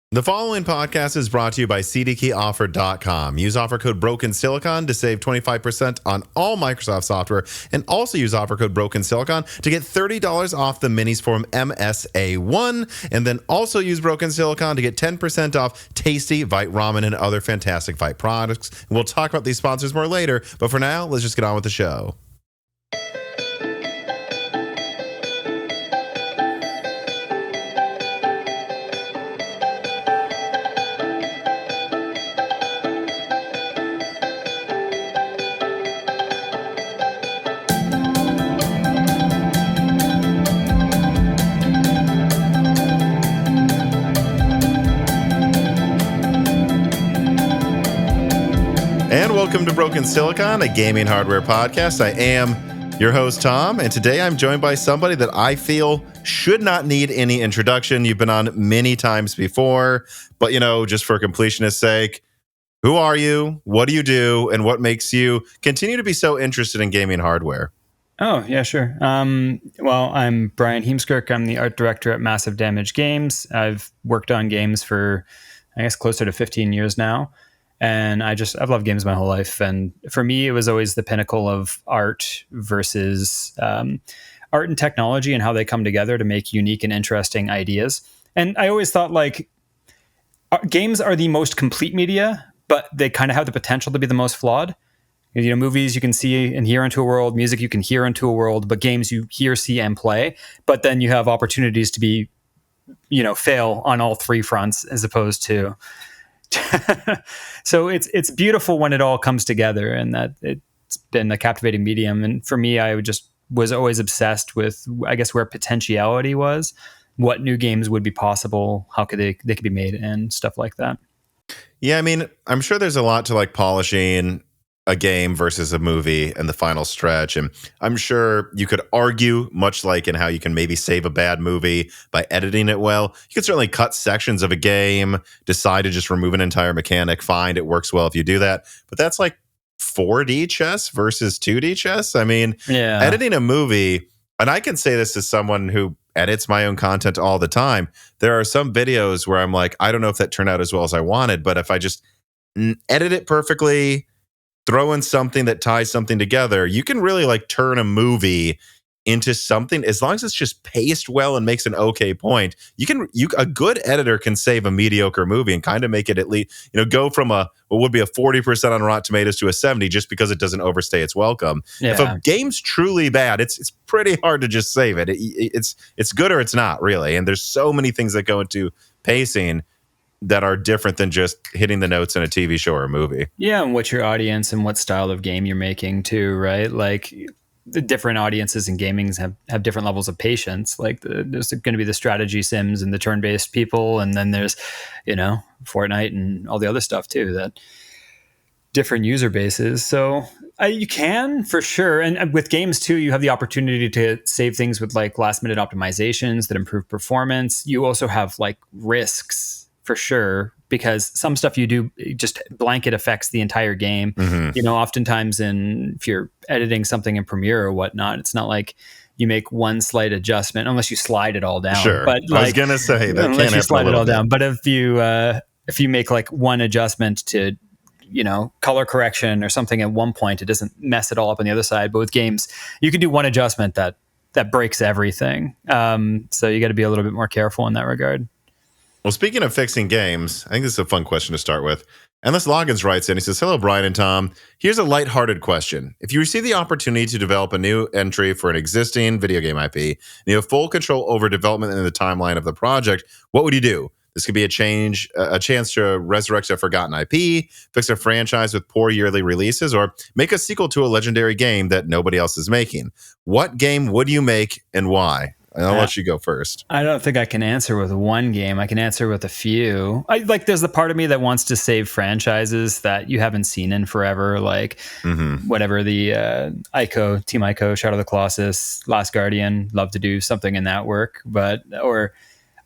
The following podcast is brought to you by CDkeyoffer.com. Use offer code BrokenSilicon to save 25% on all Microsoft software, and also use offer code BrokenSilicon to get $30 off the minis from MSA1, and then also use Broken Silicon to get 10% off tasty Vite Ramen and other fantastic Vite products. And we'll talk about these sponsors more later, but for now, let's just get on with the show. And welcome to Broken Silicon, a gaming hardware podcast. I am your host, Tom, and today I'm joined by somebody that I feel should not need any introduction. You've been on many times before, but, just for completionist's sake, who are you, what do you do, and what makes you continue to be so interested in gaming hardware? Oh, yeah, sure. Well, I'm Bryan Heemskerk. I'm the art director at Massive Damage Games. I've worked on games for, I guess, closer to 15 years now. And I've loved games my whole life. And for me, it was always the pinnacle of art versus art and technology and how they come together to make unique and interesting ideas. And I always thought games are the most complete media, but they kind of have the potential to be the most flawed. Movies you can see and hear into a world, music you can hear into a world, but games you hear, see, and play. But then you have opportunities to be, fail on all three fronts as opposed to... So it's beautiful when it all comes together, and that it's been a captivating medium. And for me, I was always obsessed with, I guess, where potentiality was, what new games would be possible, how could they could be made, and stuff like that. Yeah, I mean, I'm sure there's a lot to polishing a game versus a movie and the final stretch. And I'm sure you could argue, much like in how you can maybe save a bad movie by editing it well. You could certainly cut sections of a game, decide to just remove an entire mechanic, find it works well if you do that. But that's like 4D chess versus 2D chess. I mean, Editing a movie, and I can say this as someone who edits my own content all the time. There are some videos where I'm like, I don't know if that turned out as well as I wanted, but if I just edit it perfectly, throw in something that ties something together, you can really turn a movie into something, as long as it's just paced well and makes an okay point. A good editor can save a mediocre movie and kind of make it at least, go from what would be a 40% on Rotten Tomatoes to a 70 just because it doesn't overstay its welcome. Yeah. If a game's truly bad, it's pretty hard to just save it. It's good or it's not, really. And there's so many things that go into pacing that are different than just hitting the notes in a TV show or a movie. Yeah, and what's your audience and what style of game you're making too, right? The different audiences in gaming have different levels of patience. There's going to be the strategy sims and the turn-based people, and then there's, Fortnite and all the other stuff too, that different user bases. So you can, for sure. And with games too, you have the opportunity to save things with last-minute optimizations that improve performance. You also have risks, for sure, because some stuff you do just blanket affects the entire game. Mm-hmm. Oftentimes if you're editing something in Premiere or whatnot, it's not like you make one slight adjustment unless you slide it all down. Sure. But I was going to say that unless you slide it all down. But if you make one adjustment to, color correction or something at one point, it doesn't mess it all up on the other side. But with games, you can do one adjustment that breaks everything. So you got to be a little bit more careful in that regard. Well, speaking of fixing games, I think this is a fun question to start with. Unless Loggins writes in, he says, "Hello, Bryan and Tom. Here's a lighthearted question. If you receive the opportunity to develop a new entry for an existing video game IP, and you have full control over development and the timeline of the project, what would you do? This could be a chance to resurrect a forgotten IP, fix a franchise with poor yearly releases, or make a sequel to a legendary game that nobody else is making. What game would you make and why?" And I'll let you go first. I don't think I can answer with one game. I can answer with a few. There's the part of me that wants to save franchises that you haven't seen in forever, whatever the Team Ico, Shadow of the Colossus, Last Guardian. Love to do something in that work, or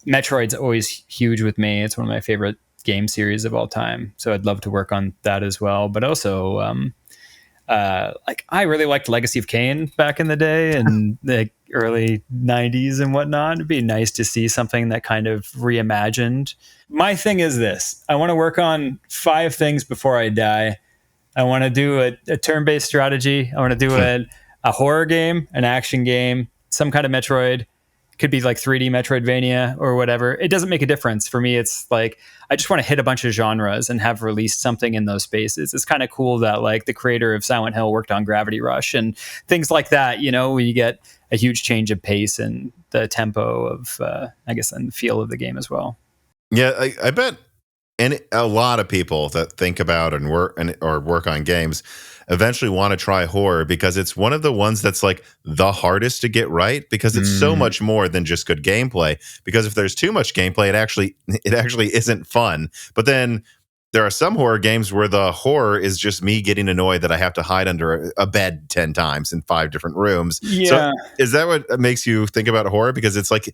Metroid's always huge with me. It's one of my favorite game series of all time, so I'd love to work on that as well. But also, like I really liked Legacy of Kain back in the day and the early 90s and whatnot. It'd be nice to see something that kind of reimagined. My thing is this: I want to work on 5 things before I die. I want to do a turn-based strategy. I want to do a horror game, an action game, some kind of Metroid. Could be like 3D Metroidvania or whatever. It doesn't make a difference. For me, it's like, I just want to hit a bunch of genres and have released something in those spaces. It's kind of cool that like the creator of Silent Hill worked on Gravity Rush and things like that, you know, where you get a huge change of pace and the tempo of, I guess, and the feel of the game as well. Yeah, I bet a lot of people that think about and work on games eventually want to try horror because it's one of the ones that's like the hardest to get right because it's so much more than just good gameplay. Because if there's too much gameplay, it actually isn't fun. But then there are some horror games where the horror is just me getting annoyed that I have to hide under a bed 10 times in 5 different rooms. Yeah. So is that what makes you think about horror? Because it's like,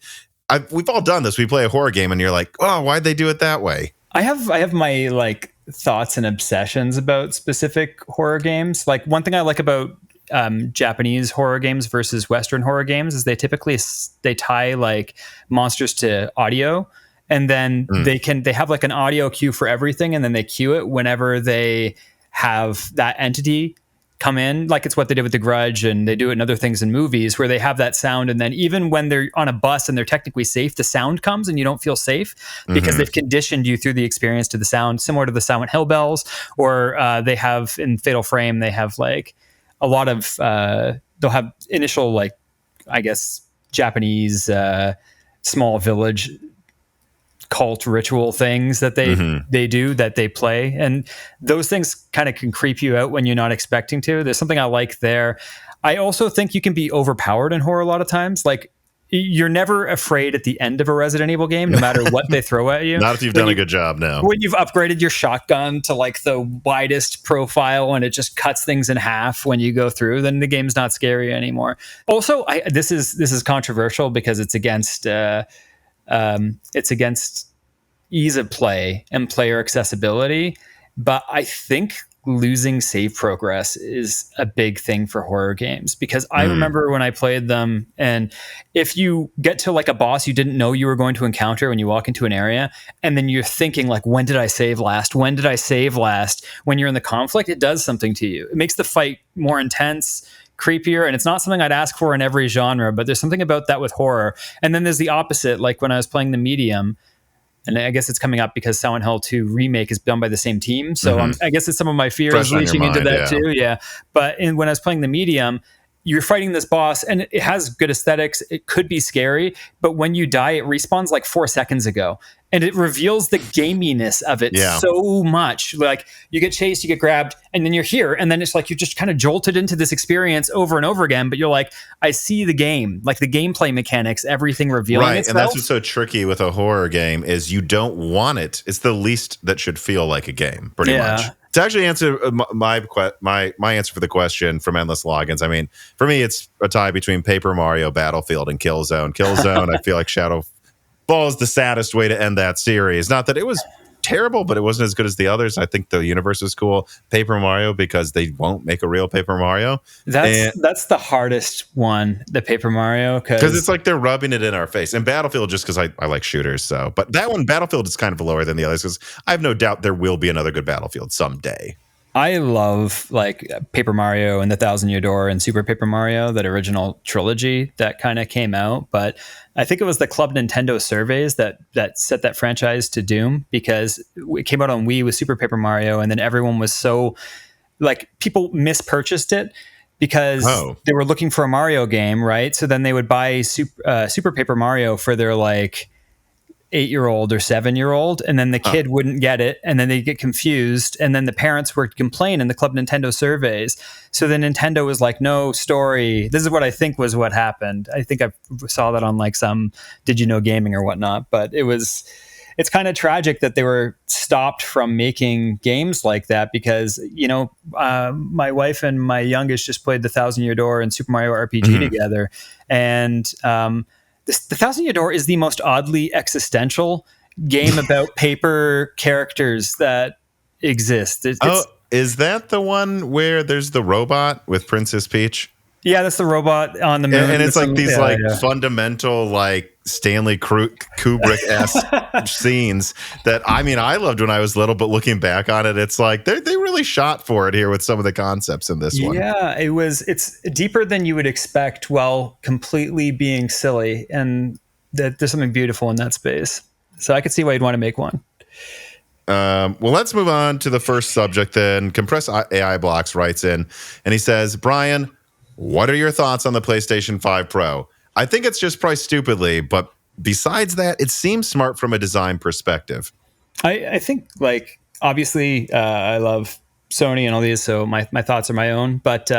we've all done this. We play a horror game and you're like, oh, why'd they do it that way? I have my like thoughts and obsessions about specific horror games. Like one thing I like about Japanese horror games versus Western horror games is they typically they tie like monsters to audio, and then they have like an audio cue for everything, and then they cue it whenever they have that entity come in. Like it's what they did with The Grudge, and they do it in other things in movies where they have that sound, and then even when they're on a bus and they're technically safe, the sound comes and you don't feel safe because they've conditioned you through the experience to the sound, similar to the Silent Hill bells. Or they have in Fatal Frame, they have like a lot of they'll have initial, like, I guess, Japanese small village cult ritual things that they do, that they play, and those things kind of can creep you out when you're not expecting to. There's something I like there. I also think you can be overpowered in horror a lot of times. Like, you're never afraid at the end of a Resident Evil game, no matter what they throw at you. Not if you've done a good job now. When you've upgraded your shotgun to like the widest profile and it just cuts things in half when you go through, then the game's not scary anymore. Also, this is controversial because it's against ease of play and player accessibility, but I think losing save progress is a big thing for horror games, because I remember when I played them, and if you get to like a boss you didn't know you were going to encounter when you walk into an area, and then you're thinking like, when did I save last? When did I save last? When you're in the conflict, it does something to you. It makes the fight more intense, creepier, and it's not something I'd ask for in every genre, but there's something about that with horror. And then there's the opposite, like when I was playing the Medium, and I guess it's coming up because Silent Hill 2 Remake is done by the same team. So I guess it's some of my fears leaching into that too. Yeah. But when I was playing the Medium, you're fighting this boss and it has good aesthetics. It could be scary, but when you die, it respawns like 4 seconds ago. And it reveals the gaminess of it so much. Like, you get chased, you get grabbed, and then you're here. And then it's like you're just kind of jolted into this experience over and over again. But you're like, I see the game, like the gameplay mechanics, everything revealing itself. And that's what's so tricky with a horror game is you don't want it. It's the least that should feel like a game, pretty much. To actually answer my answer for the question from Endless Logins, I mean, for me, it's a tie between Paper Mario, Battlefield, and Killzone. Killzone, I feel like Shadow Fall is the saddest way to end that series. Not that it was terrible, but it wasn't as good as the others. I think the universe is cool. Paper Mario, because they won't make a real Paper Mario. That's the hardest one, the Paper Mario, because it's like they're rubbing it in our face. And Battlefield, just because I like shooters, so. But that one, Battlefield, is kind of lower than the others, because I have no doubt there will be another good Battlefield someday. I love like Paper Mario and the Thousand Year Door and Super Paper Mario, that original trilogy that kind of came out. But I think it was the Club Nintendo surveys that set that franchise to doom, because it came out on Wii with Super Paper Mario, and then everyone was so like, people mispurchased it because they were looking for a Mario game, right? So then they would buy Super Paper Mario for their like 8-year-old or 7-year-old, and then the kid wouldn't get it, and then they'd get confused, and then the parents would complain in the Club Nintendo surveys. So then Nintendo was like, no story. This is what I think was what happened. I think I saw that on like some Did You Know Gaming or whatnot, but it's kind of tragic that they were stopped from making games like that, because, you know, my wife and my youngest just played the Thousand Year Door and Super Mario RPG together, and the Thousand Year Door is the most oddly existential game about paper characters that exist. Is that the one where there's the robot with Princess Peach? Yeah, that's the robot on the moon. And it's like these fundamental like Stanley Kubrick-esque scenes that I loved when I was little, but looking back on it, it's like they really shot for it here with some of the concepts in this one. Yeah, it's deeper than you would expect while completely being silly, and that there's something beautiful in that space. So I could see why you'd want to make one. Well, let's move on to the first subject then. Compress AI Blocks writes in, and he says, Bryan, what are your thoughts on the PlayStation 5 Pro? I think it's just priced stupidly, but besides that, it seems smart from a design perspective. I think, like, obviously, I love Sony and all these, so my thoughts are my own. But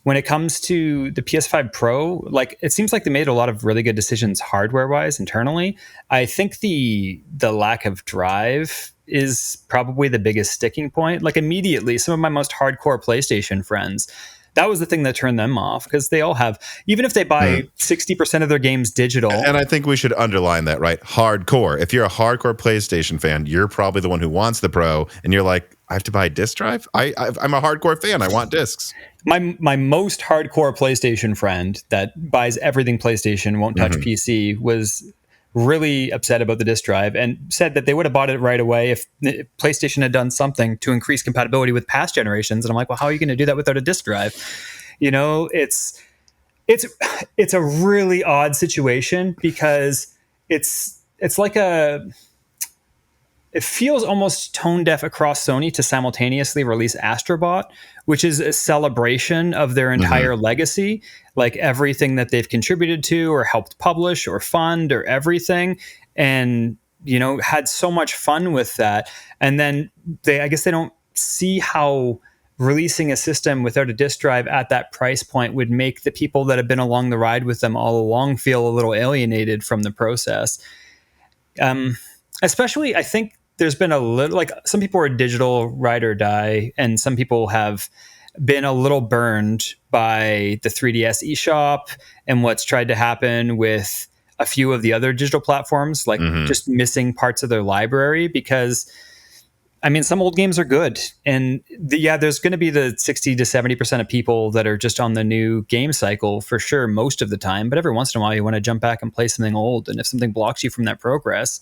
when it comes to the PS5 Pro, like, it seems like they made a lot of really good decisions hardware-wise internally. I think the lack of drive is probably the biggest sticking point. Like, immediately, some of my most hardcore PlayStation friends, that was the thing that turned them off, because they all have, even if they buy 60% of their games digital. And I think we should underline that, right? Hardcore. If you're a hardcore PlayStation fan, you're probably the one who wants the Pro, and you're like, I have to buy a disc drive? I'm a hardcore fan. I want discs. My most hardcore PlayStation friend that buys everything PlayStation, won't touch PC, was really upset about the disc drive and said that they would have bought it right away if PlayStation had done something to increase compatibility with past generations. And I'm like, well, how are you going to do that without a disc drive? You know, it's a really odd situation, because it's like it feels almost tone deaf across Sony to simultaneously release Astrobot, which is a celebration of their entire legacy, like everything that they've contributed to or helped publish or fund or everything. And, you know, had so much fun with that. And then I guess they don't see how releasing a system without a disk drive at that price point would make the people that have been along the ride with them all along feel a little alienated from the process. Especially, I think there's been a little, like, some people are digital ride or die, and some people have been a little burned by the 3DS eShop and what's tried to happen with a few of the other digital platforms, like just missing parts of their library. Because, I mean, some old games are good, and there's going to be the 60 to 70% of people that are just on the new game cycle for sure most of the time. But every once in a while, you want to jump back and play something old, and if something blocks you from that progress,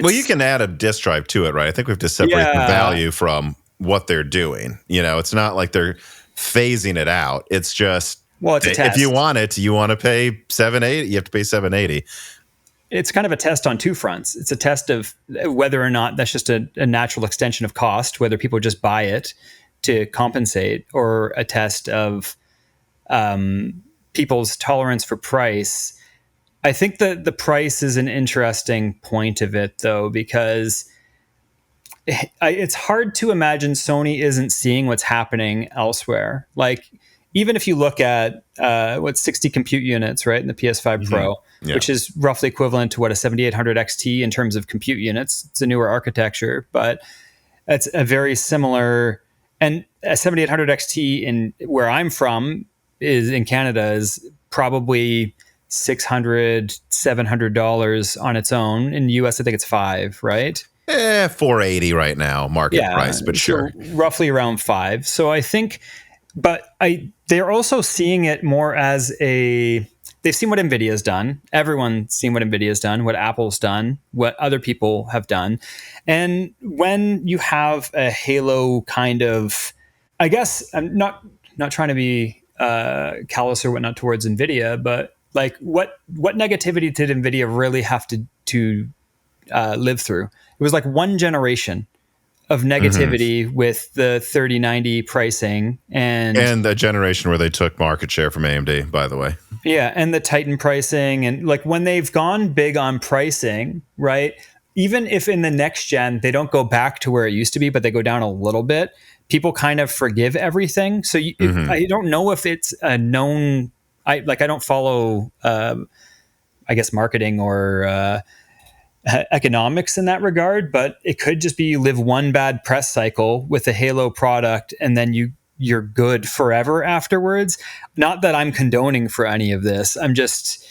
well, you can add a disk drive to it, right? I think we have to separate the value from what they're doing. You know, it's not like they're phasing it out. It's just, well, it's a test. If you want it, you want to pay $780. You have to pay $780. It's kind of a test on two fronts. It's a test of whether or not that's just a natural extension of cost, whether people just buy it to compensate, or a test of people's tolerance for price. I think that the price is an interesting point of it, though, because it's hard to imagine Sony isn't seeing what's happening elsewhere. Like, even if you look at 60 compute units, right, in the PS5 Pro, which is roughly equivalent to a 7800 XT in terms of compute units. It's a newer architecture, but it's a very similar. And a 7800 XT in where I'm from is in Canada is probably $600, $700 on its own. In the US, I think it's $500, right? $480 right now, market price, but sure. Roughly around $500. So I think, but they're also seeing it more as they've seen what NVIDIA's done. Everyone's seen what NVIDIA's done, what Apple's done, what other people have done. And when you have a Halo kind of, I guess, I'm not trying to be callous or whatnot towards NVIDIA, but like, what negativity did NVIDIA really have to live through? It was like one generation of negativity with the 3090 pricing, and a generation where they took market share from AMD, by the way. Yeah, and the Titan pricing, and like when they've gone big on pricing, right? Even if in the next gen they don't go back to where it used to be, but they go down a little bit, people kind of forgive everything. So I don't know if it's a known. I don't follow, I guess, marketing or economics in that regard, but it could just be you live one bad press cycle with a Halo product, and then you're good forever afterwards. Not that I'm condoning for any of this. I'm just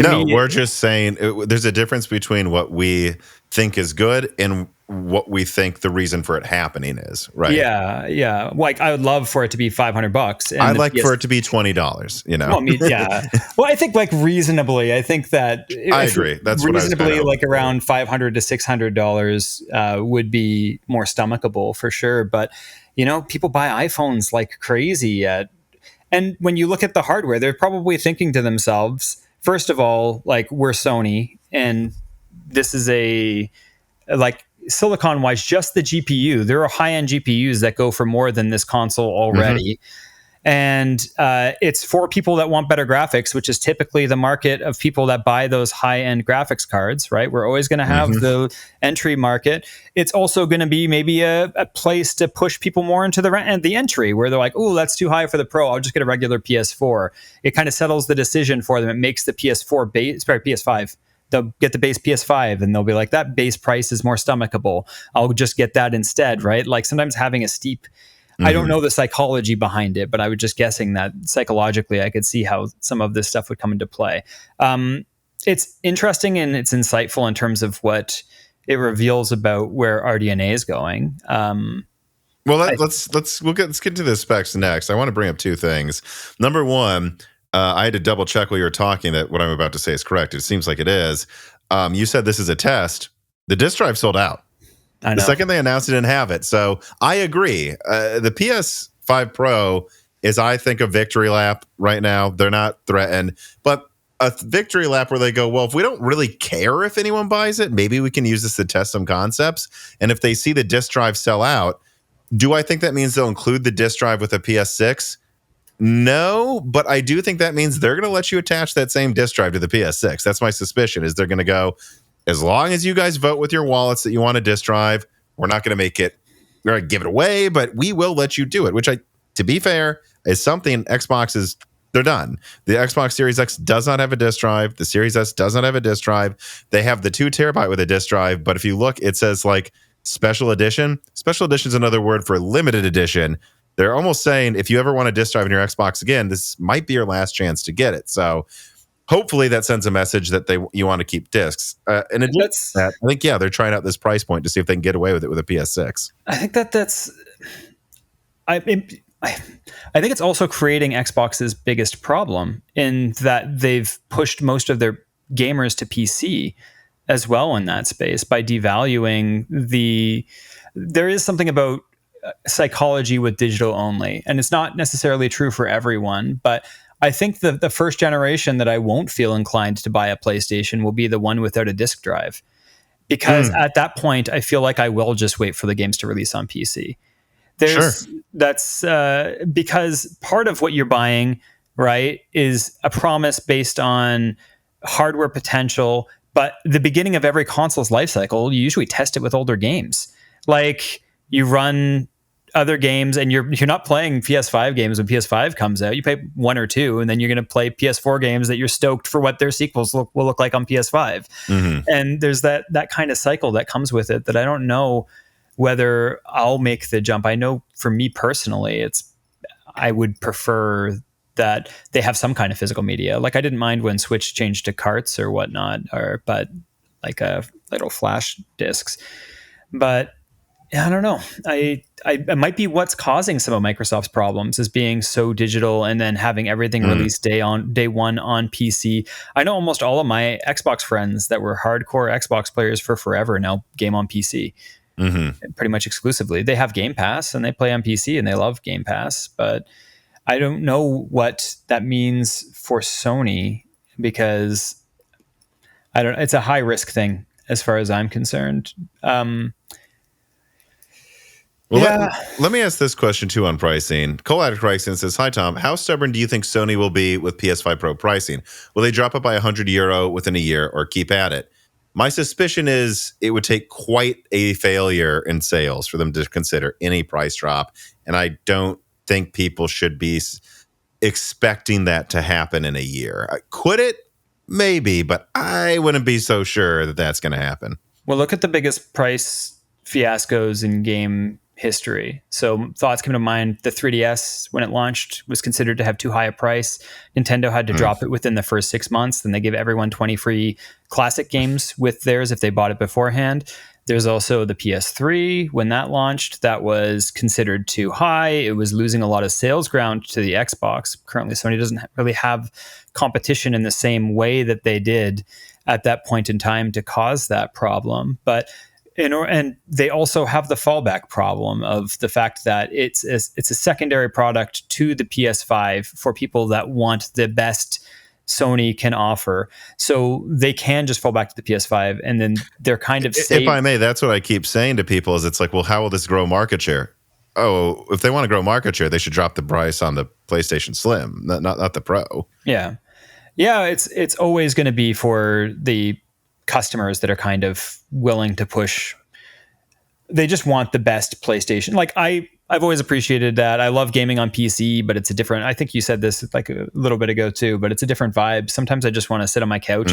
we're just saying there's a difference between what we think is good and what we think the reason for it happening is, right? Yeah. Like I would love for it to be $500, and I'd like for it to be $20. Well, I mean, yeah. Well, I think like reasonably, I think that I agree. That's what I was reasonably kinda like hoping for. around $500 to $600 would be more stomachable for sure. But people buy iPhones like crazy. And when you look at the hardware, they're probably thinking to themselves, first of all, like we're Sony, and this is like silicon wise, just the GPU. There are high end GPUs that go for more than this console already. And it's for people that want better graphics, which is typically the market of people that buy those high-end graphics cards, right? We're always going to have the entry market. It's also going to be maybe a place to push people more into the entry, where they're like, oh, that's too high for the Pro. I'll just get a regular PS4. It kind of settles the decision for them. It makes the PS5. They'll get the base PS5 and they'll be like, that base price is more stomachable. I'll just get that instead, right? Like sometimes having a steep... I don't know the psychology behind it, but I was just guessing that psychologically I could see how some of this stuff would come into play. It's interesting and it's insightful in terms of what it reveals about where RDNA is going. Let's get to the specs next. I want to bring up two things. Number one, I had to double check while you were talking that what I'm about to say is correct. It seems like it is. You said this is a test. The disk drive sold out. The second they announced it, didn't have it. So I agree. The PS5 Pro is, I think, a victory lap right now. They're not threatened, but a victory lap where they go, well, if we don't really care if anyone buys it, maybe we can use this to test some concepts. And if they see the disk drive sell out, do I think that means they'll include the disk drive with a PS6? No, but I do think that means they're going to let you attach that same disk drive to the PS6. That's my suspicion, is they're going to go, as long as you guys vote with your wallets that you want a disk drive, we're not going to give it away, but we will let you do it, which to be fair, is something they're done. The Xbox Series X does not have a disk drive. The Series S does not have a disk drive. They have the 2 terabyte with a disk drive, but if you look, it says like special edition. Special edition is another word for limited edition. They're almost saying if you ever want a disk drive in your Xbox again, this might be your last chance to get it. So hopefully that sends a message that you want to keep discs. And it does that. I think, they're trying out this price point to see if they can get away with it with a PS6. I think that's... I think it's also creating Xbox's biggest problem in that they've pushed most of their gamers to PC as well in that space by devaluing there is something about psychology with digital only, and it's not necessarily true for everyone, but I think the first generation that I won't feel inclined to buy a PlayStation will be the one without a disk drive, because at that point I feel like I will just wait for the games to release on PC. That's because part of what you're buying, right, is a promise based on hardware potential. But the beginning of every console's life cycle, you usually test it with older games. Like you run other games, and you're not playing PS5 games when PS5 comes out. You play 1 or 2, and then you're going to play PS4 games that you're stoked for what their sequels will look like on PS5. And there's that kind of cycle that comes with it that I don't know whether I'll make the jump. I know for me personally, I would prefer that they have some kind of physical media. Like I didn't mind when Switch changed to carts or whatnot, but like a little flash discs. But I don't know. It might be what's causing some of Microsoft's problems, is being so digital and then having everything released day one on PC. I know almost all of my Xbox friends that were hardcore Xbox players for forever now game on PC. Pretty much exclusively. They have Game Pass and they play on PC and they love Game Pass, but I don't know what that means for Sony, because it's a high risk thing as far as I'm concerned. Let me ask this question too on pricing. Cole Addict Pricing says, hi Tom, how stubborn do you think Sony will be with PS5 Pro pricing? Will they drop it by €100 within a year or keep at it? My suspicion is it would take quite a failure in sales for them to consider any price drop, and I don't think people should be expecting that to happen in a year. Could it? Maybe, but I wouldn't be so sure that that's going to happen. Well, look at the biggest price fiascos in game history. So thoughts come to mind. The 3DS, when it launched, was considered to have too high a price. Nintendo had to drop it within the first 6 months. Then they gave everyone 20 free classic games with theirs if they bought it beforehand. There's also the PS3. When that launched, that was considered too high. It was losing a lot of sales ground to the Xbox. Currently, Sony doesn't really have competition in the same way that they did at that point in time to cause that problem. But and they also have the fallback problem of the fact that it's a secondary product to the PS5 for people that want the best Sony can offer. So they can just fall back to the PS5, and then they're kind of safe. If I may, that's what I keep saying to people is it's like, well, how will this grow market share? Oh, if they want to grow market share, they should drop the price on the PlayStation Slim, not the Pro. Yeah. Yeah, it's always going to be for the customers that are kind of willing to push. They just want the best PlayStation. Like I've always appreciated that. I love gaming on PC, but it's a different, I think you said this like a little bit ago too, but it's a different vibe. Sometimes I just want to sit on my couch.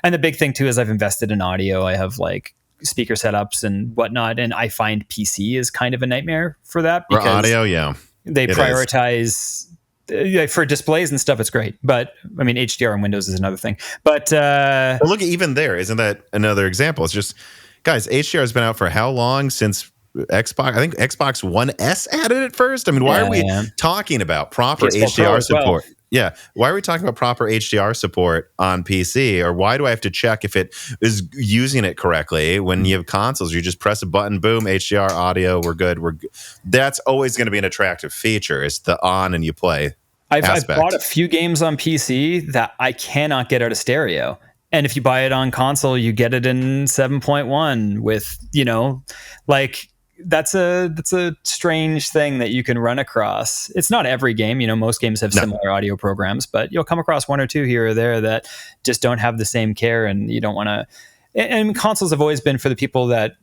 And the big thing too is I've invested in audio. I have like speaker setups and whatnot. And I find PC is kind of a nightmare for that because for audio, yeah. They prioritize for displays and stuff. It's great. But I mean, HDR on Windows is another thing. But well, look, even there, isn't that another example? It's just, guys, HDR has been out for how long since Xbox? I think Xbox One S added it first. I mean, why are we talking about proper HDR support? Well. Yeah. Why are we talking about proper HDR support on PC? Or why do I have to check if it is using it correctly? When you have consoles, you just press a button, boom, HDR audio, we're good. That's always going to be an attractive feature. It's the on and you play I've bought a few games on PC that I cannot get out of stereo. And if you buy it on console, you get it in 7.1 with, like that's a strange thing that you can run across. It's not every game, most games have similar audio programs, but you'll come across one or two here or there that just don't have the same care, and you don't want to. And consoles have always been for the people that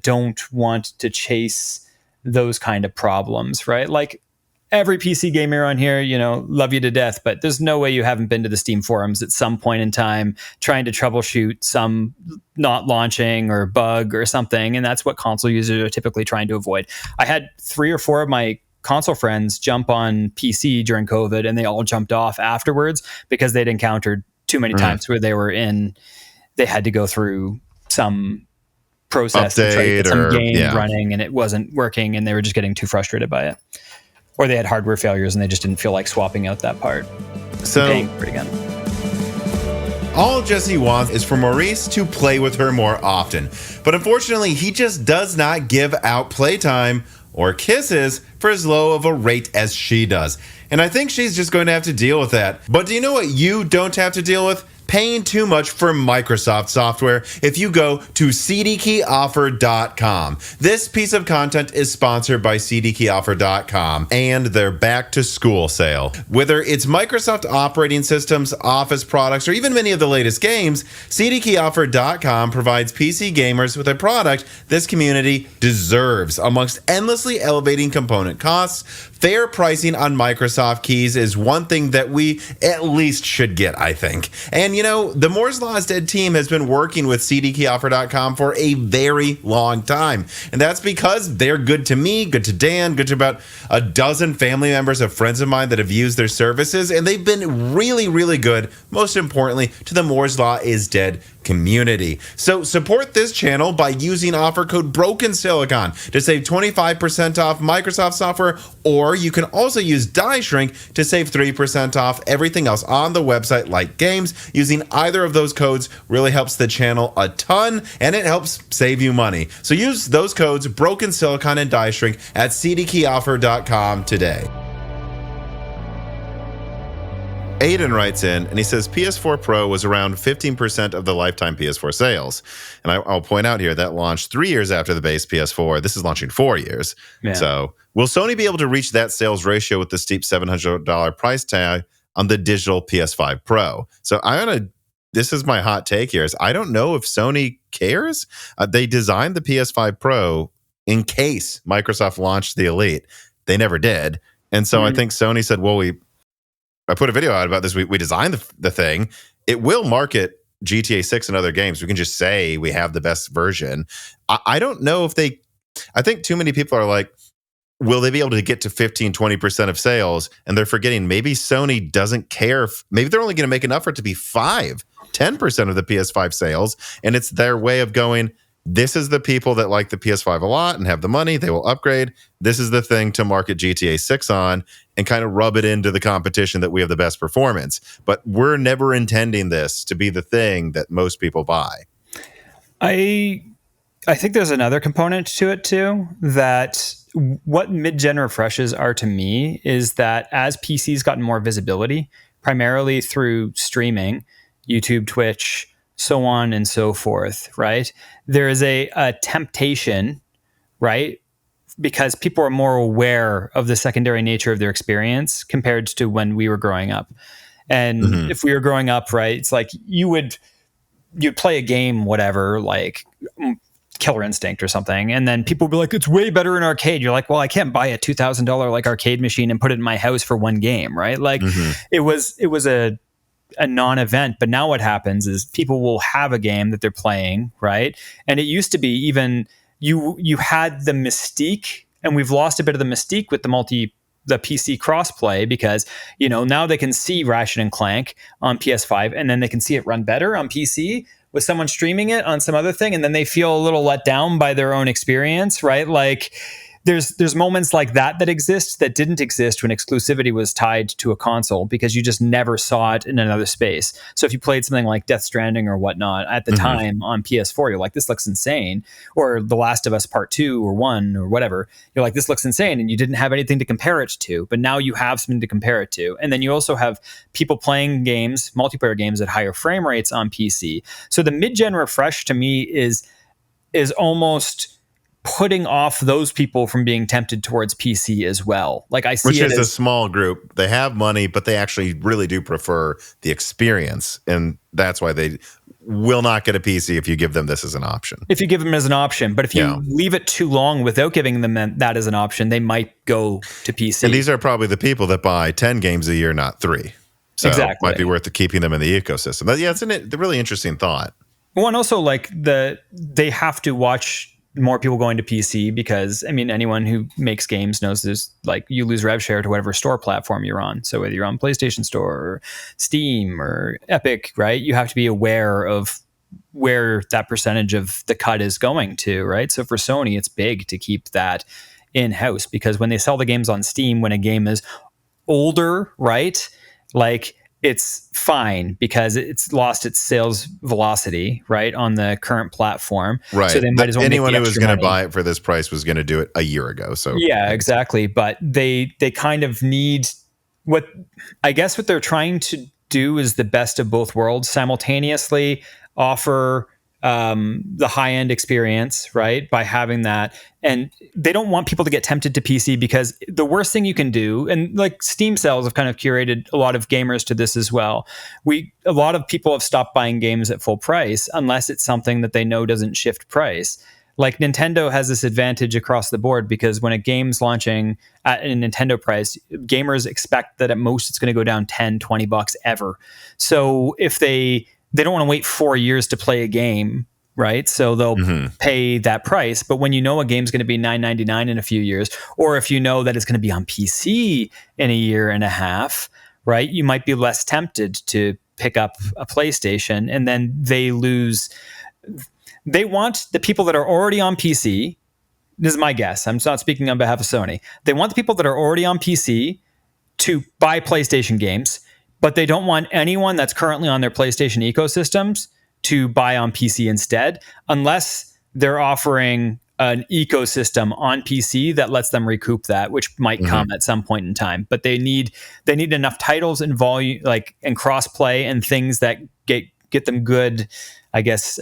don't want to chase those kind of problems, right? Like every PC gamer on here, love you to death, but there's no way you haven't been to the Steam forums at some point in time trying to troubleshoot some not launching or bug or something. And that's what console users are typically trying to avoid. I had 3 or 4 of my console friends jump on PC during COVID, and they all jumped off afterwards because they'd encountered too many times where they had to go through some process to try to get some game running and it wasn't working, and they were just getting too frustrated by it. Or they had hardware failures and they just didn't feel like swapping out that part. So paying for it again. All Jesse wants is for Maurice to play with her more often. But unfortunately, he just does not give out playtime or kisses for as low of a rate as she does. And I think she's just going to have to deal with that. But do you know what you don't have to deal with? Paying too much for Microsoft software if you go to CDkeyoffer.com. This piece of content is sponsored by CDkeyoffer.com and their back to school sale. Whether it's Microsoft operating systems, Office products, or even many of the latest games, CDkeyoffer.com provides PC gamers with a product this community deserves. Amongst endlessly elevating component costs, fair pricing on Microsoft keys is one thing that we at least should get, I think. And the Moore's Law is Dead team has been working with CDkeyoffer.com for a very long time. And that's because they're good to me, good to Dan, good to about a dozen family members of friends of mine that have used their services. And they've been really, really good, most importantly, to the Moore's Law is Dead community. So support this channel by using offer code BrokenSilicon to save 25% off Microsoft software, or you can also use Die Shrink to save 3% off everything else on the website like games. Using either of those codes really helps the channel a ton, and it helps save you money. So use those codes Broken Silicon and Die Shrink at CDkeyoffer.com today. Aiden writes in, and he says PS4 Pro was around 15% of the lifetime PS4 sales. And I'll point out here that launched 3 years after the base PS4. This is launching 4 years. Yeah. So will Sony be able to reach that sales ratio with the steep $700 price tag on the digital PS5 Pro? So this is my hot take here, is I don't know if Sony cares. They designed the PS5 Pro in case Microsoft launched the Elite. They never did. And so I think Sony said, well, I put a video out about this. We designed the thing. It will market GTA 6 and other games. We can just say we have the best version. I don't know if I think too many people are like, will they be able to get to 15, 20% of sales? And they're forgetting maybe Sony doesn't care. Maybe they're only going to make enough for it to be 5, 10% of the PS5 sales. And it's their way of going, this is the people that like the PS5 a lot and have the money, they will upgrade. This is the thing to market GTA 6 on and kind of rub it into the competition that we have the best performance. But we're never intending this to be the thing that most people buy. I think there's another component to it too, that what mid-gen refreshes are to me is that as PC's gotten more visibility, primarily through streaming, YouTube, Twitch, so on and so forth, right? There is a temptation, right? Because people are more aware of the secondary nature of their experience compared to when we were growing up. And if we were growing up, right, it's like you'd play a game, whatever, like Killer Instinct or something, and then people would be like, it's way better in arcade. You're like, well, I can't buy a $2,000 like arcade machine and put it in my house for one game, right? Like it was a non-event. But now what happens is people will have a game that they're playing, right? And it used to be even you had the mystique, and we've lost a bit of the mystique with the PC crossplay, because now they can see Ratchet and Clank on PS5 and then they can see it run better on PC with someone streaming it on some other thing, and then they feel a little let down by their own experience, right? Like there's moments like that exist that didn't exist when exclusivity was tied to a console, because you just never saw it in another space. So if you played something like Death Stranding or whatnot at the time on PS4, you're like, this looks insane. Or The Last of Us Part 2 or 1 or whatever, you're like, this looks insane, and you didn't have anything to compare it to. But now you have something to compare it to. And then you also have people playing games, multiplayer games at higher frame rates on PC. So the mid-gen refresh to me is almost putting off those people from being tempted towards PC as well. Like I see, which it is as a small group. They have money, but they actually really do prefer the experience, and that's why they will not get a PC if you give them this as an option. If you give them as an option, but if you leave it too long without giving them that as an option, they might go to PC. And these are probably the people that buy 10 games a year, not 3. So exactly. It might be worth keeping them in the ecosystem. But yeah, it's a really interesting thought. Well, and also like they have to watch more people going to PC, because I mean, anyone who makes games knows there's like, you lose rev share to whatever store platform you're on. So whether you're on PlayStation Store or Steam or Epic, right? You have to be aware of where that percentage of the cut is going to, right? So for Sony, it's big to keep that in-house, because when they sell the games on Steam, when a game is older, right? Like it's fine because it's lost its sales velocity, right, on the current platform. Right. So they might as well anyone make the who was going to buy it for this price was going to do it a year ago. So yeah, exactly. But they kind of need what they're trying to do is the best of both worlds, simultaneously offer the high-end experience, right, by having that. And they don't want people to get tempted to PC, because the worst thing you can do, and like Steam sales have kind of curated a lot of gamers to this as well. A lot of people have stopped buying games at full price unless it's something that they know doesn't shift price. Like Nintendo has this advantage across the board, because when a game's launching at a Nintendo price, gamers expect that at most it's going to go down $10-20 ever. So if they don't want to wait 4 years to play a game, right? So they'll pay that price. But when you know a game's going to be $9.99 in a few years, or if you know that it's going to be on PC in a year and a half, right, you might be less tempted to pick up a PlayStation. And then they want the people that are already on PC. This is my guess. I'm not speaking on behalf of Sony. They want the people that are already on PC to buy PlayStation games, but they don't want anyone that's currently on their PlayStation ecosystems to buy on PC instead, unless they're offering an ecosystem on PC that lets them recoup that, which might come at some point in time. But they need enough titles and volume, like, and crossplay and things that get them good, I guess,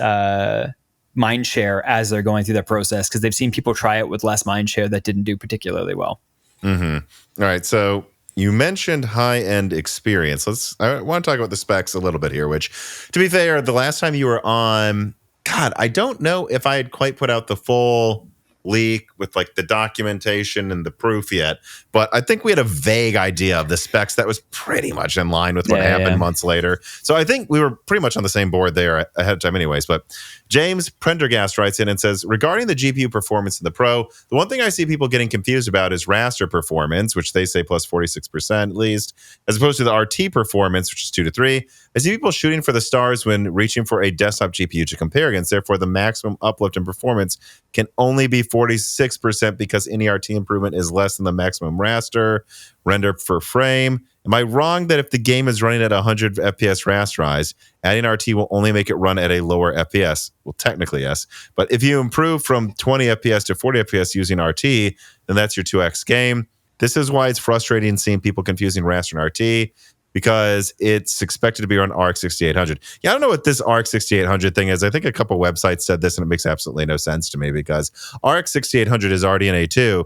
mind share as they're going through that process, because they've seen people try it with less mind share that didn't do particularly well. All right, so you mentioned high-end experience. I want to talk about the specs a little bit here, which, to be fair, the last time you were on, God, I don't know if I had quite put out the full leak with like the documentation and the proof yet, but I think we had a vague idea of the specs that was pretty much in line with what happened months later. So I think we were pretty much on the same board there ahead of time anyways. But James Prendergast writes in and says, regarding the GPU performance in the Pro, the one thing I see people getting confused about is raster performance, which they say plus 46% at least, as opposed to the RT performance, which is 2 to 3. I see people shooting for the stars when reaching for a desktop GPU to compare against. Therefore, the maximum uplift in performance can only be 46% because any RT improvement is less than the maximum raster render per frame. Am I wrong that if the game is running at 100 FPS rasterized, adding RT will only make it run at a lower FPS? Well, technically, yes. But if you improve from 20 FPS to 40 FPS using RT, then that's your 2x game. This is why it's frustrating seeing people confusing raster and RT, because it's expected to be on RX 6800. Yeah, I don't know what this RX 6800 thing is. I think a couple websites said this, and it makes absolutely no sense to me because RX 6800 is RDNA 2.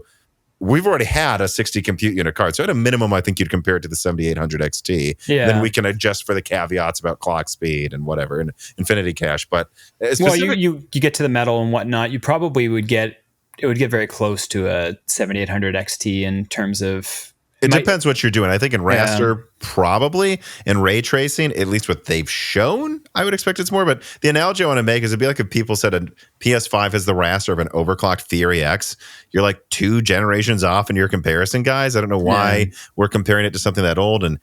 We've already had a 60 compute unit card. So at a minimum, I think you'd compare it to the 7800 XT. Yeah. Then we can adjust for the caveats about clock speed and whatever, and infinity cache. But you get to the metal and whatnot, you probably would get very close to a 7800 XT in terms of. It depends what you're doing. I think in raster, probably. In ray tracing, at least what they've shown, I would expect it's more. But the analogy I want to make is it'd be like if people said a PS5 has the raster of an overclocked Theory X. You're like 2 generations off in your comparison, guys. I don't know why we're comparing it to something that old. And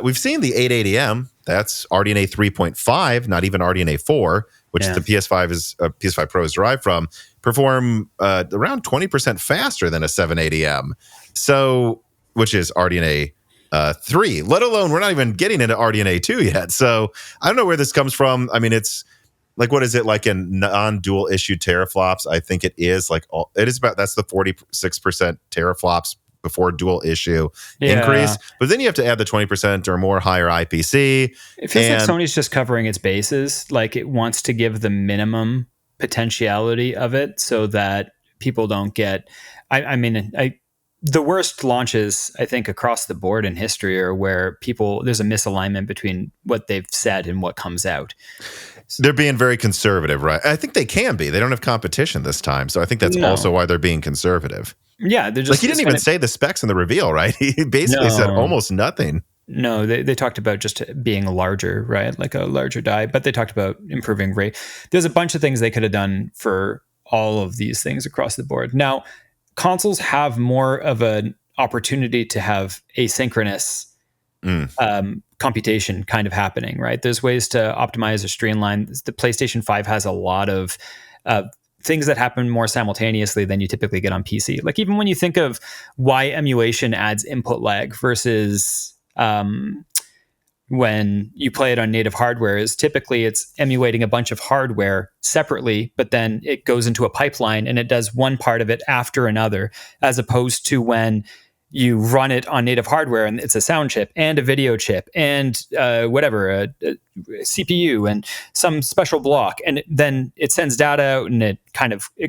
we've seen the 880M. That's RDNA 3.5, not even RDNA 4, which the PS5 Pro is derived from, perform around 20% faster than a 780M. So, which is RDNA 3, let alone we're not even getting into RDNA 2 yet. So I don't know where this comes from. I mean, it's like, what is it, like in non-dual issue teraflops? I think it is like, that's the 46% teraflops before dual issue increase. But then you have to add the 20% or more higher IPC. It feels like Sony's just covering its bases. Like it wants to give the minimum potentiality of it so that people don't get, the worst launches, I think, across the board in history are where there's a misalignment between what they've said and what comes out. They're being very conservative, right? I think they can be. They don't have competition this time. So I think that's also why they're being conservative. Yeah. They're just, like he didn't even say the specs in the reveal, right? He basically said almost nothing. No, they talked about just being larger, right? Like a larger die, but they talked about improving rate. There's a bunch of things they could have done for all of these things across the board. Now, consoles have more of an opportunity to have asynchronous computation kind of happening, right? There's ways to optimize or streamline. The PlayStation 5 has a lot of things that happen more simultaneously than you typically get on PC. Like even when you think of why emulation adds input lag versus when you play it on native hardware, is typically it's emulating a bunch of hardware separately, but then it goes into a pipeline and it does one part of it after another, as opposed to when you run it on native hardware and it's a sound chip and a video chip and a CPU and some special block, and then it sends data out and it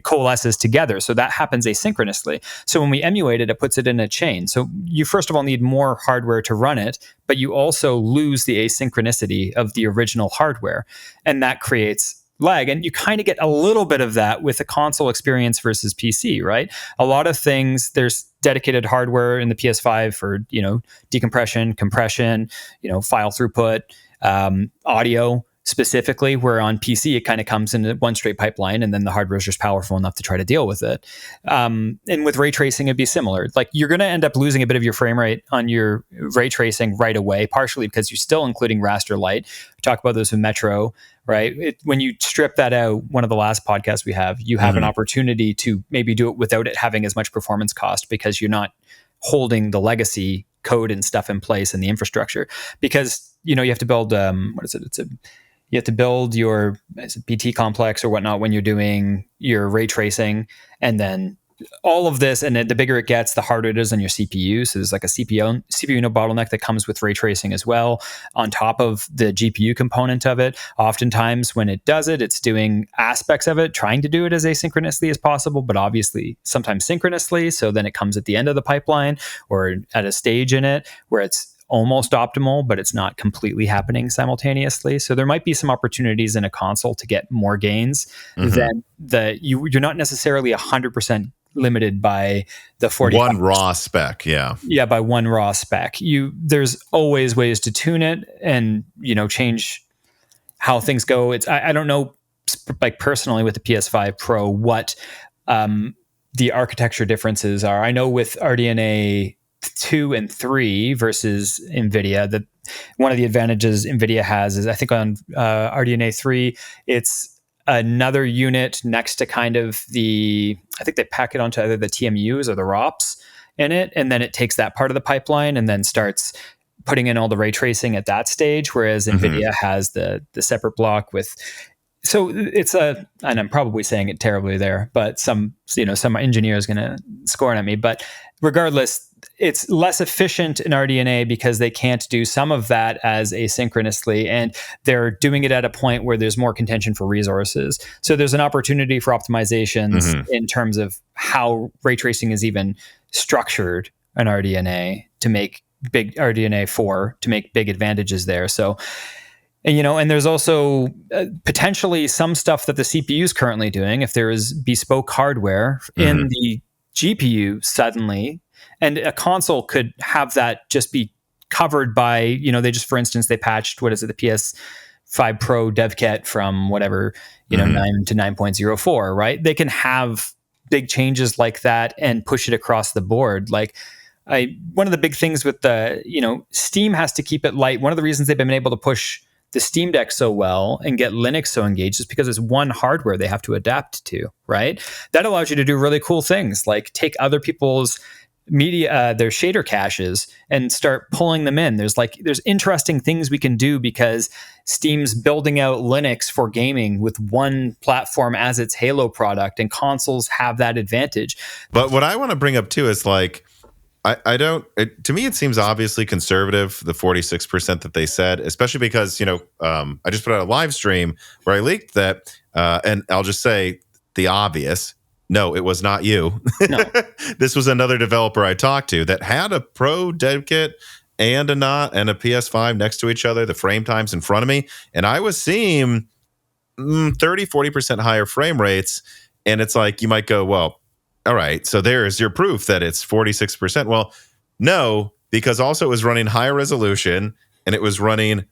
coalesces together. So that happens asynchronously. So when we emulate it, it puts it in a chain. So you first of all need more hardware to run it, but you also lose the asynchronicity of the original hardware, and that creates lag. And you kind of get a little bit of that with the console experience versus PC, right? A lot of things, there's dedicated hardware in the PS5 for, decompression, compression, file throughput, audio specifically, where on PC, it kind of comes in one straight pipeline and then the hardware is just powerful enough to try to deal with it. And with ray tracing, it'd be similar. Like you're going to end up losing a bit of your frame rate on your ray tracing right away, partially because you're still including raster light. We talk about this with Metro, right? When you strip that out, one of the last podcasts we have, you have an opportunity to maybe do it without it having as much performance cost because you're not holding the legacy code and stuff in place and the infrastructure. Because, you have to build, you have to build your BT complex or whatnot when you're doing your ray tracing, and then all of this, and the bigger it gets, the harder it is on your CPU. So there's like a CPU bottleneck that comes with ray tracing as well, on top of the GPU component of it. Oftentimes when it does it, it's doing aspects of it, trying to do it as asynchronously as possible, but obviously sometimes synchronously. So then it comes at the end of the pipeline or at a stage in it where it's almost optimal, but it's not completely happening simultaneously. So there might be some opportunities in a console to get more gains than you're not necessarily 100% limited by the 45. One raw spec, yeah. Yeah, by one raw spec. There's always ways to tune it and, change how things go. I don't know, like personally with the PS5 Pro, what the architecture differences are. I know with RDNA 2 and 3 versus NVIDIA, that one of the advantages NVIDIA has is, I think on RDNA 3, it's another unit next to kind of I think they pack it onto either the TMUs or the ROPs in it, and then it takes that part of the pipeline and then starts putting in all the ray tracing at that stage, whereas NVIDIA has the separate block with. So it's and I'm probably saying it terribly there, but some engineer is going to scorn at me. But regardless, it's less efficient in RDNA because they can't do some of that as asynchronously, and they're doing it at a point where there's more contention for resources. So there's an opportunity for optimizations in terms of how ray tracing is even structured in RDNA to make big RDNA 4 to make big advantages there. So. And there's also potentially some stuff that the CPU is currently doing. If there is bespoke hardware in the GPU suddenly, and a console could have that just be covered by, for instance, they patched, the PS5 Pro dev kit from whatever, 9 to 9.04, right? They can have big changes like that and push it across the board. Like, one of the big things with Steam has to keep it light. One of the reasons they've been able to push the Steam Deck so well and get Linux so engaged is because it's one hardware they have to adapt to, right? That allows you to do really cool things, like take other people's media, their shader caches, and start pulling them in. There's interesting things we can do because Steam's building out Linux for gaming with one platform as its Halo product, and consoles have that advantage. But what I want to bring up too is to me, it seems obviously conservative, the 46% that they said, especially because, I just put out a live stream where I leaked that, and I'll just say the obvious. No, it was not you. No. This was another developer I talked to that had a Pro dev kit and a PS5 next to each other, the frame times in front of me, and I was seeing 30-40% higher frame rates, and it's like, you might go, well, all right, so there's your proof that it's 46%. Well, no, because also it was running high resolution and it was running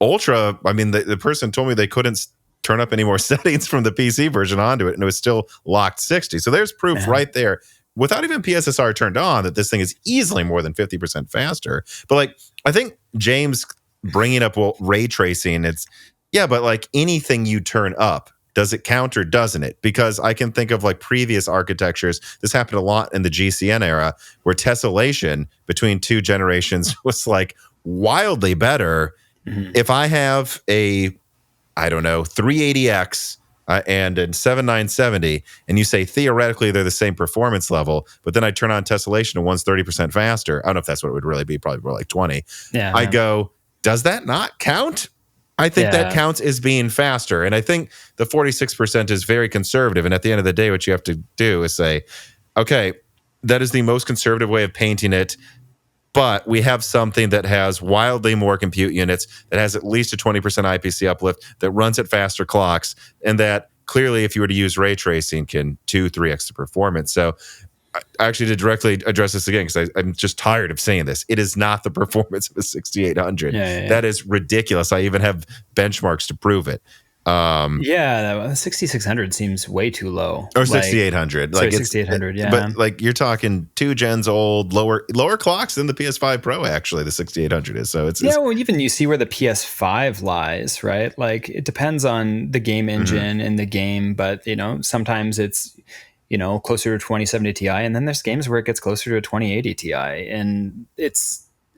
ultra. I mean, the person told me they couldn't turn up any more settings from the PC version onto it, and it was still locked 60. So there's proof right there, without even PSSR turned on, that this thing is easily more than 50% faster. But I think James bringing up ray tracing, but anything you turn up, does it count or doesn't it? Because I can think of previous architectures. This happened a lot in the GCN era, where tessellation between two generations was wildly better. If I have a, 380X and a 7970, and you say theoretically they're the same performance level, but then I turn on tessellation and one's 30% faster. I don't know if that's what it would really be, probably more like 20. Yeah. I go, does that not count? I think that counts as being faster. And I think the 46% is very conservative. And at the end of the day, what you have to do is say, okay, that is the most conservative way of painting it. But we have something that has wildly more compute units, that has at least a 20% IPC uplift, that runs at faster clocks, and that clearly, if you were to use ray tracing, can 2-3x the performance. So actually, to directly address this again, because I'm just tired of saying this, it is not the performance of a 6800. That is ridiculous. I even have benchmarks to prove it. The 6600 seems way too low. Or 6800. 6800, yeah. But you're talking 2 gens old, lower clocks than the PS5 Pro, actually, the 6800 is. So it's even you see where the PS5 lies, right? It depends on the game engine and the game, but, sometimes it's, closer to 2070 Ti, and then there's games where it gets closer to a 2080 Ti, and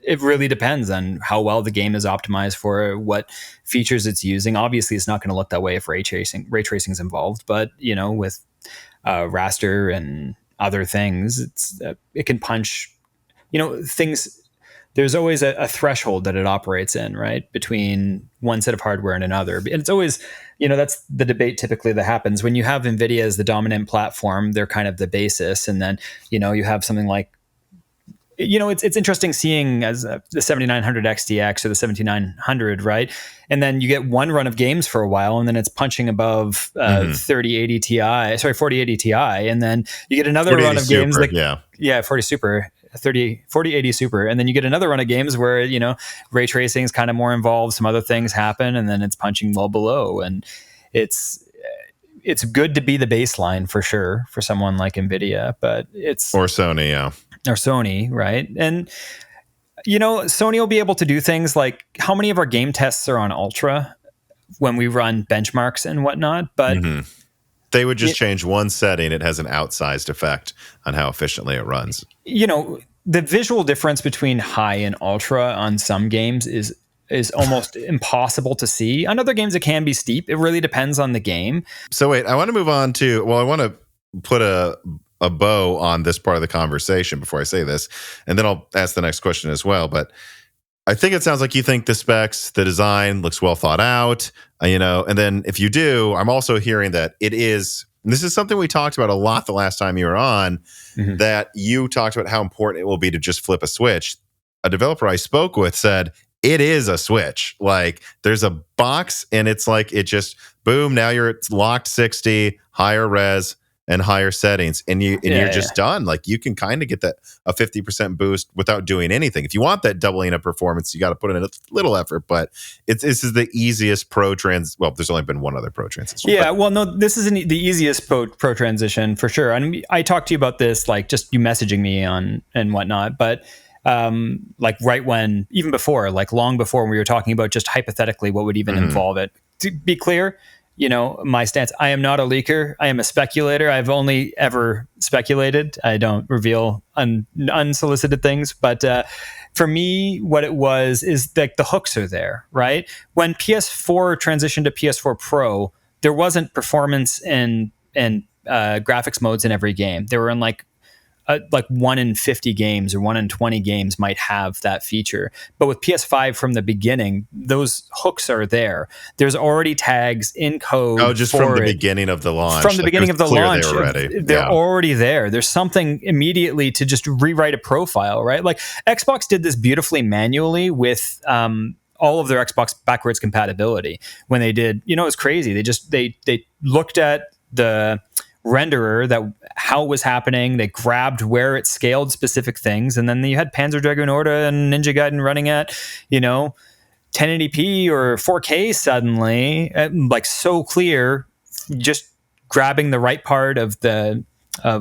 it really depends on how well the game is optimized for what features it's using. Obviously, it's not going to look that way if ray tracing is involved, but with raster and other things, it can punch, things. There's always a threshold that it operates in, right, between one set of hardware and another. And it's always, that's the debate typically that happens when you have NVIDIA as the dominant platform. They're kind of the basis. And then, you have something like it's interesting seeing as the 7900 XTX or the 7900, right? And then you get one run of games for a while, and then it's punching above 3080 Ti, 4080 Ti, and then you get another run of games Super, like 40 Super. 4080 Super, and then you get another run of games where ray tracing is kind of more involved, some other things happen, and then it's punching well below, and it's good to be the baseline for sure for someone like Nvidia, but it's or Sony, or Sony, right? And Sony will be able to do things like, how many of our game tests are on Ultra when we run benchmarks and whatnot, but they would just change one setting. It has an outsized effect on how efficiently it runs. The visual difference between high and ultra on some games is almost impossible to see. On other games, it can be steep. It really depends on the game. So wait, I want to move on to, I want to put a bow on this part of the conversation before I say this, and then I'll ask the next question as well. But I think it sounds like you think the specs, the design looks well thought out, and then if you do, I'm also hearing that it is, and this is something we talked about a lot the last time you were on, that you talked about how important it will be to just flip a switch. A developer I spoke with said, it is a switch. Like, there's a box and it's like, it just, boom, now you're at locked 60, higher res, and higher settings, and you're just done. Like, you can kind of get that a 50% boost without doing anything. If you want that doubling of performance, you got to put in a little effort. But this is the easiest pro trans. Well, there's only been one other pro transition. Yeah, well, no, this isn't the easiest pro transition for sure. I mean, I talked to you about this, like just you messaging me on and whatnot, but like right when, even before, like long before, when we were talking about just hypothetically what would even involve it. To be clear, my stance, I am not a leaker. I am a speculator. I've only ever speculated. I don't reveal unsolicited things. But for me, what it was is like the hooks are there, right? When PS4 transitioned to PS4 Pro, there wasn't performance and graphics modes in every game. They were in like 1 in 50 games or 1 in 20 games might have that feature. But with PS5 from the beginning, those hooks are there. There's already tags in code. Oh, just from the beginning of the launch. From the beginning of the launch. They're already there. There's something immediately to just rewrite a profile, right? Like Xbox did this beautifully manually with all of their Xbox backwards compatibility. When they did, it was crazy. They looked at the renderer, that how it was happening, they grabbed where it scaled specific things, and then you had Panzer Dragoon Orta and Ninja Gaiden running at 1080p or 4K suddenly, like so clear, just grabbing the right part of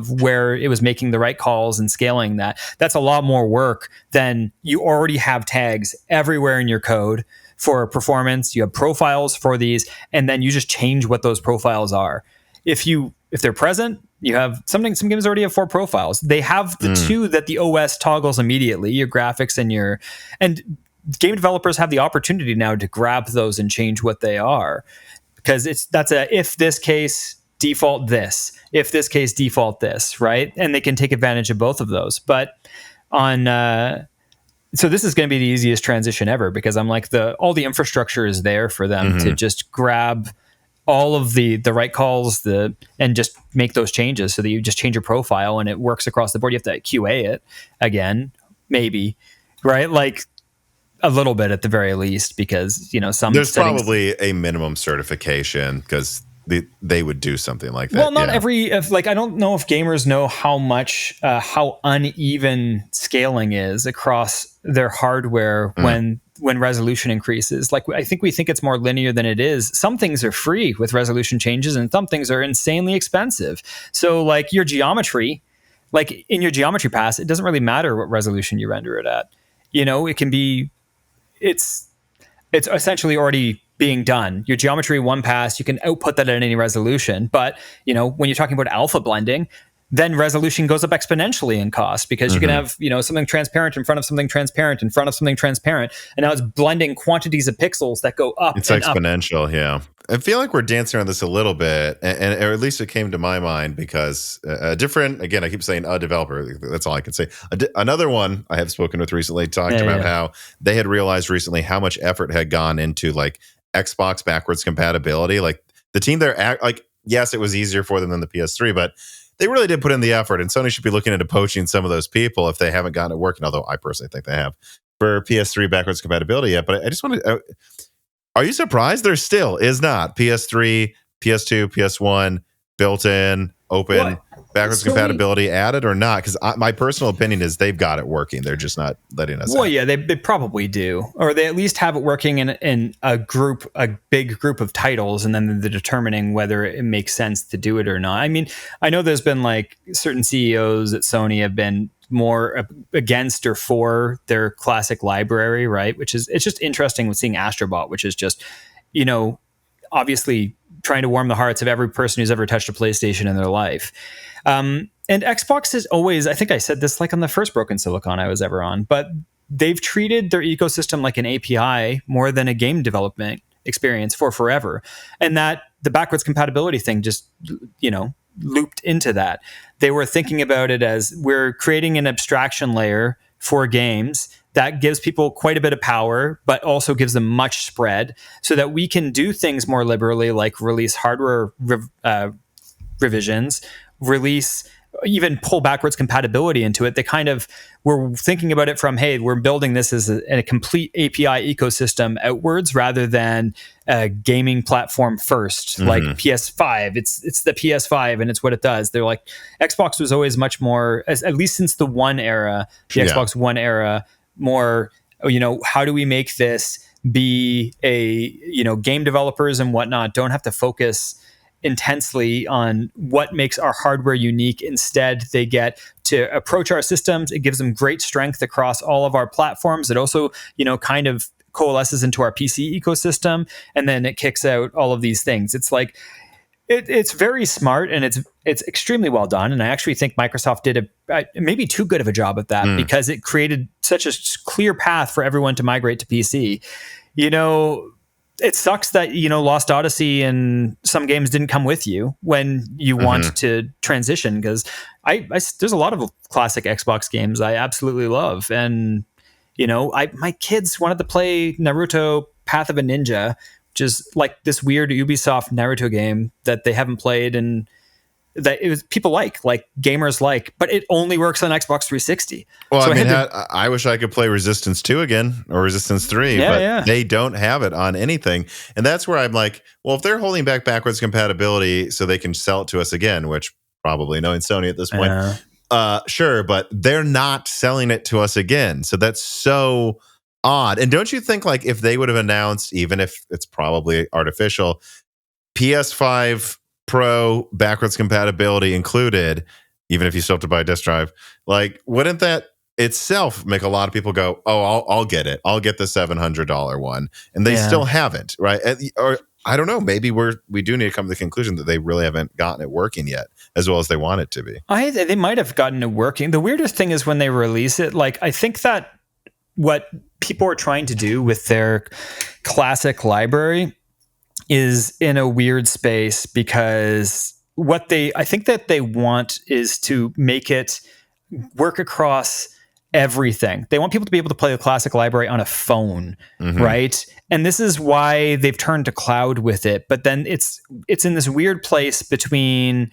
where it was making the right calls and scaling that. That's a lot more work than you already have tags everywhere in your code for performance. You have profiles for these, and then you just change what those profiles are. If they're present, you have some games already have 4 profiles. They have the 2 that the OS toggles immediately, your graphics and game developers have the opportunity now to grab those and change what they are, because that's if this case default this, if this case default this, right? And they can take advantage of both of those. But so this is going to be the easiest transition ever, because I'm like all the infrastructure is there for them to just grab all of the right calls and just make those changes, so that you just change your profile and it works across the board. You have to QA it again, maybe, right? Like a little bit at the very least, because some there's settings, probably a minimum certification, because they would do something like that. Well, not every, I don't know if gamers know how much how uneven scaling is across their hardware when resolution increases. Like, I think we think it's more linear than it is. Some things are free with resolution changes, and some things are insanely expensive. So like your geometry, like in your geometry pass, it doesn't really matter what resolution you render it at. It can be, it's essentially already being done. Your geometry one pass, you can output that at any resolution. But when you're talking about alpha blending, then resolution goes up exponentially in cost, because you can have, something transparent in front of something transparent in front of something transparent. And now it's blending quantities of pixels that go up. It's exponential. Up. Yeah. I feel like we're dancing around this a little bit, and or at least it came to my mind because again, I keep saying a developer, that's all I can say. Another one I have spoken with recently talked about how they had realized recently how much effort had gone into like Xbox backwards compatibility. Like the team there, like, yes, it was easier for them than the PS3, but they really did put in the effort, and Sony should be looking into poaching some of those people if they haven't gotten it working, although I personally think they have, for PS3 backwards compatibility yet. But I just want to, are you surprised there still is not PS3, PS2, PS1 built-in, open, backwards compatibility added or not? Because my personal opinion is they've got it working. They're just not letting us. Well, yeah, they probably do, or they at least have it working in a big group of titles, and then they're determining whether it makes sense to do it or not. I mean, I know there's been like certain CEOs at Sony have been more against or for their classic library, right? Which is, it's just interesting with seeing Astrobot, which is just, obviously trying to warm the hearts of every person who's ever touched a PlayStation in their life. And Xbox is always, I think I said this like on the first Broken Silicon I was ever on, but they've treated their ecosystem like an API more than a game development experience for forever. And that the backwards compatibility thing just, looped into that. They were thinking about it as we're creating an abstraction layer for games that gives people quite a bit of power, but also gives them much spread so that we can do things more liberally, like release hardware revisions, even pull backwards compatibility into it. They kind of were thinking about it from, hey, we're building this as a complete API ecosystem outwards rather than a gaming platform first, like PS5. It's the PS5 and it's what it does. They're like, Xbox was always much more, at least since the One era, the Xbox One era, more, how do we make this be a, game developers and whatnot don't have to focus intensely on what makes our hardware unique. Instead, they get to approach our systems. It gives them great strength across all of our platforms. It also, kind of coalesces into our PC ecosystem, and then it kicks out all of these things. It's like, it's very smart, and it's extremely well done. And I actually think Microsoft did maybe too good of a job at that because it created such a clear path for everyone to migrate to PC. It sucks that, Lost Odyssey and some games didn't come with you when you want to transition, because there's a lot of classic Xbox games I absolutely love. And, my kids wanted to play Naruto Path of a Ninja, which is like this weird Ubisoft Naruto game that they haven't played and that it was people like gamers like, but it only works on Xbox 360. Well, so I wish I could play Resistance 2 again or Resistance 3, but they don't have it on anything. And that's where I'm like, well, if they're holding back backwards compatibility so they can sell it to us again, which probably knowing Sony at this point, sure, but they're not selling it to us again. So that's so odd. And don't you think like if they would have announced, even if it's probably artificial, PS5 Pro backwards compatibility included, even if you still have to buy a disk drive, like wouldn't that itself make a lot of people go, oh, I'll get it. I'll get the $700 one. And they still haven't, right? Or I don't know, maybe we do need to come to the conclusion that they really haven't gotten it working yet as well as they want it to be. They might have gotten it working. The weirdest thing is when they release it, like I think that what people are trying to do with their classic library is in a weird space, because I think that they want is to make it work across everything. They want people to be able to play the classic library on a phone, right? And this is why they've turned to cloud with it. But then it's in this weird place between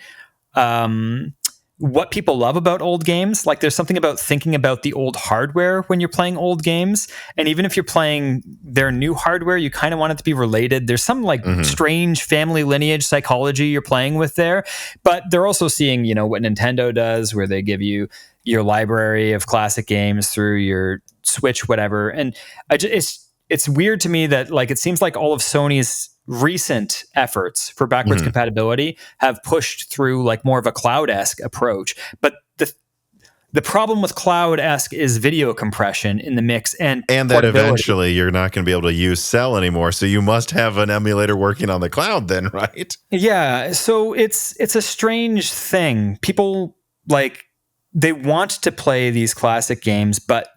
what people love about old games. Like there's something about thinking about the old hardware when you're playing old games. And even if you're playing their new hardware, you kind of want it to be related. There's some like strange family lineage psychology you're playing with there. But they're also seeing, what Nintendo does, where they give you your library of classic games through your Switch, whatever. And it's weird to me that like it seems like all of Sony's recent efforts for backwards compatibility have pushed through like more of a cloud-esque approach. But the problem with cloud-esque is video compression in the mix and that eventually you're not going to be able to use Cell anymore. So you must have an emulator working on the cloud then, right? Yeah. So it's a strange thing. People like they want to play these classic games, but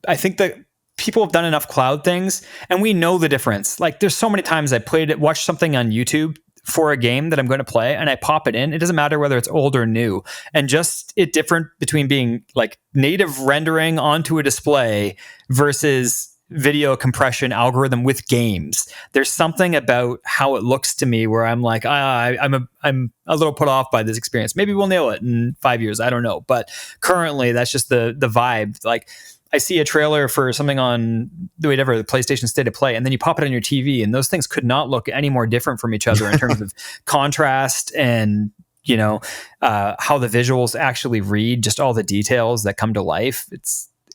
I think that people have done enough cloud things and we know the difference. Like there's so many times I watched something on YouTube for a game that I'm going to play and I pop it in. It doesn't matter whether it's old or new. And just it different between being like native rendering onto a display versus video compression algorithm with games. There's something about how it looks to me where I'm like, I'm a little put off by this experience. Maybe we'll nail it in 5 years. I don't know. But currently, that's just the vibe. Like, I see a trailer for something on the PlayStation State of Play, and then you pop it on your TV, and those things could not look any more different from each other in terms of contrast and how the visuals actually read, just all the details that come to life.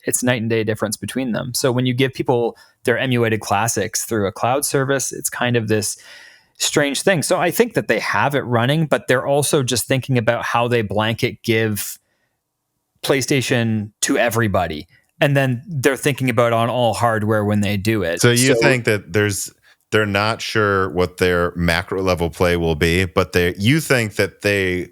It's night and day difference between them. So when you give people their emulated classics through a cloud service, it's kind of this strange thing. So I think that they have it running, but they're also just thinking about how they blanket give PlayStation to everybody. And then they're thinking about on all hardware when they do it. So you think that they're not sure what their macro level play will be, but you think that they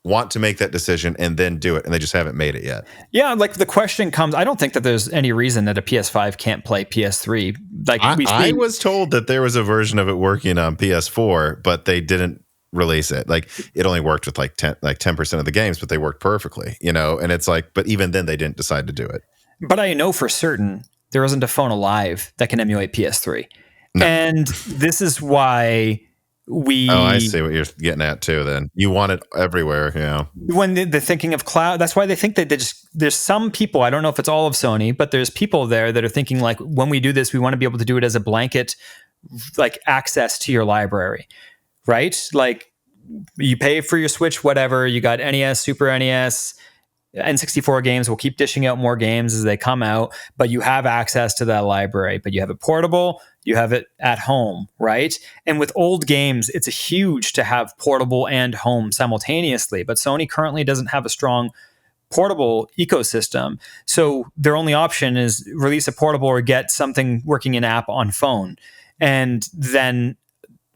want to make that decision and then do it, and they just haven't made it yet. Yeah, like the question comes, I don't think that there's any reason that a PS5 can't play PS3. Like I was told that there was a version of it working on PS4, but they didn't release it. Like, it only worked with like 10% of the games, but they worked perfectly, and it's like, but even then they didn't decide to do it. But I know for certain there isn't a phone alive that can emulate PS3. No. And this is why I see what you're getting at too. Then you want it everywhere, When they're thinking of cloud, that's why they think that there's some people. I don't know if it's all of Sony, but there's people there that are thinking like, when we do this, we want to be able to do it as a blanket, like access to your library, right? Like, you pay for your Switch, whatever. You got NES, Super NES, N64 games. We'll keep dishing out more games as they come out, but you have access to that library. But you have it portable. You have it at home, right? And with old games, it's huge to have portable and home simultaneously. But Sony currently doesn't have a strong portable ecosystem. So their only option is release a portable or get something working in app on phone. And then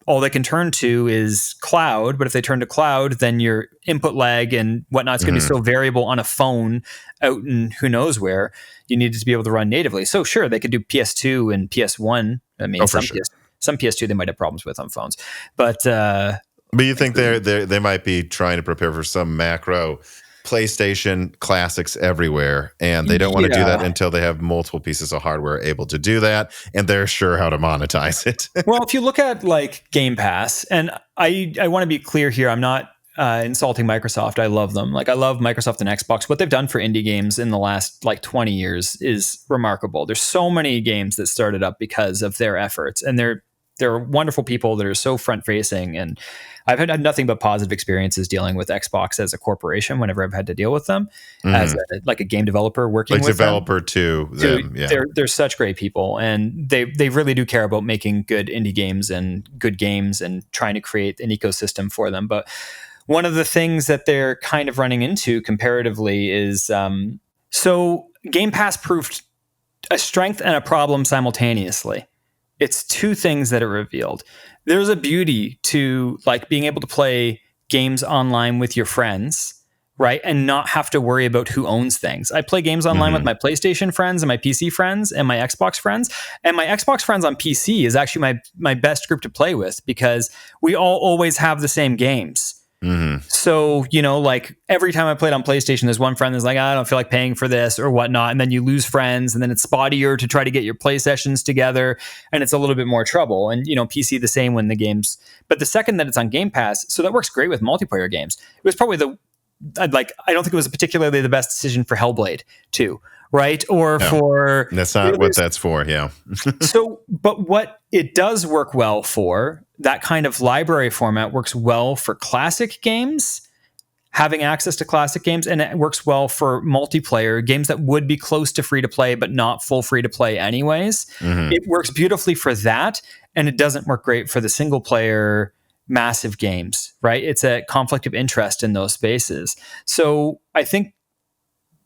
all they can turn to is cloud. But if they turn to cloud, then your input lag and whatnot is going to be so variable on a phone out in who knows where. You need it to be able to run natively. So sure, they could do PS2 and PS1. I mean, some PS2 they might have problems with on phones. But you think they might be trying to prepare for some macro PlayStation classics everywhere, and they don't want to do that until they have multiple pieces of hardware able to do that, and they're sure how to monetize it. Well, if you look at like Game Pass, and I want to be clear here, I'm not insulting Microsoft. I love them. Like, I love Microsoft and Xbox. What they've done for indie games in the last like 20 years is remarkable. There's so many games that started up because of their efforts, and they're wonderful people that are so front facing. And I've had nothing but positive experiences dealing with Xbox as a corporation whenever I've had to deal with them as a game developer working with developer them. To them. Yeah. They're such great people, and they really do care about making good indie games and good games and trying to create an ecosystem for them. But one of the things that they're kind of running into comparatively is so Game Pass proved a strength and a problem simultaneously. It's two things that are revealed. There's a beauty to like being able to play games online with your friends, right? And not have to worry about who owns things. I play games online with my PlayStation friends and my PC friends and my Xbox friends. And my Xbox friends on PC is actually my best group to play with because we all always have the same games. So, like every time I played on PlayStation, there's one friend that's like, I don't feel like paying for this or whatnot. And then you lose friends, and then it's spottier to try to get your play sessions together. And it's a little bit more trouble. And, PC the same when the games. But the second that it's on Game Pass, so that works great with multiplayer games. It was probably I don't think it was particularly the best decision for Hellblade 2. Right? Or for... That's not what that's for, yeah. But what it does work well for, that kind of library format works well for classic games, having access to classic games, and it works well for multiplayer games that would be close to free-to-play, but not full free-to-play anyways. It works beautifully for that, and it doesn't work great for the single-player massive games, right? It's a conflict of interest in those spaces. So I think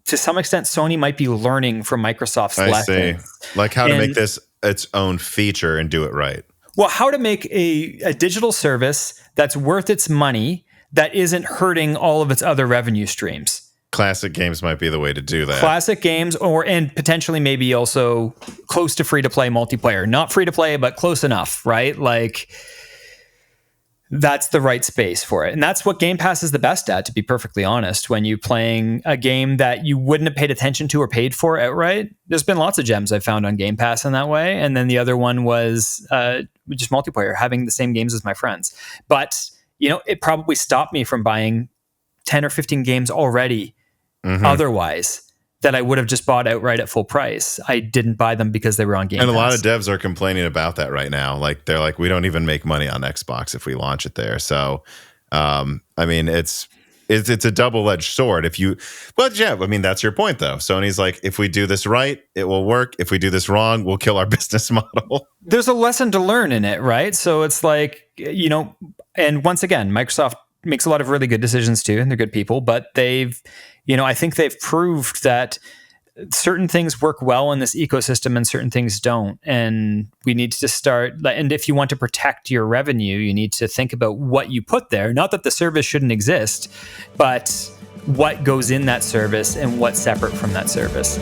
to some extent, Sony might be learning from Microsoft's lessons. See. Like how to make this its own feature and do it right. Well, how to make a digital service that's worth its money that isn't hurting all of its other revenue streams. Classic games might be the way to do that. Classic games, and potentially maybe also close to free-to-play multiplayer. Not free-to-play, but close enough, right? Like, that's the right space for it. And that's what Game Pass is the best at, to be perfectly honest. When you're playing a game that you wouldn't have paid attention to or paid for outright, there's been lots of gems I've found on Game Pass in that way. And then the other one was just multiplayer, having the same games as my friends. But, it probably stopped me from buying 10 or 15 games already otherwise that I would have just bought outright at full price. I didn't buy them because they were on Game Pass. And a lot of devs are complaining about that right now. Like, they're like, we don't even make money on Xbox if we launch it there. So, it's a double-edged sword. That's your point though. Sony's like, if we do this right, it will work. If we do this wrong, we'll kill our business model. There's a lesson to learn in it, right? So it's like, and once again, Microsoft makes a lot of really good decisions too, and they're good people, but I think they've proved that certain things work well in this ecosystem and certain things don't. And we need to start, and if you want to protect your revenue, you need to think about what you put there. Not that the service shouldn't exist, but what goes in that service and what's separate from that service.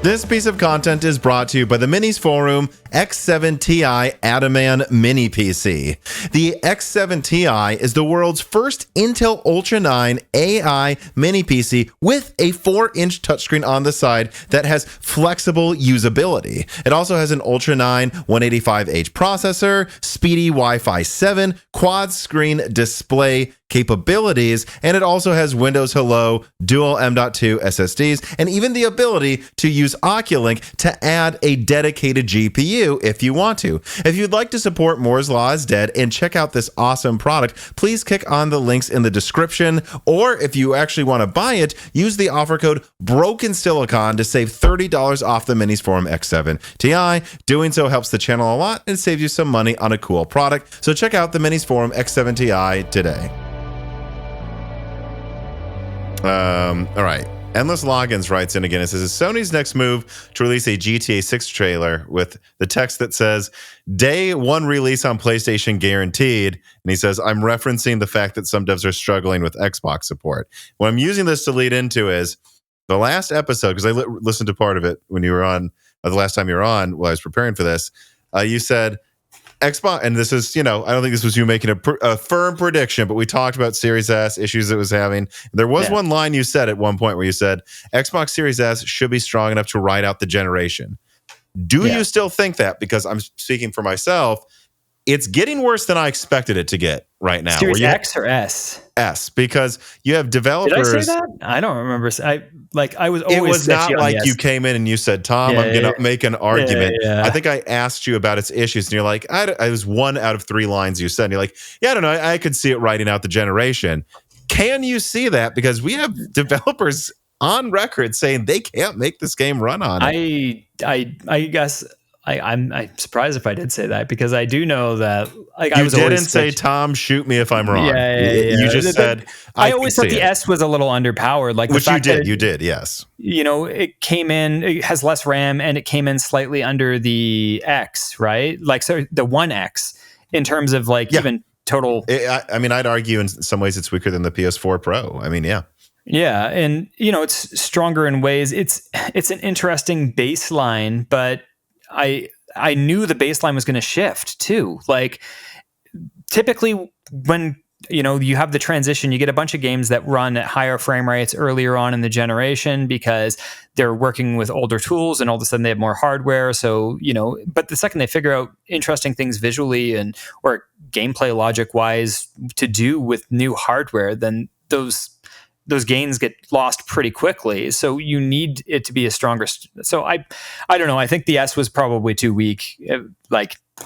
This piece of content is brought to you by the Minis Forum X7 Ti Adaman Mini PC. The X7 Ti is the world's first Intel Ultra 9 AI mini PC with a 4-inch touchscreen on the side that has flexible usability. It also has an Ultra 9 185H processor, speedy Wi-Fi 7, quad screen display capabilities, and it also has Windows Hello, dual M.2 SSDs, and even the ability to use Oculink to add a dedicated GPU if you want to. If you'd like to support Moore's Law is Dead and check out this awesome product, please click on the links in the description, or if you actually want to buy it, use the offer code BROKENSILICON to save $30 off the Minis Forum X7 Ti. Doing so helps the channel a lot and saves you some money on a cool product. So check out the Minis Forum X7 Ti today. All right. Endless Logins writes in again. It says, is Sony's next move to release a GTA 6 trailer with the text that says, day one release on PlayStation guaranteed. And he says, I'm referencing the fact that some devs are struggling with Xbox support. What I'm using this to lead into is the last episode, because I listened to part of it when you were on, the last time you were on while I was preparing for this. You said, Xbox, and this is, I don't think this was you making a firm prediction, but we talked about Series S issues it was having. There was one line you said at one point where you said Xbox Series S should be strong enough to ride out the generation. Do you still think that? Because I'm speaking for myself, it's getting worse than I expected it to get right now. Series X or S? S, because you have developers. Did I say that? I don't remember. I was always. It was not like you came in and you said, "Tom, I'm going to make an argument." I think I asked you about its issues, and you're like, "I was 1 out of 3 lines you said." And you're like, "Yeah, I don't know. I could see it riding out the generation." Can you see that? Because we have developers on record saying they can't make this game run on it. I guess. I'm surprised if I did say that, because I do know that you didn't say, Tom, shoot me if I'm wrong. Yeah. You just said, I always thought the S was a little underpowered. Which you did. You did, yes. It came in, it has less RAM, and it came in slightly under the X, right? So the 1X in terms of even total. I'd argue in some ways it's weaker than the PS4 Pro. Yeah, and it's stronger in ways. It's an interesting baseline, but I knew the baseline was going to shift too. Typically when you have the transition, you get a bunch of games that run at higher frame rates earlier on in the generation because they're working with older tools, and all of a sudden they have more hardware. So, but the second they figure out interesting things visually or gameplay logic wise to do with new hardware, then those gains get lost pretty quickly. So you need it to be a stronger. So I don't know. I think the S was probably too weak,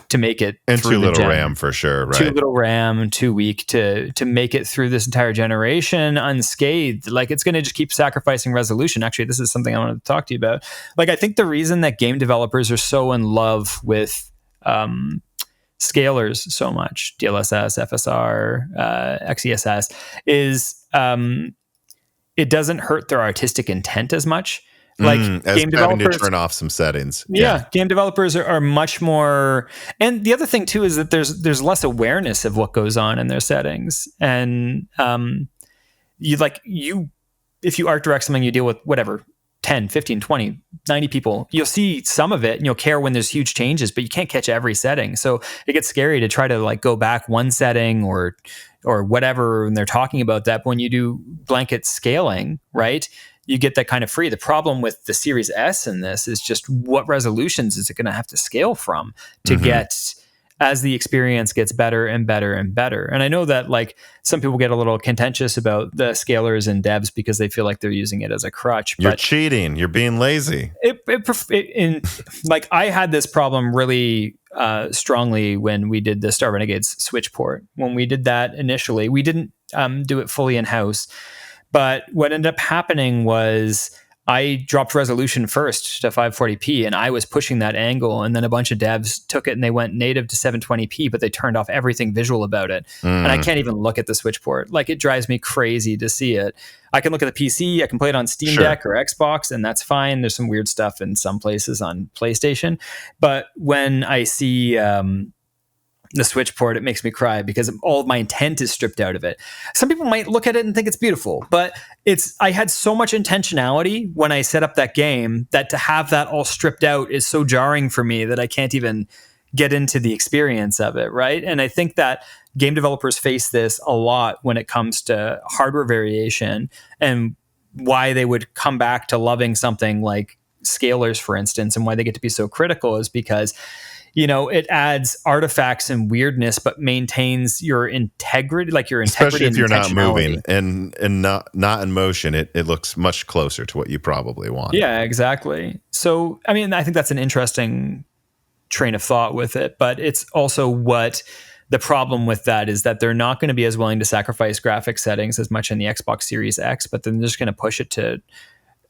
to make it. And too little RAM for sure, right? Too little RAM, too weak to make it through this entire generation unscathed. It's going to just keep sacrificing resolution. Actually, this is something I wanted to talk to you about. I think the reason that game developers are so in love with scalers so much, DLSS, FSR, XESS, is it doesn't hurt their artistic intent as much. Game developers having to turn off some settings. Yeah, game developers are much more. And the other thing too is that there's less awareness of what goes on in their settings. And if you art direct something, you deal with whatever 10, 15, 20, 90 people. You'll see some of it and you'll care when there's huge changes, but you can't catch every setting. So it gets scary to try to like go back one setting or whatever when they're talking about that. But when you do blanket scaling, right, you get that kind of free. The problem with the Series S in this is just what resolutions is it going to have to scale from to get as the experience gets better and better and better. And I know that like some people get a little contentious about the scalers and devs because they feel like they're using it as a crutch. You're cheating. You're being lazy. Like I had this problem really strongly when we did the Star Renegades Switch port. When we did that initially, we didn't do it fully in-house. But what ended up happening was I dropped resolution first to 540p and I was pushing that angle, and then a bunch of devs took it and they went native to 720p, but they turned off everything visual about it. And I can't even look at the Switch port. Like it drives me crazy to see it. I can look at the PC, I can play it on Steam Deck or Xbox, and that's fine. There's some weird stuff in some places on PlayStation. But when I see the Switch port, it makes me cry because all of my intent is stripped out of it. Some people might look at it and think it's beautiful, but I had so much intentionality when I set up that game that to have that all stripped out is so jarring for me that I can't even get into the experience of it, right? And I think that game developers face this a lot when it comes to hardware variation and why they would come back to loving something like scalers, for instance, and why they get to be so critical is because it adds artifacts and weirdness, but maintains your integrity, like your integrity. Especially if you're not moving and not in motion, it looks much closer to what you probably want. Yeah, exactly. So, I mean, I think that's an interesting train of thought with it, but it's also what the problem with that is that they're not going to be as willing to sacrifice graphic settings as much in the Xbox Series X, but then they're just going to push it to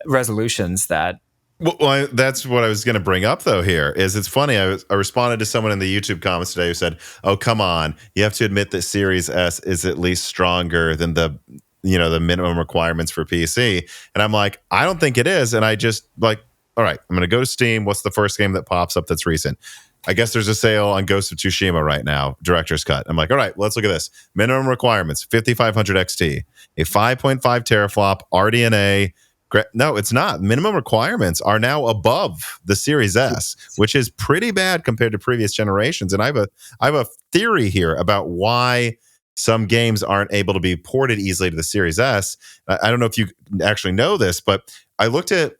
resolutions that. Well, that's what I was going to bring up, though, here is it's funny. I responded to someone in the YouTube comments today who said, oh, come on. You have to admit that Series S is at least stronger than the minimum requirements for PC. And I'm like, I don't think it is. And I just like, all right, I'm going to go to Steam. What's the first game that pops up that's recent? I guess there's a sale on Ghost of Tsushima right now, Director's Cut. I'm like, all right, let's look at this. Minimum requirements, 5500 XT, a 5.5 teraflop RDNA. No, it's not. Minimum requirements are now above the Series S, which is pretty bad compared to previous generations. And I have a theory here about why some games aren't able to be ported easily to the Series S. I don't know if you actually know this, but I looked at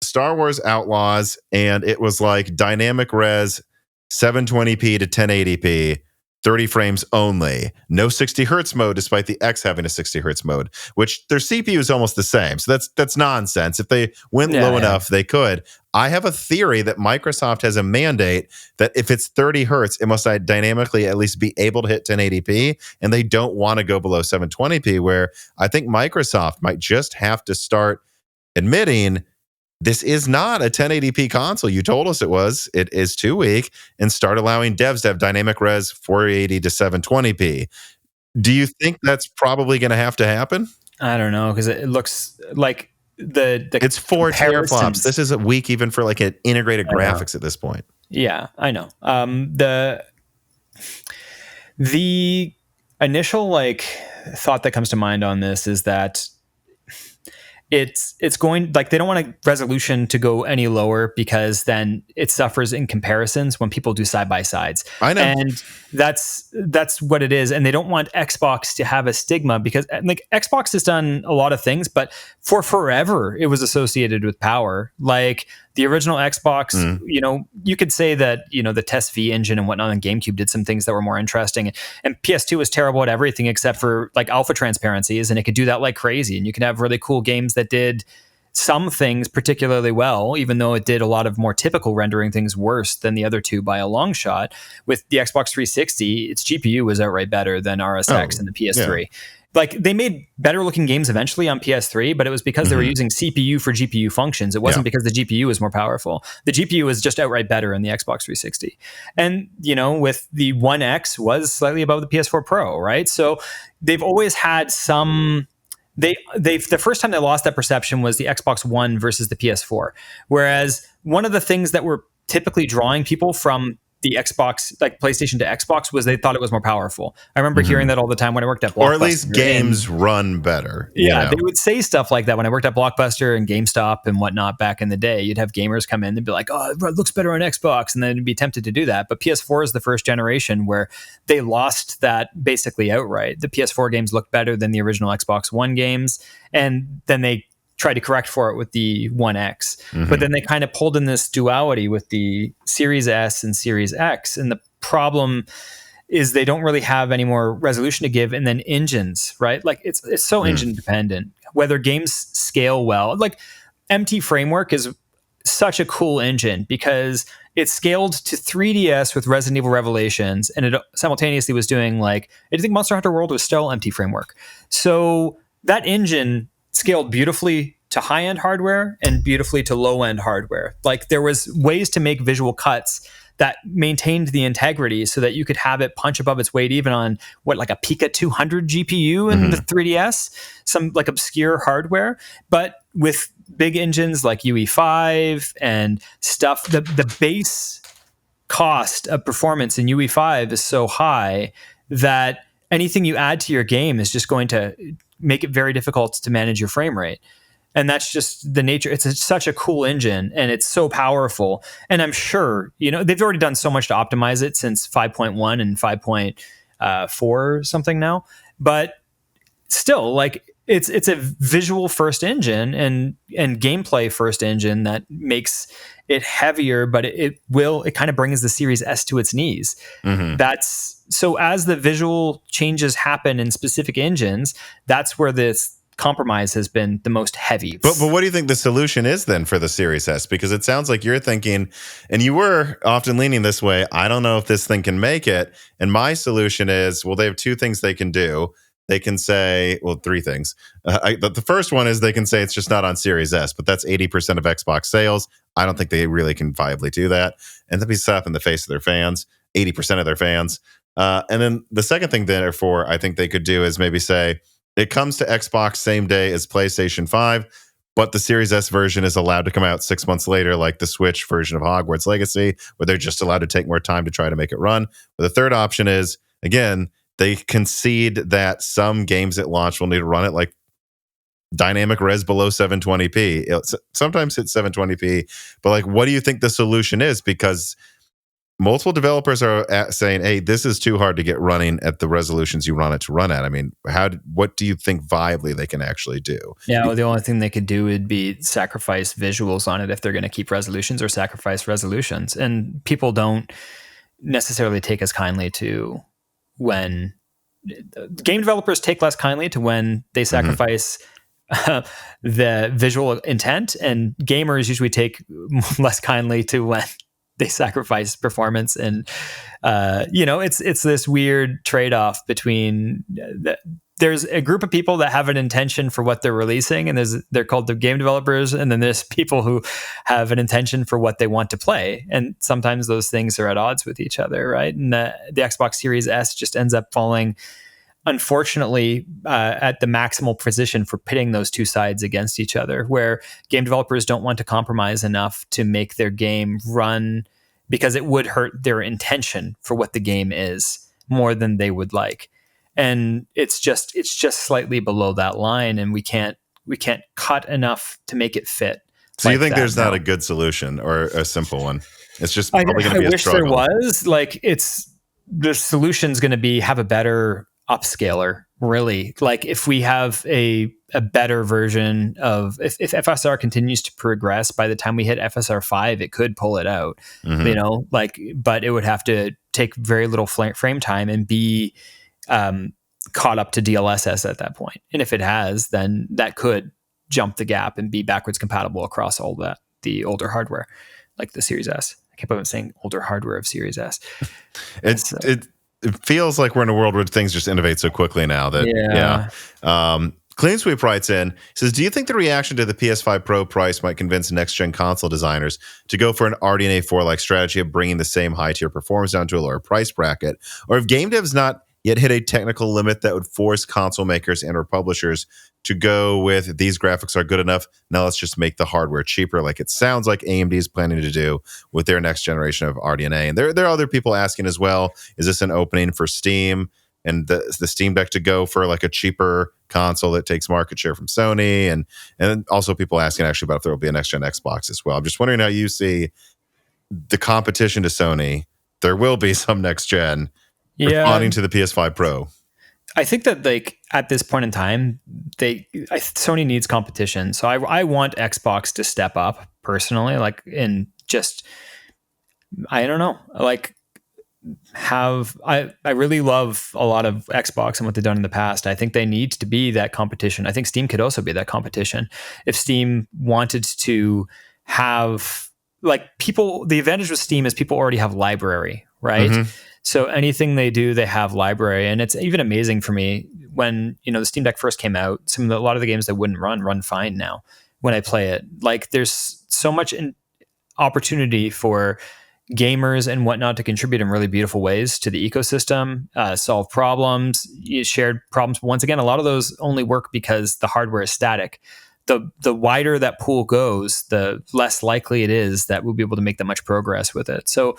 Star Wars Outlaws, and it was like dynamic res 720p to 1080p. 30 frames only. No 60 hertz mode, despite the X having a 60 hertz mode, which their CPU is almost the same. So that's nonsense. If they went low enough, they could. I have a theory that Microsoft has a mandate that if it's 30 hertz, it must dynamically at least be able to hit 1080p, and they don't want to go below 720p, where I think Microsoft might just have to start admitting this is not a 1080p console. You told us it was. It is too weak, and start allowing devs to have dynamic res 480 to 720p. Do you think that's probably going to happen? I don't know, because it looks like the it's 4 teraflops. This isn't weak even for like an integrated graphics at this point. Yeah, I know. The initial like thought that comes to mind on this is that it's going like they don't want a resolution to go any lower because then it suffers in comparisons when people do side by sides. I know, and that's what it is. And they don't want Xbox to have a stigma because like Xbox has done a lot of things, but for forever it was associated with power. Like the original Xbox, you could say that the Test V engine and whatnot on GameCube did some things that were more interesting, and PS2 was terrible at everything except for like alpha transparencies, and it could do that like crazy, and you can have really cool games that did some things particularly well, even though it did a lot of more typical rendering things worse than the other two by a long shot. With the Xbox 360, its GPU was outright better than RSX and the PS3. Yeah. Like they made better looking games eventually on PS3, but it was because they were using CPU for GPU functions. It wasn't because the GPU was more powerful. The GPU was just outright better in the Xbox 360. And, with the One X was slightly above the PS4 Pro, right? So they've always had some... The first time they lost that perception was the Xbox One versus the PS4. Whereas one of the things that were typically drawing people from the Xbox, like PlayStation to Xbox, was they thought it was more powerful. I remember hearing that all the time when I worked at Blockbuster. Or at least games run better. Yeah, they would say stuff like that when I worked at Blockbuster and GameStop and whatnot back in the day. You'd have gamers come in and be like, "Oh, it looks better on Xbox," and then it'd be tempted to do that. But PS4 is the first generation where they lost that basically outright. The PS4 games look better than the original Xbox One games, and then they tried to correct for it with the One X. But then they kind of pulled in this duality with the Series S and Series X. And the problem is they don't really have any more resolution to give. And then engines, right? Like it's so engine dependent, whether games scale well. Like MT Framework is such a cool engine because it scaled to 3DS with Resident Evil Revelations. And it simultaneously was doing like, I think Monster Hunter World was still MT Framework. So that engine scaled beautifully to high-end hardware and beautifully to low-end hardware. Like there was ways to make visual cuts that maintained the integrity so that you could have it punch above its weight even on like a Pika 200 GPU in the 3DS, some like obscure hardware. But with big engines like UE5 and stuff, the base cost of performance in UE5 is so high that anything you add to your game is just going to make it very difficult to manage your frame rate. And that's just the nature. It's such a cool engine and it's so powerful. And I'm sure, they've already done so much to optimize it since 5.1 and 5.4 or something now. But still, like it's a visual first engine and gameplay first engine that makes it heavier, but it kind of brings the Series S to its knees. So as the visual changes happen in specific engines, that's where this compromise has been the most heavy. But what do you think the solution is then for the Series S? Because it sounds like you're thinking, and you were often leaning this way, I don't know if this thing can make it. And my solution is, well, they have two things they can do. They can say, well, three things. The first one is they can say it's just not on Series S, but that's 80% of Xbox sales. I don't think they really can viably do that. And that'd be slap in the face of their fans, 80% of their fans. And then the second thing, therefore, I think they could do is maybe say it comes to Xbox same day as PlayStation 5, but the Series S version is allowed to come out 6 months later, like the Switch version of Hogwarts Legacy, where they're just allowed to take more time to try to make it run. But the third option is, again, they concede that some games at launch will need to run it like dynamic res below 720p. Sometimes it's 720p, but like, what do you think the solution is? Because multiple developers are saying, hey, this is too hard to get running at the resolutions you want it to run at. I mean, what do you think viably they can actually do? Yeah, well, the only thing they could do would be sacrifice visuals on it if they're going to keep resolutions, or sacrifice resolutions. And people don't necessarily take as kindly to when game developers take less kindly to when they sacrifice the visual intent, and gamers usually take less kindly to when they sacrifice performance. And it's this weird trade-off between there's a group of people that have an intention for what they're releasing, and they're called the game developers, and then there's people who have an intention for what they want to play, and sometimes those things are at odds with each other, right? And the Xbox Series S just ends up falling, unfortunately, at the maximal position for pitting those two sides against each other, where game developers don't want to compromise enough to make their game run, because it would hurt their intention for what the game is more than they would like. And it's just slightly below that line, and we can't cut enough to make it fit. So you think there's not a good solution or a simple one? It's just probably going to be a struggle. I wish there was. The solution's going to be have a better upscaler, really. Like if we have a better version of, if FSR continues to progress, by the time we hit FSR 5, it could pull it out, but it would have to take very little frame time and be caught up to DLSS at that point. And if it has, then that could jump the gap and be backwards compatible across all the older hardware, like the Series S. I can't believe I'm saying older hardware of Series S. It feels like we're in a world where things just innovate so quickly now that, Clean Sweep writes in, says, do you think the reaction to the PS5 Pro price might convince next-gen console designers to go for an RDNA 4-like strategy of bringing the same high-tier performance down to a lower price bracket? Or if game devs not yet hit a technical limit that would force console makers and or publishers to go with these graphics are good enough. Now let's just make the hardware cheaper, like it sounds like AMD is planning to do with their next generation of RDNA. And there are other people asking as well, is this an opening for Steam and the Steam Deck to go for like a cheaper console that takes market share from Sony? And also people asking actually about if there will be a next-gen Xbox as well. I'm just wondering how you see the competition to Sony. There will be some next-gen responding to the PS5 Pro. I think that like at this point in time, Sony needs competition. So I want Xbox to step up personally, like in just, I don't know, like I really love a lot of Xbox and what they've done in the past. I think they need to be that competition. I think Steam could also be that competition. If Steam wanted to have like people, the advantage with Steam is people already have library, right? Mm-hmm. So anything they do, they have library. And it's even amazing for me when, the Steam Deck first came out, a lot of the games that wouldn't run fine now when I play it. Like there's so much opportunity for gamers and whatnot to contribute in really beautiful ways to the ecosystem, solve problems, shared problems. But once again, a lot of those only work because the hardware is static. The wider that pool goes, the less likely it is that we'll be able to make that much progress with it. So,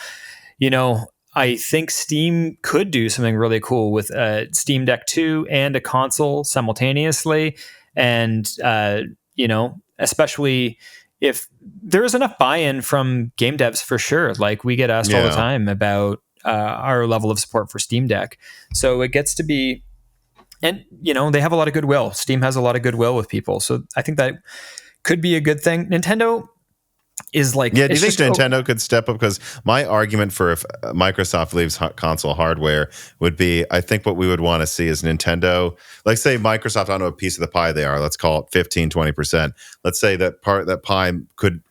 I think Steam could do something really cool with a Steam Deck 2 and a console simultaneously. And, especially if there is enough buy-in from game devs for sure. Like we get asked all the time about our level of support for Steam Deck. So it gets to be, and, they have a lot of goodwill. Steam has a lot of goodwill with people. So I think that could be a good thing. Nintendo is like, do you think Nintendo could step up? Because my argument for if Microsoft leaves console hardware would be, I think what we would want to see is Nintendo, like say Microsoft, I don't know what piece of the pie they are, let's call it 15-20%. Let's say that pie could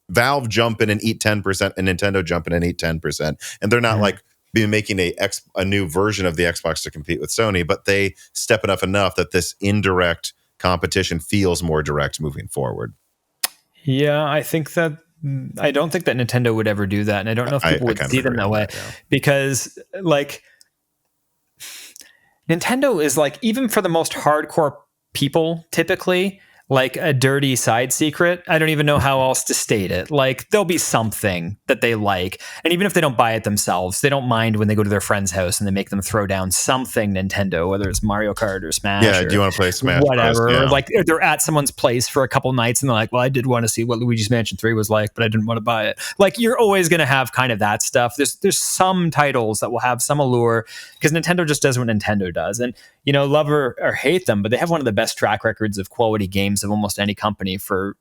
Valve jump in and eat 10% and Nintendo jump in and eat 10%, and they're not like be making a new version of the Xbox to compete with Sony, but they step it up enough that this indirect competition feels more direct moving forward. Yeah, I don't think that Nintendo would ever do that. And I don't know if people would see them that way because like Nintendo is like, even for the most hardcore people, typically like a dirty side secret. I don't even know how else to state it. Like there'll be something that they like. And even if they don't buy it themselves, they don't mind when they go to their friend's house and they make them throw down something Nintendo, whether it's Mario Kart or Smash. Yeah, do you want to play Smash? Whatever. Bros? Yeah. Or like they're at someone's place for a couple nights and they're like, well, I did want to see what Luigi's Mansion 3 was like, but I didn't want to buy it. Like you're always going to have kind of that stuff. There's some titles that will have some allure because Nintendo just does what Nintendo does. And, love or hate them, but they have one of the best track records of quality games of almost any company for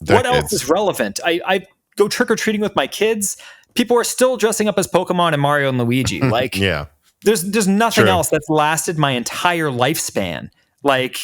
what else is relevant. I go trick-or-treating with my kids. People are still dressing up as Pokemon and Mario and Luigi. Like, there's nothing else that's lasted my entire lifespan. Like,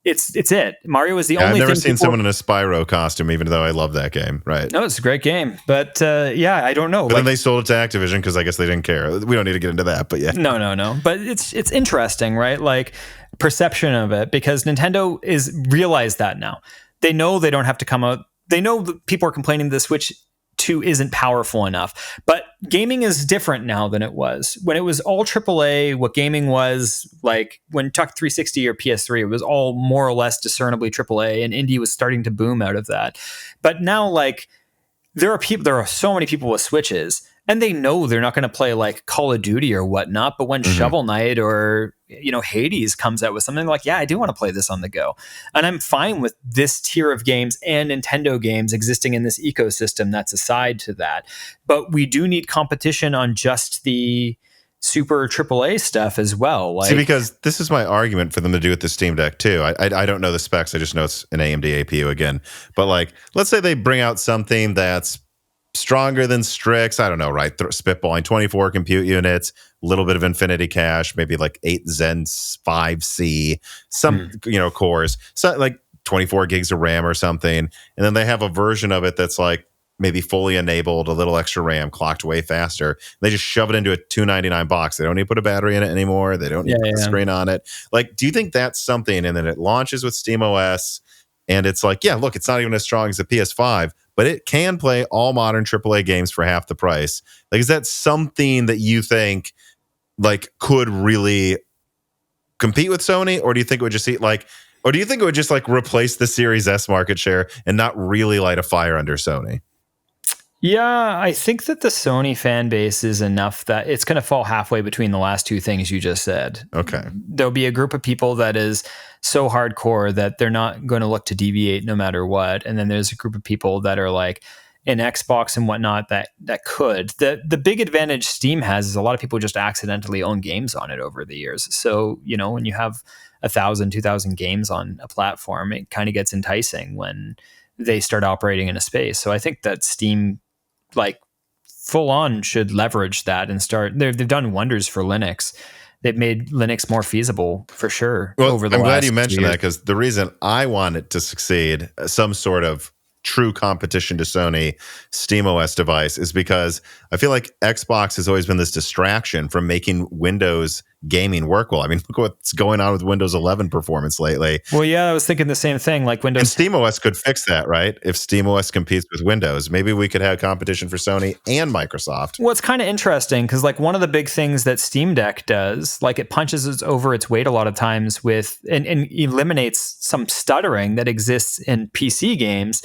it's it. Mario is the only thing. I've never seen someone in a Spyro costume, even though I love that game. Right? No, it's a great game, but I don't know. But then they sold it to Activision because I guess they didn't care. We don't need to get into that, but yeah. No. But it's interesting, right? Like perception of it, because Nintendo is realized that now. They know they don't have to come out. They know that people are complaining the Switch 2 isn't powerful enough. But gaming is different now than it was. When it was all AAA, what gaming was, like when you talk 360 or PS3, it was all more or less discernibly AAA, and indie was starting to boom out of that. But now, like, there are so many people with Switches, and they know they're not going to play like Call of Duty or whatnot. But when Shovel Knight or Hades comes out with something, like, yeah, I do want to play this on the go, and I'm fine with this tier of games and Nintendo games existing in this ecosystem that's aside to that. But we do need competition on just the super AAA stuff as well. Like, see, because this is my argument for them to do with the Steam Deck too. I don't know the specs. I just know it's an AMD APU again. But like, let's say they bring out something that's stronger than Strix. I don't know, right? Spitballing 24 compute units, a little bit of infinity cache, maybe like 8 Zen 5C, some cores, so like 24 gigs of RAM or something. And then they have a version of it that's like maybe fully enabled, a little extra RAM, clocked way faster. They just shove it into a $299 box. They don't need to put a battery in it anymore. They don't need to put a screen on it. Like, do you think that's something? And then it launches with SteamOS, and it's like, yeah, look, it's not even as strong as the PS5, but it can play all modern AAA games for half the price. Like, is that something that you think like could really compete with Sony, or do you think it would just see like, Or do you think it would just like replace the Series S market share and not really light a fire under Sony? Yeah, I think that the Sony fan base is enough that it's going to fall halfway between the last two things you just said. Okay. There'll be a group of people that is so hardcore that they're not going to look to deviate no matter what. And then there's a group of people that are like in Xbox and whatnot that could. The big advantage Steam has is a lot of people just accidentally own games on it over the years. So, when you have 1,000, 2,000 games on a platform, it kind of gets enticing when they start operating in a space. So I think that Steam like full on should leverage that and start. They've done wonders for Linux. They've made Linux more feasible for sure. Well, over the I'm last glad you mentioned years. that, because the reason I want it to succeed, some sort of true competition to Sony SteamOS device, is because I feel like Xbox has always been this distraction from making Windows gaming work well. I mean, look what's going on with Windows 11 performance lately. Well, yeah, I was thinking the same thing. Like And Windows. SteamOS could fix that, right? If SteamOS competes with Windows, maybe we could have competition for Sony and Microsoft. Well, it's kind of interesting because like one of the big things that Steam Deck does, like it punches over its weight a lot of times with and eliminates some stuttering that exists in PC games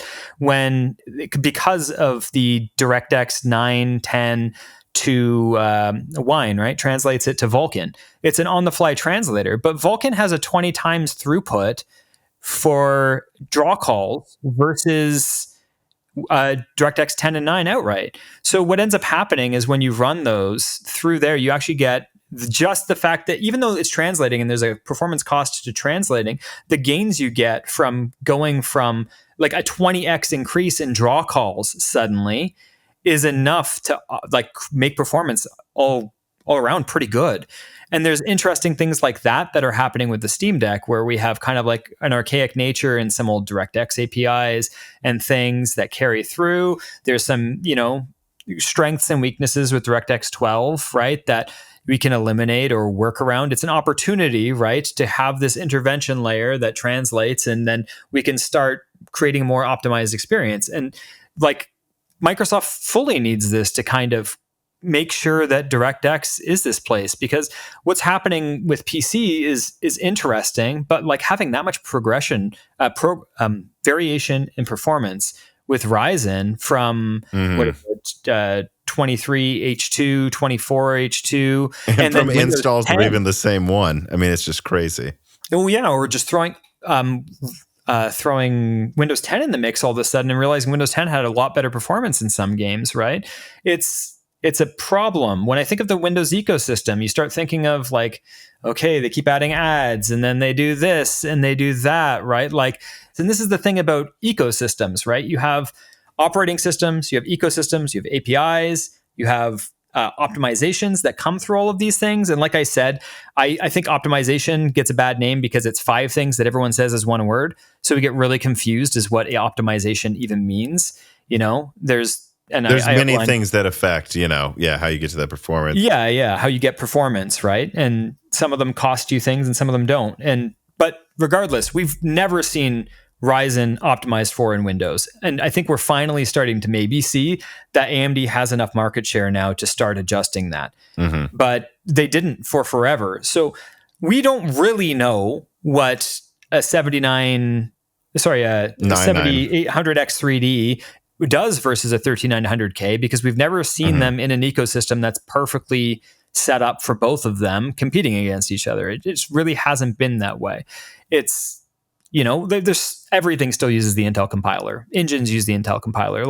because of the DirectX 9, 10 to Wine, right? Translates it to Vulkan. It's an on-the-fly translator, but Vulkan has a 20 times throughput for draw calls versus DirectX 10 and 9 outright. So what ends up happening is when you run those through there, you actually get just the fact that even though it's translating and there's a performance cost to translating, the gains you get from going from like a 20x increase in draw calls suddenly is enough to like make performance all around pretty good. And there's interesting things like that are happening with the Steam Deck, where we have kind of like an archaic nature in some old DirectX APIs and things that carry through. There's some, strengths and weaknesses with DirectX 12, right? That we can eliminate or work around. It's an opportunity, right, to have this intervention layer that translates, and then we can start creating a more optimized experience. And like Microsoft fully needs this to kind of make sure that DirectX is this place, because what's happening with PC is interesting, but like having that much variation in performance with Ryzen from what is it, 23H2, 24H2, and from then installs that are even the same one. I mean, it's just crazy. Oh yeah, or just throwing Windows 10 in the mix all of a sudden and realizing Windows 10 had a lot better performance in some games, right? It's a problem. When I think of the Windows ecosystem, you start thinking of like, okay, they keep adding ads and then they do this and they do that, right? Like, and this is the thing about ecosystems, right? You have operating systems, you have ecosystems, you have APIs, you have optimizations that come through all of these things. And like I said, I think optimization gets a bad name because it's 5 things that everyone says is one word. So we get really confused as what optimization even means. There's many things that affect, how you get to that performance. Yeah, how you get performance, right? And some of them cost you things and some of them don't. But regardless, we've never seen Ryzen optimized for in Windows. And I think we're finally starting to maybe see that AMD has enough market share now to start adjusting that. Mm-hmm. But they didn't for forever. So we don't really know what a 7800X3D does versus a 13900K, because we've never seen them in an ecosystem that's perfectly set up for both of them competing against each other. It just really hasn't been that way. It's, there's everything still uses the Intel compiler. Engines use the Intel compiler.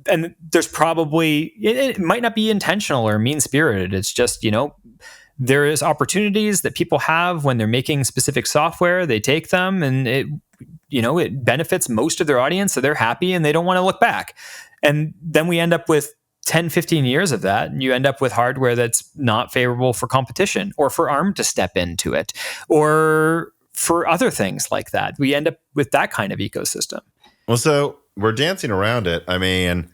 And there's probably, it might not be intentional or mean-spirited. It's just, there is opportunities that people have when they're making specific software. They take them and it benefits most of their audience, so they're happy and they don't want to look back. And then we end up with 10, 15 years of that, and you end up with hardware that's not favorable for competition or for ARM to step into it or for other things like that. We end up with that kind of ecosystem. Well, so we're dancing around it. I mean,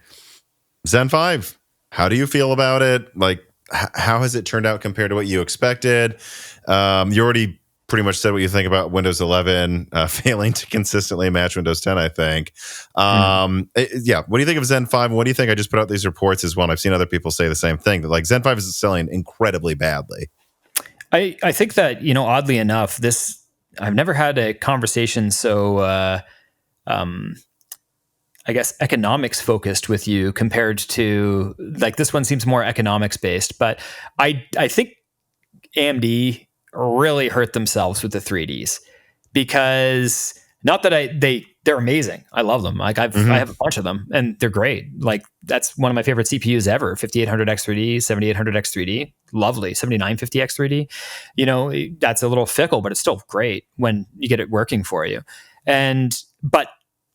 Zen 5, how do you feel about it? Like, how has it turned out compared to what you expected? You already pretty much said what you think about Windows 11 failing to consistently match Windows 10, I think. What do you think of Zen 5? And what do you think? I just put out these reports as well, and I've seen other people say the same thing, that like Zen 5 is selling incredibly badly. I think that, oddly enough, this I've never had a conversation so I guess economics focused with you compared to like this one seems more economics based, but I think AMD really hurt themselves with the 3Ds because not that they're amazing. I love them. Like I have a bunch of them and they're great. Like that's one of my favorite CPUs ever. 5800X3D, 7800X3D, lovely. 7950X3D. You know, that's a little fickle, but it's still great when you get it working for you. But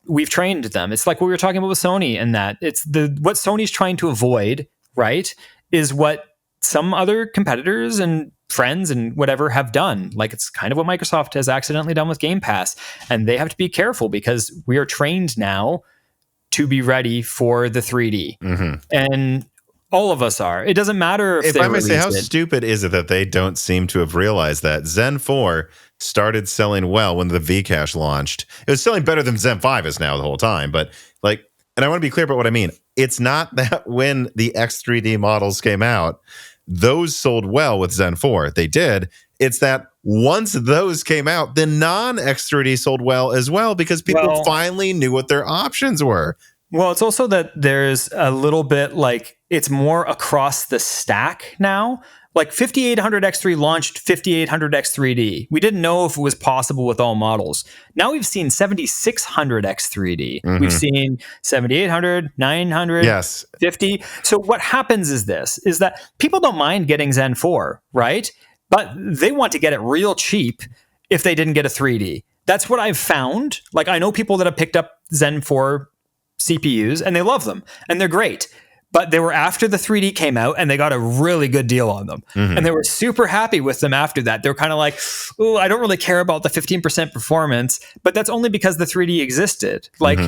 we've trained them. It's like what we were talking about with Sony and that it's what Sony's trying to avoid, right? Is what some other competitors and friends and whatever have done. Like it's kind of what Microsoft has accidentally done with Game Pass. And they have to be careful because we are trained now to be ready for the 3D. And all of us are. It doesn't matter if I may say, how stupid is it that they don't seem to have realized that Zen 4 started selling well when the Vcache launched. It was selling better than Zen 5 is now the whole time. But like, and I want to be clear about what I mean. It's not that when the X3D models came out, those sold well with Zen 4. They did. It's that once those came out, the non-X3D sold well as well because people finally knew what their options were. Well, it's also that there's a little bit like it's more across the stack now. Like 5800X3 launched 5800X3D. We didn't know if it was possible with all models. Now we've seen 7600X3D. We've seen 7800, 900, yes, 50. So what happens is that people don't mind getting Zen 4, right? But they want to get it real cheap if they didn't get a 3D. That's what I've found. Like I know people that have picked up Zen 4 CPUs and they love them and they're great. But they were after the 3D came out and they got a really good deal on them. And they were super happy with them after that. They're kind of like, oh, I don't really care about the 15% performance, but that's only because the 3D existed. Like,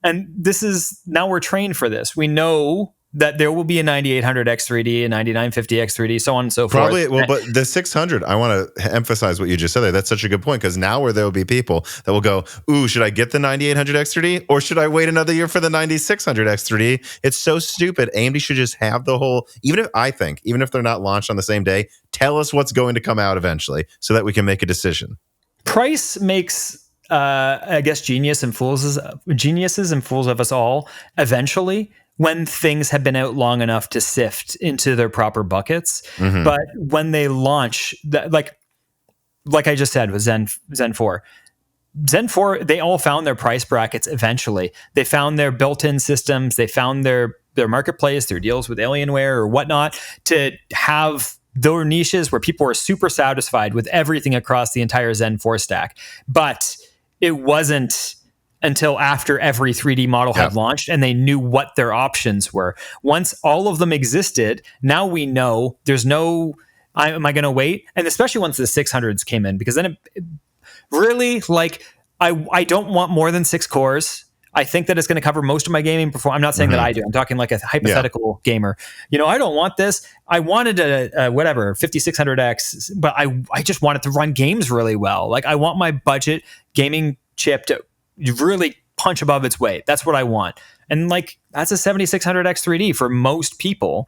and this is, now we're trained for this. We know that there will be a 9800X3D, a 9950X3D, so on and so forth. Probably, well, but the 600, I want to emphasize what you just said there. That's such a good point because now there will be people that will go, ooh, should I get the 9800X3D or should I wait another year for the 9600X3D? It's so stupid. AMD should just have the whole, even if they're not launched on the same day, tell us what's going to come out eventually so that we can make a decision. Price makes, I guess, geniuses and fools of us all eventually, when things have been out long enough to sift into their proper buckets. But when they launch, like I just said with Zen 4, they all found their price brackets eventually. They found their built-in systems. They found their marketplace, their deals with Alienware or whatnot to have their niches where people were super satisfied with everything across the entire Zen 4 stack. But it wasn't until after every 3D model had launched and they knew what their options were. Once all of them existed, now we know there's no, am I going to wait? And especially once the 600s came in, because then it really, like, I don't want more than 6 cores. I think that it's going to cover most of my gaming performance. I'm not saying that I do. I'm talking like a hypothetical gamer. You know, I don't want this. I wanted a 5600X, but I just want it to run games really well. Like I want my budget gaming chip to really punch above its weight. That's what I want. And like, that's a 7600X3D for most people,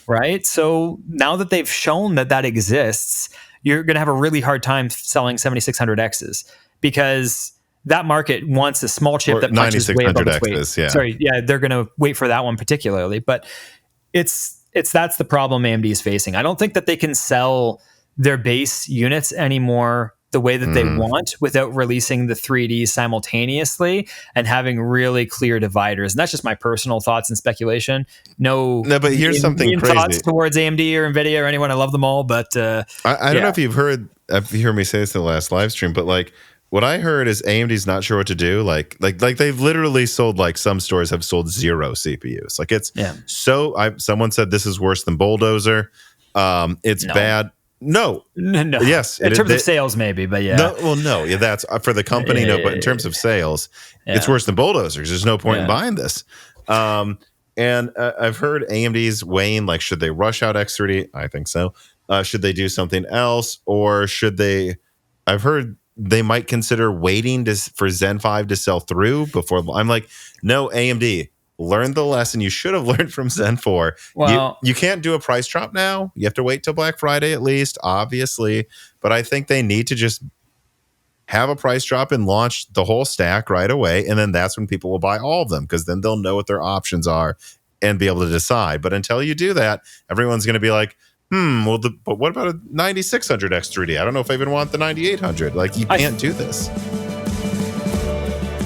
right? So now that they've shown that exists, you're going to have a really hard time selling 7600Xs because that market wants a small chip that punches way above its weight. Sorry, they're going to wait for that one particularly. But that's the problem AMD is facing. I don't think that they can sell their base units anymore the way that they want without releasing the 3D simultaneously and having really clear dividers. And that's just my personal thoughts and speculation. No, but here's something crazy. Thoughts towards AMD or NVIDIA or anyone. I love them all, but I don't know if you heard me say this in the last live stream, but like what I heard is AMD's not sure what to do. Like they've literally sold, like some stores have sold 0 CPUs. Like it's someone said this is worse than Bulldozer. It's bad. No. Yes. In terms of sales, maybe, but yeah. No. Yeah, that's for the company. No, but in terms of sales, it's worse than Bulldozers. There's no point in buying this. And I've heard AMD's weighing, like, should they rush out X3D? I think so. Should they do something else, or should they? I've heard they might consider waiting for Zen 5 to sell through before. I'm like, no, AMD. Learn the lesson you should have learned from Zen 4. Well, you can't do a price drop now. You have to wait till Black Friday at least, obviously. But I think they need to just have a price drop and launch the whole stack right away. And then that's when people will buy all of them, because then they'll know what their options are and be able to decide. But until you do that, everyone's going to be like, but what about a 9600X3D? I don't know if I even want the 9800. Like, you can't do this.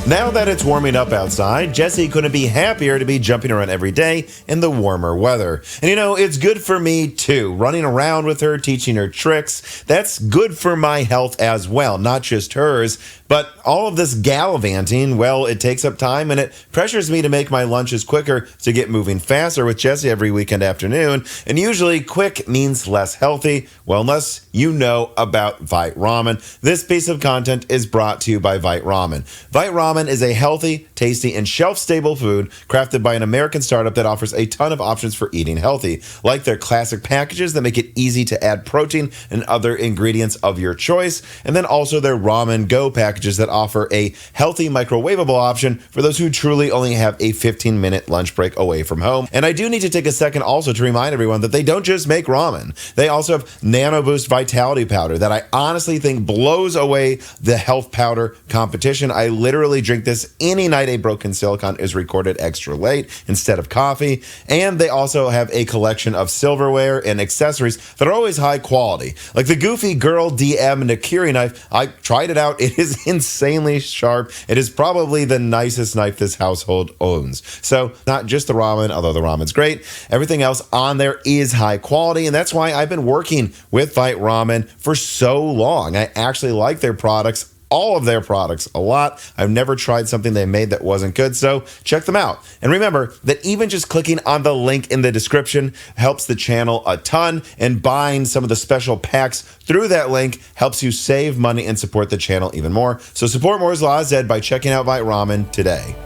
Now that it's warming up outside, Jessie couldn't be happier to be jumping around every day in the warmer weather. And it's good for me too. Running around with her, teaching her tricks, that's good for my health as well, not just hers. But all of this gallivanting, well, it takes up time and it pressures me to make my lunches quicker to get moving faster with Jessie every weekend afternoon. And usually quick means less healthy. Well, unless you know about Vite Ramen. This piece of content is brought to you by Vite Ramen. Vite Ramen is a healthy, tasty, and shelf-stable food crafted by an American startup that offers a ton of options for eating healthy, like their classic packages that make it easy to add protein and other ingredients of your choice, and then also their Ramen Go packages that offer a healthy microwavable option for those who truly only have a 15-minute lunch break away from home. And I do need to take a second also to remind everyone that they don't just make ramen. They also have Nano Boost Vitality Powder that I honestly think blows away the health powder competition. I literally drink this any night a broken silicon is recorded extra late instead of coffee. And they also have a collection of silverware and accessories that are always high quality. Like the Goofy Girl DM Nakiri knife, I tried it out. It is insanely sharp. It is probably the nicest knife this household owns. So not just the ramen, although the ramen's great. Everything else on there is high quality, and that's why I've been working with Vite Ramen for so long. I actually like their products, all of their products, a lot. I've never tried something they made that wasn't good, so check them out. And remember that even just clicking on the link in the description helps the channel a ton, and buying some of the special packs through that link helps you save money and support the channel even more. So support Moore's Law Z by checking out Vite Ramen today.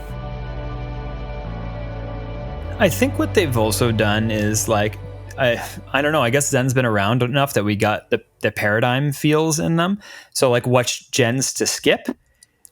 I think what they've also done is like, I don't know, I guess Zen's been around enough that we got the paradigm feels in them. So like which gens to skip.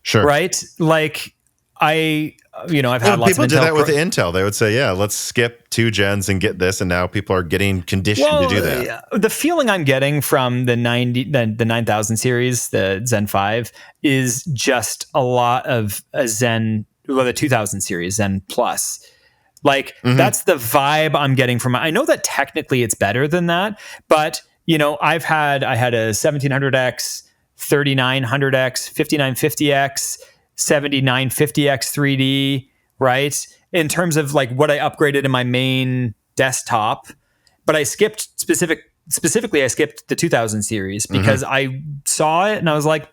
Sure. Right? Like I've had lots of people did that with Intel. They would say, yeah, let's skip 2 gens and get this, and now people are getting conditioned to do that. The feeling I'm getting from the 9000 series, the Zen 5, is just a lot of a Zen, well, the 2000 series, Zen Plus. Like, that's the vibe I'm getting from it. I know that technically it's better than that, but, I had a 1700X, 3900X, 5950X, 7950X 3D, right? In terms of like what I upgraded in my main desktop, but I skipped specifically I skipped the 2000 series because I saw it and I was like,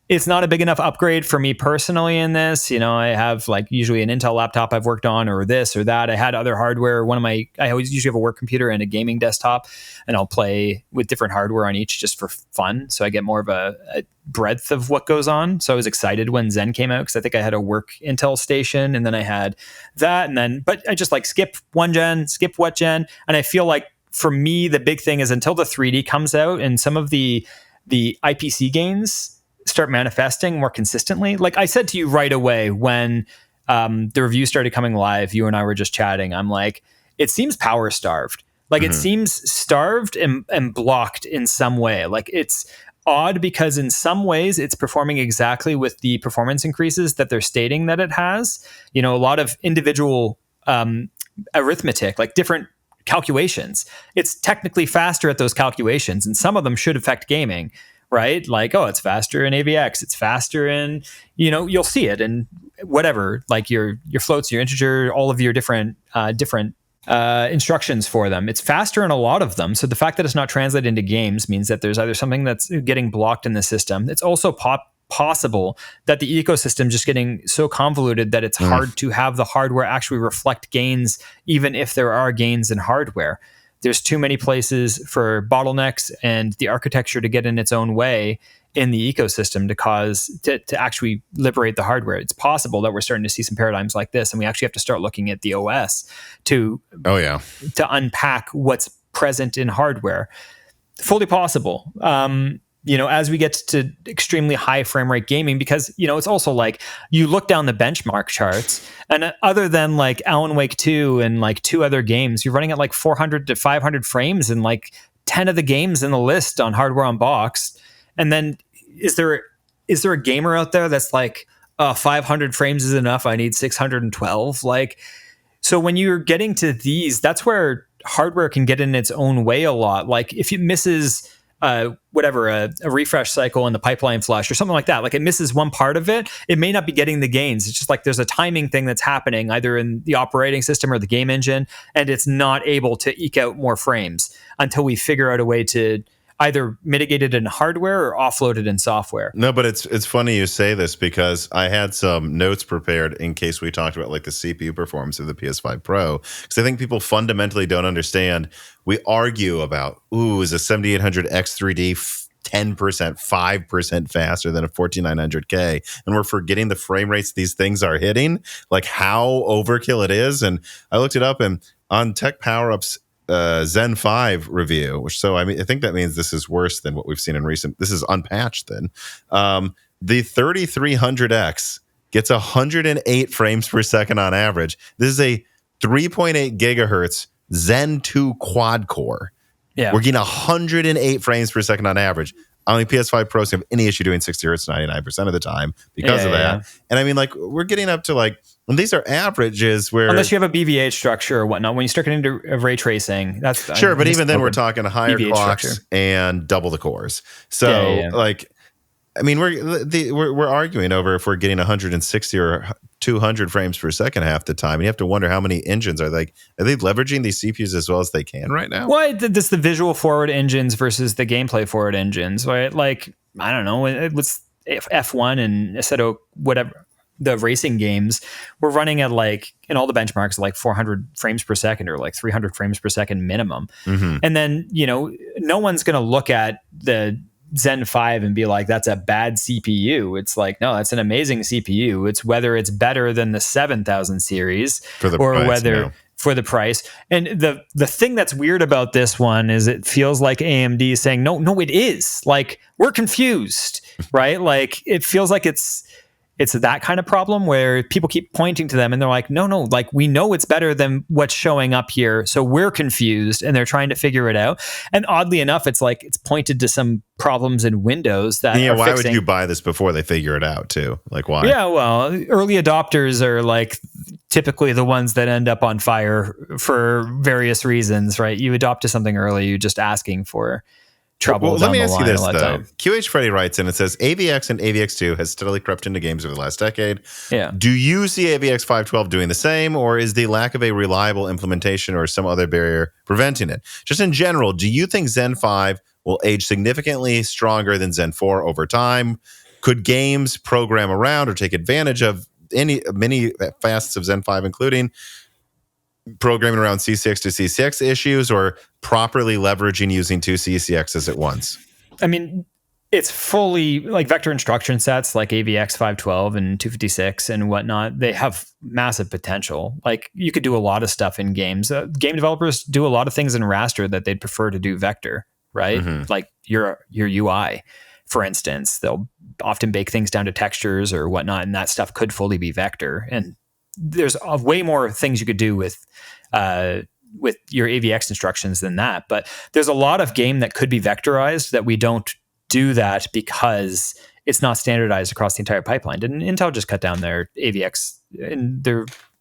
it's not a big enough upgrade for me personally in this. I have like usually an Intel laptop I've worked on, or this or that. I had other hardware. I always usually have a work computer and a gaming desktop, and I'll play with different hardware on each just for fun. So I get more of a breadth of what goes on. So I was excited when Zen came out because I think I had a work Intel station, and then I had that, but I just like skip one gen, skip what gen. And I feel like for me, the big thing is until the 3D comes out and some of the IPC gains start manifesting more consistently. Like I said to you right away when the review started coming live, you and I were just chatting. I'm like, it seems power starved. Like it seems starved and blocked in some way. Like it's odd because in some ways it's performing exactly with the performance increases that they're stating that it has. A lot of individual arithmetic, like different calculations. It's technically faster at those calculations, and some of them should affect gaming. Right? Like, oh, it's faster in AVX. It's faster in, you'll see it in whatever, like your floats, your integer, all of your different instructions for them. It's faster in a lot of them. So the fact that it's not translated into games means that there's either something that's getting blocked in the system. It's also possible that the ecosystem just getting so convoluted that it's hard to have the hardware actually reflect gains, even if there are gains in hardware. There's too many places for bottlenecks and the architecture to get in its own way in the ecosystem to actually liberate the hardware. It's possible that we're starting to see some paradigms like this, and we actually have to start looking at the OS to unpack what's present in hardware. Fully possible. As we get to extremely high frame rate gaming, because, it's also like you look down the benchmark charts, and other than like Alan Wake 2 and like 2 other games, you're running at like 400 to 500 frames in like 10 of the games in the list on Hardware Unboxed. And then is there is there a gamer out there that's like, 500 frames is enough, I need 612? Like, so when you're getting to these, that's where hardware can get in its own way a lot. Like if it misses a refresh cycle in the pipeline flush or something like that, like it misses one part of it, it may not be getting the gains. It's just like there's a timing thing that's happening either in the operating system or the game engine, and it's not able to eke out more frames until we figure out a way to either mitigate it in hardware or offload it in software. No, but it's funny you say this because I had some notes prepared in case we talked about like the CPU performance of the PS5 Pro, because I think people fundamentally don't understand. We argue about, is a 7800X 3D 10%, 5% faster than a 14900K, and we're forgetting the frame rates these things are hitting, like how overkill it is. And I looked it up, and on Tech Power Up's Zen 5 review, I think that means this is worse than what we've seen in recent. This is unpatched then. The 3300X gets 108 frames per second on average. This is a 3.8 gigahertz Zen 2 quad core. Yeah. We're getting 108 frames per second on average. I don't think PS5 Pros have any issue doing 60 hertz 99% of the time because of that. Yeah. And I mean, like, we're getting up to like, and these are averages where, unless you have a BVH structure or whatnot, when you start getting into ray tracing, that's sure. But even then, we're talking higher BVH clocks structure and double the cores. So like, I mean, we're arguing over if we're getting 160 or 200 frames per second half the time. And you have to wonder how many engines are they leveraging these CPUs as well as they can right now? Well, this the visual forward engines versus the gameplay forward engines, right? Like, I don't know, it was F1 and Assetto, whatever, the racing games were running at like, in all the benchmarks, like 400 frames per second or like 300 frames per second minimum. Mm-hmm. And then, no one's going to look at the Zen 5 and be like, that's a bad CPU. It's like, no, that's an amazing CPU. It's whether it's better than the 7000 series for the price. And the thing that's weird about this one is it feels like AMD is saying, no, it is. Like, we're confused, right? Like, it feels like it's that kind of problem where people keep pointing to them and they're like, no, like, we know it's better than what's showing up here. So we're confused, and they're trying to figure it out. And oddly enough, it's like, it's pointed to some problems in Windows that are why fixing. Would you buy this before they figure it out too? Like, why? Yeah, well, early adopters are like typically the ones that end up on fire for various reasons, right? You adopt to something early, you're just asking for trouble. Well, let me ask you this, though. QH Freddy writes in, it says, AVX and AVX2 has steadily crept into games over the last decade. Yeah. Do you see AVX 512 doing the same, or is the lack of a reliable implementation or some other barrier preventing it? Just in general, do you think Zen 5 will age significantly stronger than Zen 4 over time? Could games program around or take advantage of many facets of Zen 5, including programming around C6 to CCX issues, or properly leveraging using two CCXs at once? I mean, it's fully like vector instruction sets like AVX 512 and 256 and whatnot. They have massive potential. Like, you could do a lot of stuff in games. Game developers do a lot of things in raster that they'd prefer to do vector, right? Mm-hmm. Like your UI, for instance, they'll often bake things down to textures or whatnot, and that stuff could fully be vector. And there's way more things you could do with your AVX instructions than that. But there's a lot of game that could be vectorized that we don't do that because it's not standardized across the entire pipeline. Didn't Intel just cut down their AVX? And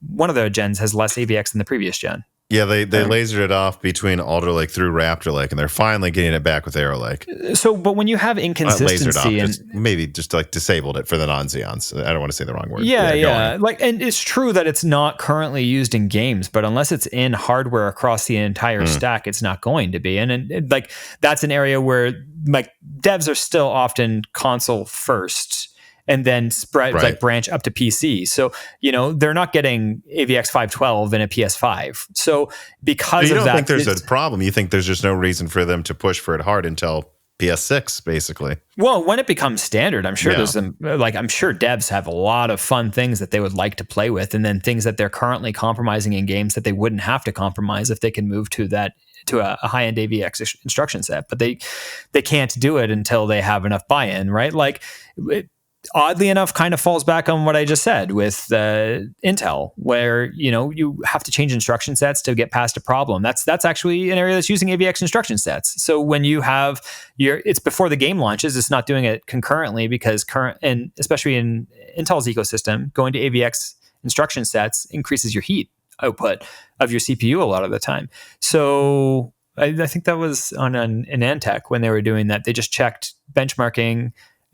one of the gens has less AVX than the previous gen. Yeah, they lasered it off between Alder Lake through Raptor Lake, and they're finally getting it back with Arrow Lake. So, but when you have inconsistency, maybe just like disabled it for the non-Xeons. I don't want to say the wrong word. Yeah. Like, and it's true that it's not currently used in games, but unless it's in hardware across the entire stack, it's not going to be. And like, that's an area where like devs are still often console first, and then like branch up to PC. So, they're not getting AVX 512 in a PS5. So because you of that, you don't think there's a problem. You think there's just no reason for them to push for it hard until PS6, basically. Well, when it becomes standard, I'm sure there's some, like, I'm sure devs have a lot of fun things that they would like to play with, and then things that they're currently compromising in games that they wouldn't have to compromise if they can move to a high-end AVX instruction set. But they can't do it until they have enough buy-in, right? Like, oddly enough kind of falls back on what I just said with Intel, where you have to change instruction sets to get past a problem. That's actually an area that's using AVX instruction sets. So when you have it's before the game launches, it's not doing it concurrently, because and especially in Intel's ecosystem, going to AVX instruction sets increases your heat output of your CPU a lot of the time. So I think that was on an Antec when they were doing that. They just checked benchmarking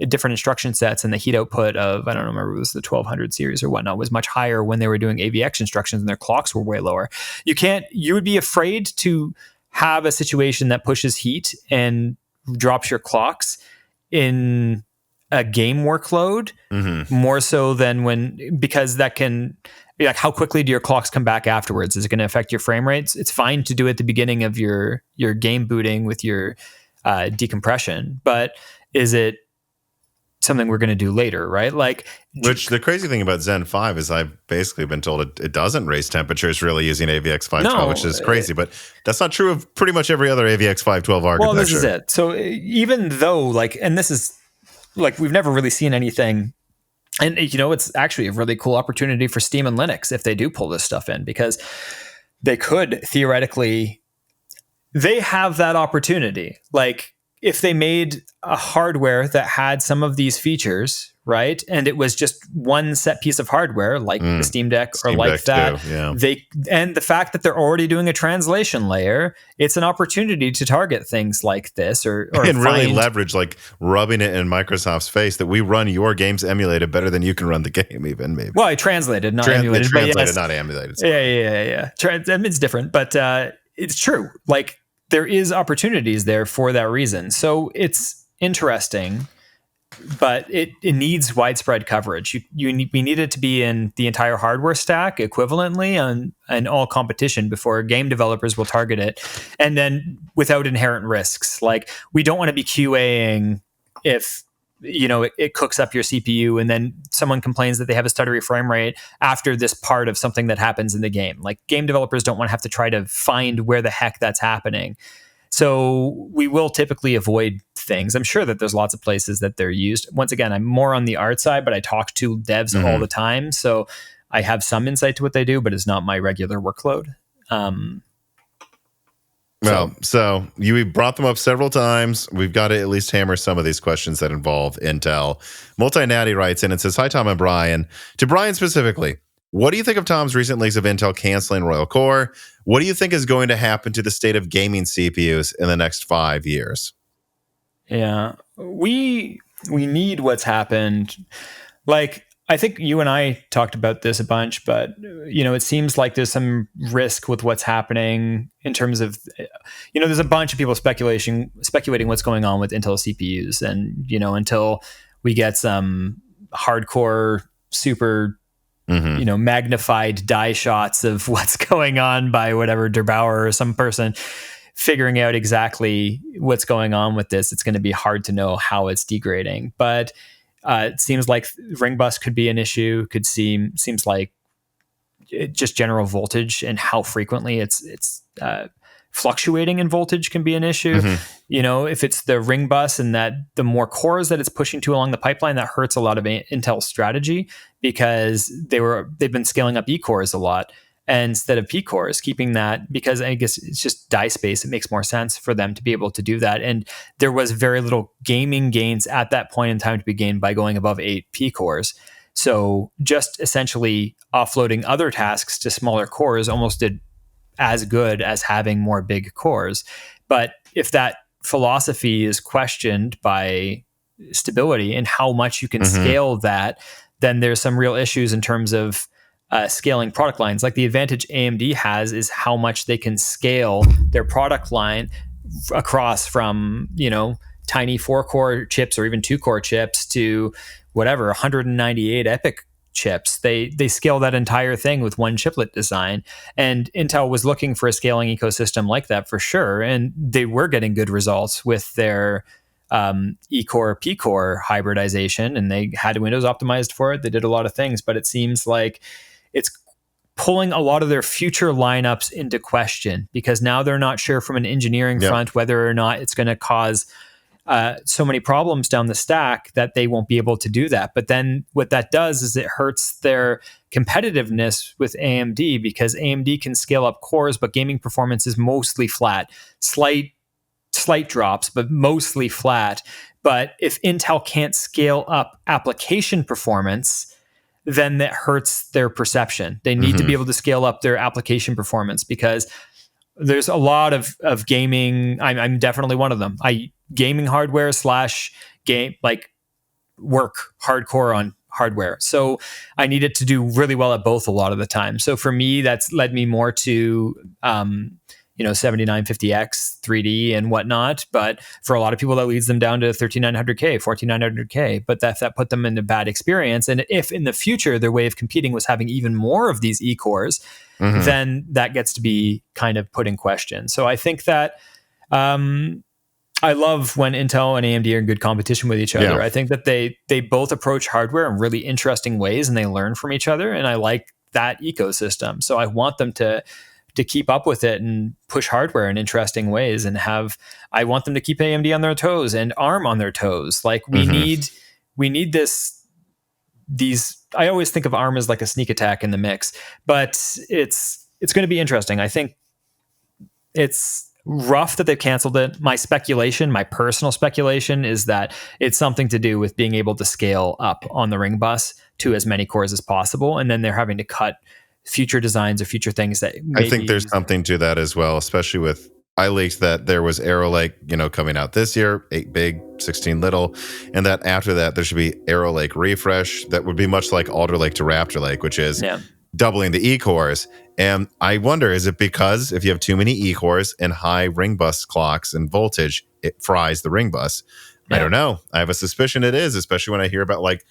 different instruction sets, and the heat output of, I don't remember, it was the 1200 series or whatnot, was much higher when they were doing AVX instructions, and their clocks were way lower. You would be afraid to have a situation that pushes heat and drops your clocks in a game workload, more so than because that can, like, how quickly do your clocks come back afterwards? Is it going to affect your frame rates? It's fine to do at the beginning of your game booting with your decompression, but is it something we're going to do later, right? Which the crazy thing about Zen 5 is I've basically been told it doesn't raise temperatures really using AVX 512, which is crazy, but that's not true of pretty much every other AVX 512 architecture. Well, this is it. So even though, and this is, we've never really seen anything, and it's actually a really cool opportunity for Steam and Linux if they do pull this stuff in, because they could theoretically, they have that opportunity. If they made a hardware that had some of these features, right, and it was just one set piece of hardware, like the Steam Deck or like that, and the fact that they're already doing a translation layer, it's an opportunity to target things like this, or and really leverage, rubbing it in Microsoft's face that we run your games emulated better than you can run the game, even maybe. Well, I translated, not emulated. Translated, not emulated. Yeah. It's different, but it's true. There is opportunities there for that reason. So it's interesting, but it needs widespread coverage. We need it to be in the entire hardware stack equivalently and all competition before game developers will target it. And then without inherent risks. We don't want to be QAing if it cooks up your CPU and then someone complains that they have a stuttery frame rate after this part of something that happens in the game. Game developers don't want to have to try to find where the heck that's happening. So we will typically avoid things. I'm sure that there's lots of places that they're used. Once again, I'm more on the art side, but I talk to devs all the time. So I have some insight to what they do, but it's not my regular workload. So you brought them up several times. We've got to at least hammer some of these questions that involve Intel. Multinatty writes in and says, "Hi, Tom and Bryan. To Bryan specifically, what do you think of Tom's recent leaks of Intel canceling Royal Core? What do you think is going to happen to the state of gaming CPUs in the next 5 years?" Yeah, we need what's happened. I think you and I talked about this a bunch, but it seems like there's some risk with what's happening in terms of, there's a bunch of people speculating what's going on with Intel CPUs, and until we get some hardcore, super, magnified die shots of what's going on by whatever Derbauer or some person figuring out exactly what's going on with this, it's going to be hard to know how it's degrading, but. It seems like ring bus could be an issue. Seems like just general voltage and how frequently it's fluctuating in voltage can be an issue. If it's the ring bus and that the more cores that it's pushing to along the pipeline, that hurts a lot of Intel's strategy, because they've been scaling up E cores a lot. And instead of P cores, keeping that, because I guess it's just die space, it makes more sense for them to be able to do that. And there was very little gaming gains at that point in time to be gained by going above 8 P cores. So just essentially offloading other tasks to smaller cores almost did as good as having more big cores. But if that philosophy is questioned by stability and how much you can scale that, then there's some real issues in terms of scaling product lines. The advantage AMD has is how much they can scale their product line across from, tiny 4-core chips or even 2-core chips to whatever, 198 EPYC chips. They scale that entire thing with one chiplet design. And Intel was looking for a scaling ecosystem like that for sure. And they were getting good results with their E-core, P-core hybridization, and they had Windows optimized for it. They did a lot of things, but it seems like it's pulling a lot of their future lineups into question, because now they're not sure from an engineering front whether or not it's going to cause so many problems down the stack that they won't be able to do that. But then what that does is it hurts their competitiveness with AMD, because AMD can scale up cores, but gaming performance is mostly flat. Slight drops, but mostly flat. But if Intel can't scale up application performance, then that hurts their perception. They need to be able to scale up their application performance, because there's a lot of gaming. I'm definitely one of them. Gaming hardware / game, like, work hardcore on hardware. So I need it to do really well at both a lot of the time. So for me, that's led me more to 7950X 3D and whatnot. But for a lot of people, that leads them down to 13900K, 14900K. But that put them in a bad experience. And if in the future their way of competing was having even more of these E-cores, then that gets to be kind of put in question. So I think that I love when Intel and AMD are in good competition with each other. Yeah. I think that they both approach hardware in really interesting ways, and they learn from each other. And I like that ecosystem. So I want them to keep up with it and push hardware in interesting ways, and I want them to keep AMD on their toes and ARM on their toes. Like, we need these. I always think of ARM as like a sneak attack in the mix, but it's going to be interesting. I think it's rough that they've canceled it. My personal speculation, is that it's something to do with being able to scale up on the ring bus to as many cores as possible, and then they're having to cut future designs or future things that I think there's something to that as well, especially with, I leaked that there was Arrow Lake, coming out this year, 8 big, 16 little, and that after that there should be Arrow Lake refresh that would be much like Alder Lake to Raptor Lake, which is doubling the E-cores. And I wonder, is it because if you have too many E-cores and high ring bus clocks and voltage, it fries the ring bus? I don't know. I have a suspicion it is, especially when I hear about, like,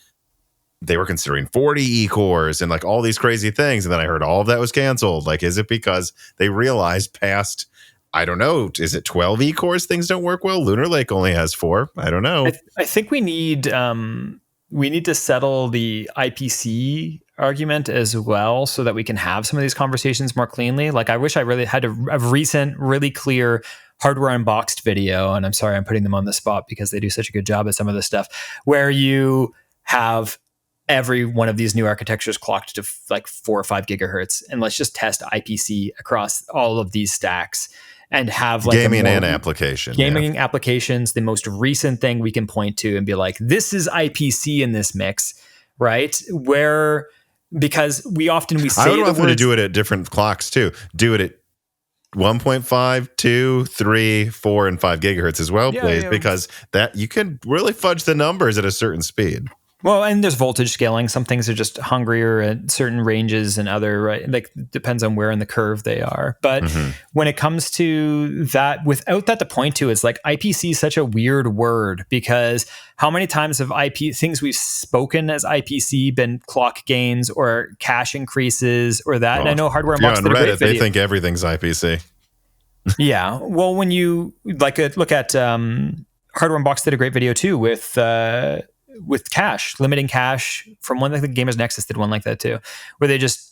they were considering 40 E-cores and like all these crazy things. And then I heard all of that was canceled. Like, is it because they realized past, I don't know, is it 12 E-cores things don't work well? Lunar Lake only has 4. I don't know. I think we need to settle the IPC argument as well, so that we can have some of these conversations more cleanly. Like, I wish I really had a recent, really clear hardware unboxed video. And I'm sorry I'm putting them on the spot, because they do such a good job at some of this stuff, where you have every one of these new architectures clocked to like 4 or 5 gigahertz, and let's just test IPC across all of these stacks and have like gaming and application. Gaming applications, the most recent thing we can point to and be like, this is IPC in this mix, right? Because we say I would want them to do it at different clocks too. Do it at 1.5, 2, 3, 4, and 5 gigahertz as well, please, because that you can really fudge the numbers at a certain speed. Well, and there's voltage scaling. Some things are just hungrier at certain ranges, and other, right? Like, depends on where in the curve they are. But when it comes to that, without that to point to, it's like IPC is such a weird word, because how many times have things we've spoken as IPC been clock gains or cache increases or that? And I know Hardware Unboxed on Reddit, they think everything's IPC. Yeah. Well, when you look at Hardware Unboxed did a great video too with cache, limiting cache from one, like the Gamers Nexus did one like that too, where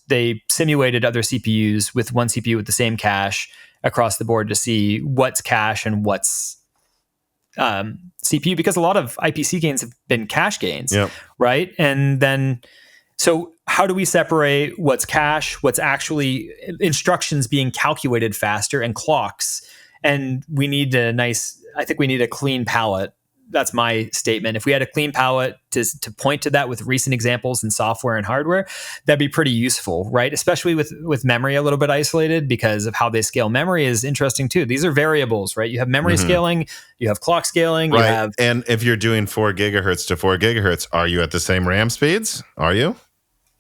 they simulated other CPUs with one CPU with the same cache across the board to see what's cache and what's CPU, because a lot of IPC gains have been cache gains, right? And then, so how do we separate what's cache, what's actually instructions being calculated faster, and clocks? And we need I think we need a clean palette. That's my statement. If we had a clean palette to point to that with recent examples in software and hardware, that'd be pretty useful, right? Especially with memory a little bit isolated, because of how they scale memory is interesting too. These are variables, right? You have memory scaling, you have clock scaling, right? And if you're doing 4 gigahertz to 4 gigahertz, are you at the same RAM speeds? Are you?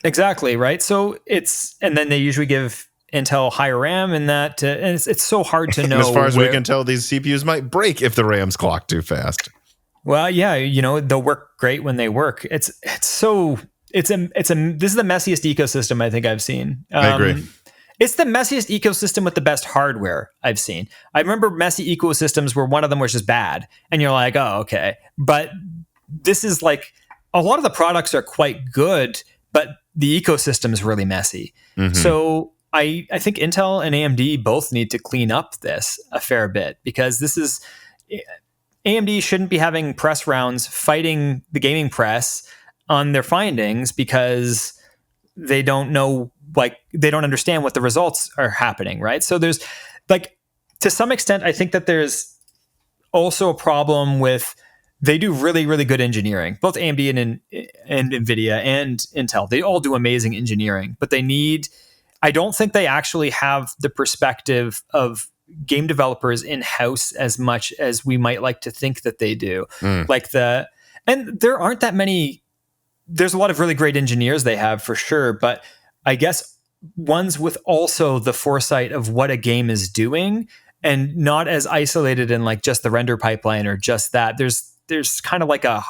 Exactly, right? So and then they usually give Intel higher RAM, and that, and it's so hard to know. As far as we can tell, these CPUs might break if the RAM's clocked too fast. Well, yeah, they'll work great when they work. This is the messiest ecosystem I think I've seen. I agree. It's the messiest ecosystem with the best hardware I've seen. I remember messy ecosystems where one of them was just bad, and you're like, oh, okay. But this is like, a lot of the products are quite good, but the ecosystem is really messy. So I think Intel and AMD both need to clean up this a fair bit, because this is, AMD shouldn't be having press rounds fighting the gaming press on their findings because they don't know, like, they don't understand what the results are happening, right? So there's, like, to some extent, I think that there's also a problem with, they do really, really good engineering. Both AMD and NVIDIA and Intel, they all do amazing engineering, but I don't think they actually have the perspective of game developers in-house as much as we might like to think that they do. And there aren't that many, there's a lot of really great engineers they have for sure, but I guess ones with also the foresight of what a game is doing and not as isolated in like just the render pipeline or just that. There's kind of like a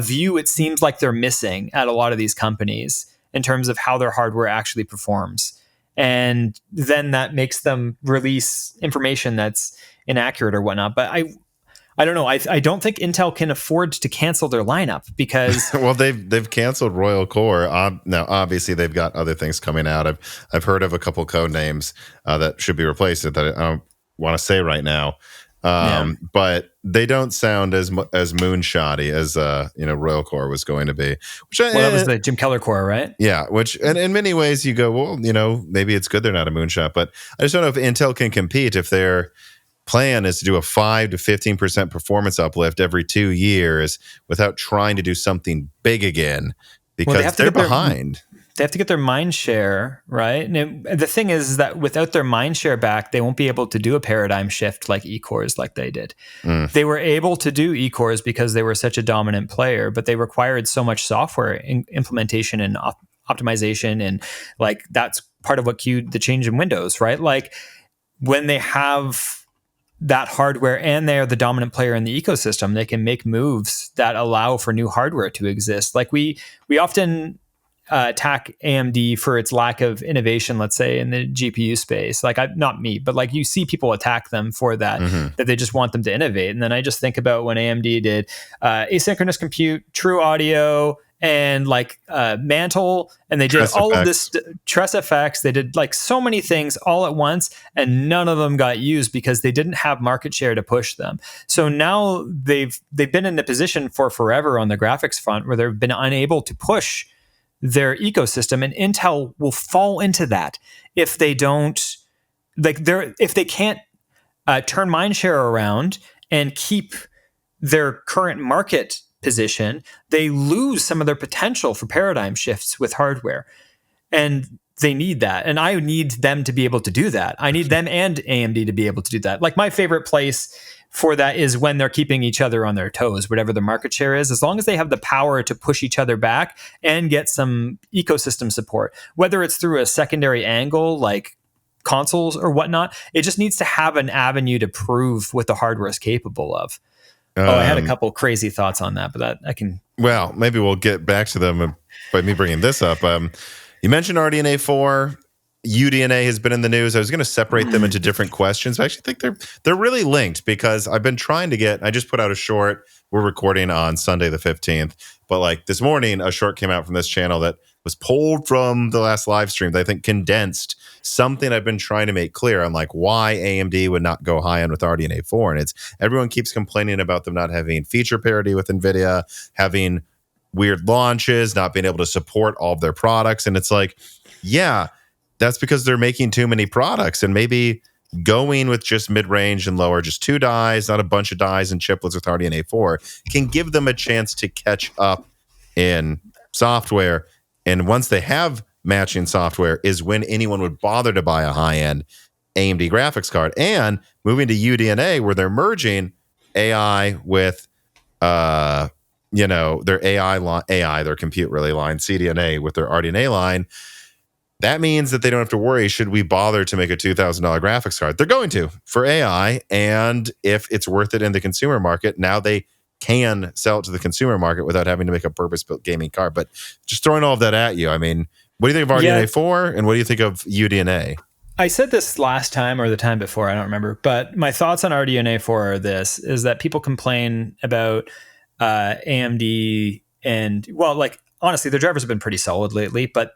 view it seems like they're missing at a lot of these companies in terms of how their hardware actually performs. And then that makes them release information that's inaccurate or whatnot. But I don't know. I don't think Intel can afford to cancel their lineup because well, they've canceled Royal Core. Now, obviously, they've got other things coming out. I've heard of a couple code names that should be replaced that I don't want to say right now. But they don't sound as moonshotty as Royal Core was going to be. That was the Jim Keller core, right? Yeah, which and in many ways you go, well, maybe it's good they're not a moonshot, but I just don't know if Intel can compete if their plan is to do a 5 to 15% performance uplift every 2 years without trying to do something big again because they're behind. They have to get their mind share, right? And the thing is that without their mind share back, they won't be able to do a paradigm shift like eCores like they did. They were able to do eCores because they were such a dominant player, but they required so much software implementation and optimization. And like, that's part of what cued the change in Windows, right? Like when they have that hardware and they're the dominant player in the ecosystem, they can make moves that allow for new hardware to exist. Like we often attack AMD for its lack of innovation, let's say in the GPU space. Like not me, but like you see people attack them for that, that they just want them to innovate. And then I just think about when AMD did asynchronous compute, true audio, and like Mantle, and they did all of this TressFX. They did like so many things all at once, and none of them got used because they didn't have market share to push them. So now they've been in a position for forever on the graphics front where they've been unable to push their ecosystem, and Intel will fall into that if they don't, if they can't turn mindshare around and keep their current market position, they lose some of their potential for paradigm shifts with hardware. And they need that. And I need them to be able to do that. I need them and AMD to be able to do that. Like my favorite place for that is when they're keeping each other on their toes, whatever the market share is, as long as they have the power to push each other back and get some ecosystem support, whether it's through a secondary angle like consoles or whatnot, it just needs to have an avenue to prove what the hardware is capable of. I had a couple crazy thoughts on that, but that I can... Well, maybe we'll get back to them by me bringing this up. You mentioned RDNA 4. UDNA has been in the news. I was going to separate them into different questions. I actually think they're really linked because I've been trying to get... I just put out a short. We're recording on Sunday the 15th. But like this morning, a short came out from this channel that was pulled from the last live stream that I think condensed something I've been trying to make clear on like why AMD would not go high end with RDNA 4. And it's everyone keeps complaining about them not having feature parity with NVIDIA, having weird launches, not being able to support all of their products. And it's like, yeah, that's because they're making too many products, and maybe going with just mid-range and lower, just 2 dies, not a bunch of dies and chiplets with RDNA 4 can give them a chance to catch up in software. And once they have matching software is when anyone would bother to buy a high-end AMD graphics card. And moving to UDNA, where they're merging AI with their their compute really line, CDNA with their RDNA line. That means that they don't have to worry, should we bother to make a $2,000 graphics card? They're going to for AI. And if it's worth it in the consumer market, now they can sell it to the consumer market without having to make a purpose-built gaming card. But just throwing all of that at you, I mean, what do you think of RDNA 4 and what do you think of UDNA? I said this last time or the time before, I don't remember, but my thoughts on RDNA 4 are this, is that people complain about AMD and, well, like, honestly, their drivers have been pretty solid lately, but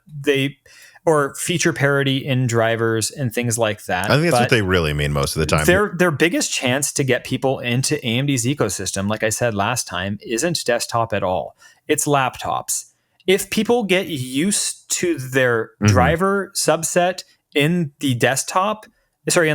or feature parity in drivers and things like that. I think that's what they really mean most of the time. Their biggest chance to get people into AMD's ecosystem, like I said last time, isn't desktop at all. It's laptops. If people get used to their driver subset in the in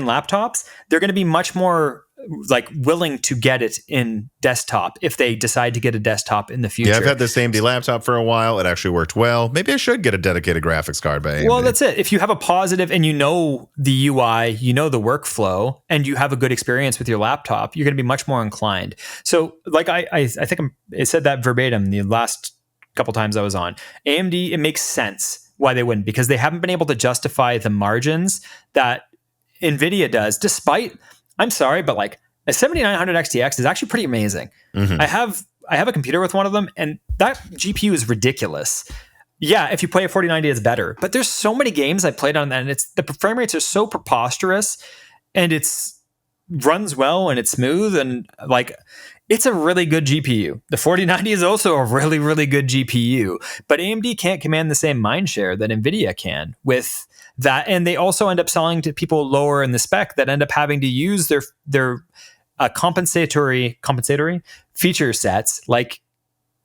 laptops, they're going to be much more like willing to get it in desktop if they decide to get a desktop in the future. Yeah, I've had this AMD laptop for a while. It actually worked well. Maybe I should get a dedicated graphics card by AMD. Well, that's it. If you have a positive and you know the UI, you know the workflow, and you have a good experience with your laptop, you're going to be much more inclined. So like I think I said that verbatim the last couple times I was on. AMD, it makes sense why they wouldn't, because they haven't been able to justify the margins that NVIDIA does, despite, I'm sorry, but like a 7900 XTX is actually pretty amazing. I have a computer with one of them, and that GPU is ridiculous. Yeah, if you play a 4090, it's better. But there's so many games I played on that, and the frame rates are so preposterous, and it's runs well and it's smooth, and like it's a really good GPU. The 4090 is also a really, really good GPU, but AMD can't command the same mindshare that NVIDIA can with that, and they also end up selling to people lower in the spec that end up having to use their compensatory feature sets like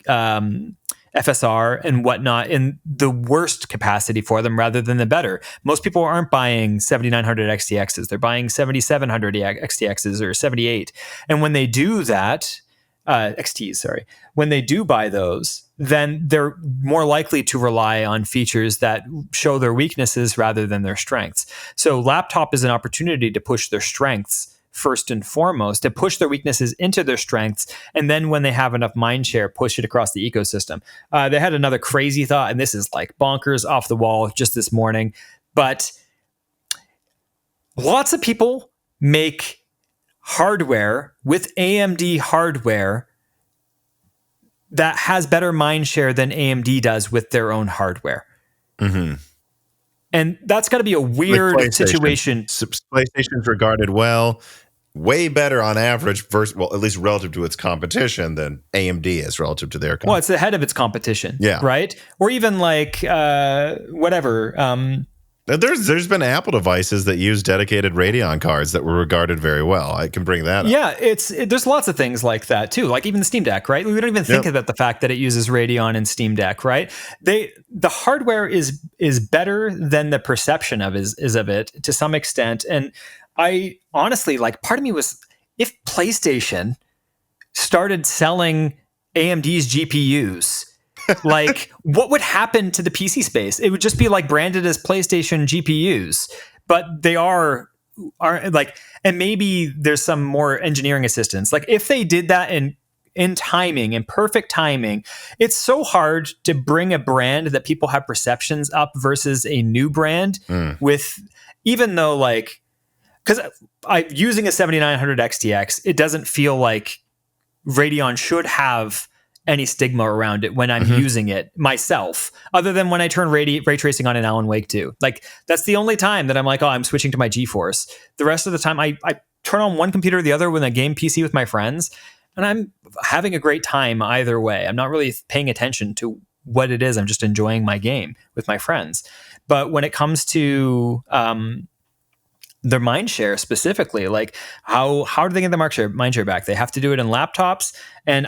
FSR and whatnot in the worst capacity for them rather than the better. Most people aren't buying 7900 XTXs; they're buying 7700 XTXs or 78. And when they do that, XTs, sorry, when they do buy those, then they're more likely to rely on features that show their weaknesses rather than their strengths. So laptop is an opportunity to push their strengths first and foremost, to push their weaknesses into their strengths, and then when they have enough mindshare, push it across the ecosystem. They had another crazy thought, and this is like bonkers off the wall just this morning, but lots of people make hardware with AMD hardware that has better mindshare than AMD does with their own hardware. And that's got to be a weird situation. PlayStation's regarded well, way better on average, versus, well, at least relative to its competition than AMD is relative to their competition. Well, it's ahead of its competition, right? Or even like whatever. There's been Apple devices that use dedicated Radeon cards that were regarded very well. I can bring that up. Yeah, there's lots of things like that too. Like even the Steam Deck, right? We don't even think about the fact that it uses Radeon and Steam Deck, right? The hardware is better than the perception of it to some extent. And I honestly, like, part of me was, if PlayStation started selling AMD's GPUs, like, what would happen to the PC space? It would just be like branded as PlayStation GPUs, but they are like, and maybe there's some more engineering assistance. Like if they did that in timing, in perfect timing, it's so hard to bring a brand that people have perceptions up versus a new brand with, even though like, because using a 7900 XTX, it doesn't feel like Radeon should have any stigma around it when I'm using it myself, other than when I turn ray tracing on in Alan Wake 2. Like that's the only time that I'm like, oh, I'm switching to my GeForce. The rest of the time I turn on one computer or the other with a game PC with my friends, and I'm having a great time either way. I'm not really paying attention to what it is. I'm just enjoying my game with my friends. But when it comes to their mindshare specifically, like how do they get the mindshare back? They have to do it in laptops, and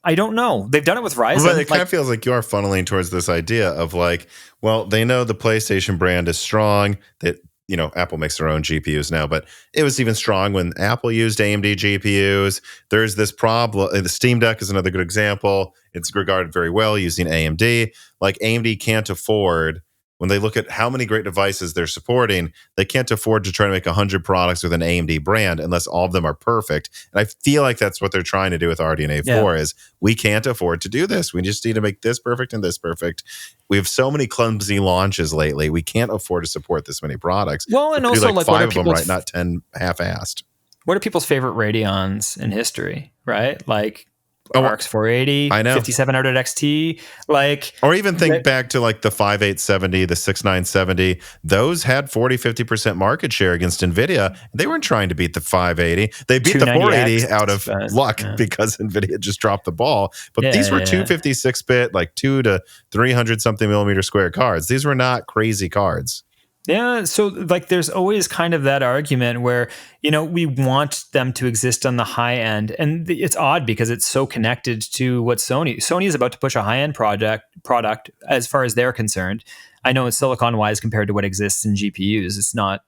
I don't know. They've done it with Ryzen. But it kind of feels like you are funneling towards this idea of like, well, they know the PlayStation brand is strong. That, you know, Apple makes their own GPUs now, but it was even strong when Apple used AMD GPUs. There's this problem. The Steam Deck is another good example. It's regarded very well using AMD. Like AMD can't afford, when they look at how many great devices they're supporting, they can't afford to try to make 100 products with an AMD brand unless all of them are perfect. And I feel like that's what they're trying to do with RDNA 4 is we can't afford to do this. We just need to make this perfect and this perfect. We have so many clumsy launches lately. We can't afford to support this many products. Well, and also like 5 of them right, not 10 half-assed. What are people's favorite Radeons in history, right? Like RX 480, I know. 5700 XT, like, or even think back to like the 5870, the 6970. Those had 40-50% market share against NVIDIA. They weren't trying to beat the 580. They beat the 480 out of luck because NVIDIA just dropped the ball. But these were 256-bit, like 2 to 300 something millimeter square cards. These were not crazy cards. Yeah, so like there's always kind of that argument where, we want them to exist on the high end. And it's odd because it's so connected to what Sony is about to push a high-end product as far as they're concerned. I know it's silicon-wise compared to what exists in GPUs. It's not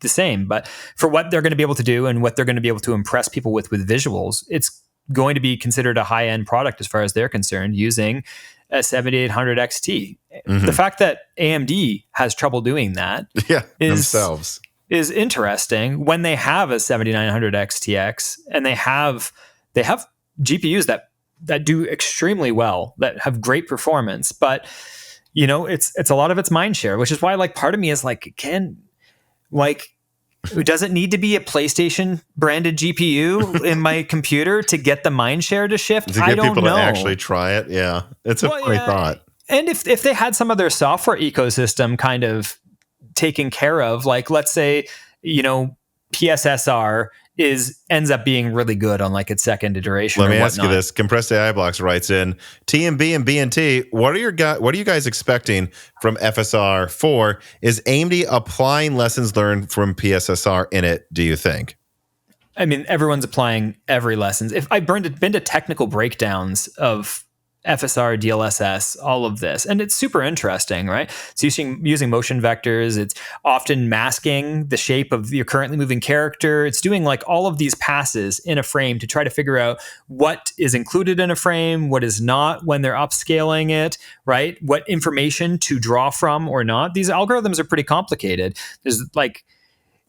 the same, but for what they're going to be able to do and what they're going to be able to impress people with visuals, it's going to be considered a high-end product as far as they're concerned using a 7800 XT. Mm-hmm. The fact that AMD has trouble doing that is interesting when they have a 7900 XTX and they have GPUs that do extremely well, that have great performance, but it's a lot of its mind share, which is why like part of me is like, does it need to be a PlayStation branded GPU in my computer to get the mind share to shift? I don't know. To get people to actually try it? Yeah. It's a funny thought. And if they had some of their software ecosystem kind of taken care of, like let's say, PSSR ends up being really good on like its second iteration. Let me ask you this. Compressed AI Blocks writes in, TMB and BNT, what are you guys expecting from FSR 4? Is AMD applying lessons learned from PSSR in it, do you think? I mean, everyone's applying every lessons. If I've been to technical breakdowns of FSR, DLSS, all of this. And it's super interesting, right? It's using motion vectors. It's often masking the shape of your currently moving character. It's doing like all of these passes in a frame to try to figure out what is included in a frame, what is not when they're upscaling it, right? What information to draw from or not. These algorithms are pretty complicated. There's like,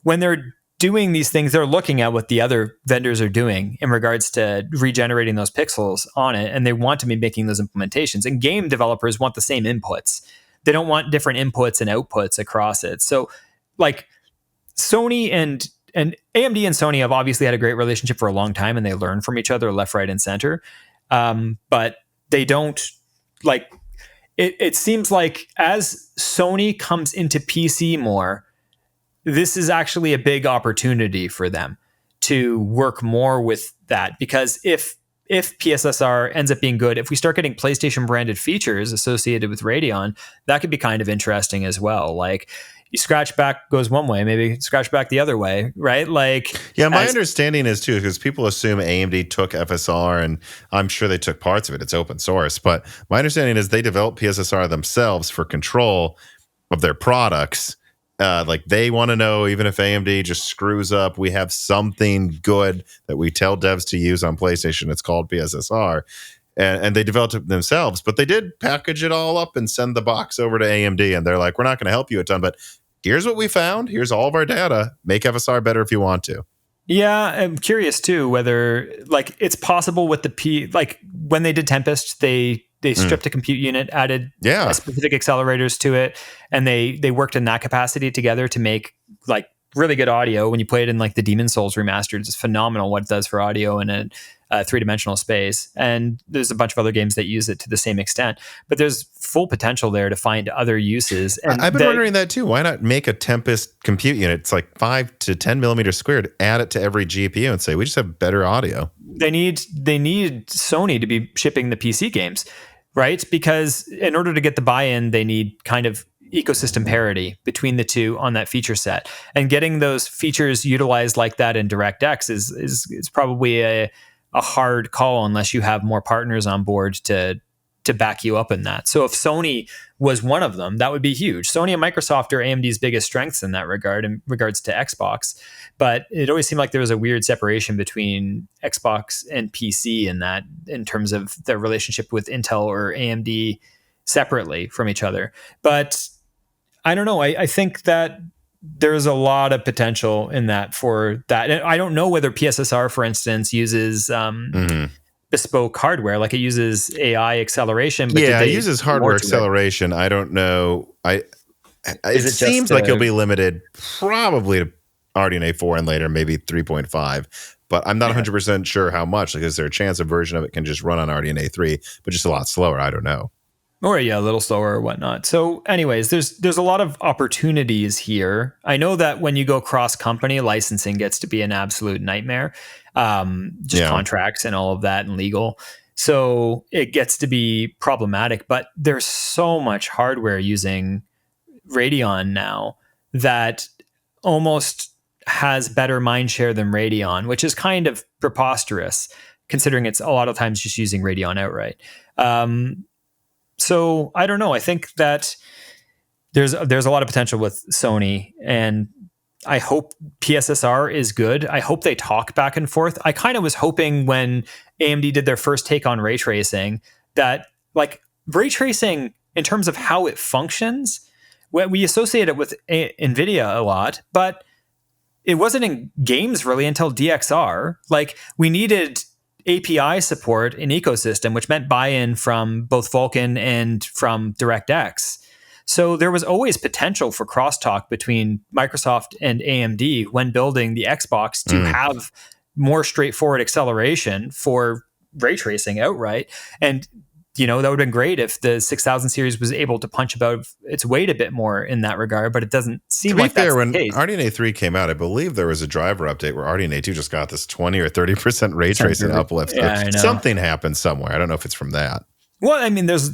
when they're doing these things, they're looking at what the other vendors are doing in regards to regenerating those pixels on it, and they want to be making those implementations. And game developers want the same inputs. They don't want different inputs and outputs across it. So like Sony and AMD and Sony have obviously had a great relationship for a long time, and they learn from each other left, right, and center. But they don't like it seems like as Sony comes into PC more, this is actually a big opportunity for them to work more with that, because if PSSR ends up being good, if we start getting PlayStation branded features associated with Radeon, that could be kind of interesting as well. Like you scratch back goes one way, maybe scratch back the other way, right? Like, yeah, my understanding is too, because people assume AMD took FSR, and I'm sure they took parts of it. It's open source, but my understanding is they developed PSSR themselves for control of their products. Like they want to know, even if AMD just screws up, we have something good that we tell devs to use on PlayStation. It's called PSSR. And they developed it themselves, but they did package it all up and send the box over to AMD. And they're like, we're not going to help you a ton, but here's what we found. Here's all of our data. Make FSR better if you want to. Yeah, I'm curious too whether like it's possible with like when they did Tempest, they stripped a compute unit, added specific accelerators to it, and they worked in that capacity together to make like really good audio. When you play it in like the Demon Souls remastered, it's phenomenal what it does for audio in a three-dimensional space. And there's a bunch of other games that use it to the same extent, but there's full potential there to find other uses. And I've been wondering that too. Why not make a Tempest compute unit? It's like 5 to 10 millimeters squared, add it to every GPU and say, we just have better audio. They need Sony to be shipping the PC games, right? Because in order to get the buy-in, they need kind of ecosystem parity between the two on that feature set. And getting those features utilized like that in DirectX is probably a hard call unless you have more partners on board to back you up in that. So if Sony was one of them, that would be huge. Sony and Microsoft are AMD's biggest strengths in that regard, in regards to Xbox. But it always seemed like there was a weird separation between Xbox and PC in terms of their relationship with Intel or AMD separately from each other. But I don't know. I think that there's a lot of potential in that for that. And I don't know whether PSSR, for instance, uses bespoke hardware, like it uses AI acceleration. But it uses hardware acceleration. I don't know. It seems like it'll be limited probably to RDNA 4 and later, maybe 3.5. but I'm not 100% sure how much. Like, is there a chance a version of it can just run on RDNA 3, but just a lot slower? I don't know. Or a little slower or whatnot. So anyways, there's a lot of opportunities here. I know that when you go cross company, licensing gets to be an absolute nightmare. Contracts and all of that and legal. So it gets to be problematic, but there's so much hardware using RADEON now that almost has better mindshare than Radeon, which is kind of preposterous considering it's a lot of times just using Radeon outright. So I don't know. I think that there's a lot of potential with Sony, and I hope PSSR is good. I hope they talk back and forth. I kind of was hoping when AMD did their first take on ray tracing that like ray tracing in terms of how it functions, we associate it with NVIDIA a lot, but it wasn't in games really until DXR. Like we needed API support in ecosystem, which meant buy-in from both Vulkan and from DirectX. So there was always potential for crosstalk between Microsoft and AMD when building the Xbox to have more straightforward acceleration for ray tracing outright. And that would have been great if the 6000 series was able to punch above its weight a bit more in that regard, but it doesn't seem like that's the case. When RDNA 3 came out, I believe there was a driver update where RDNA 2 just got this 20 or 30% ray tracing uplift. Yeah, something happened somewhere. I don't know if it's from that. Well, I mean, there's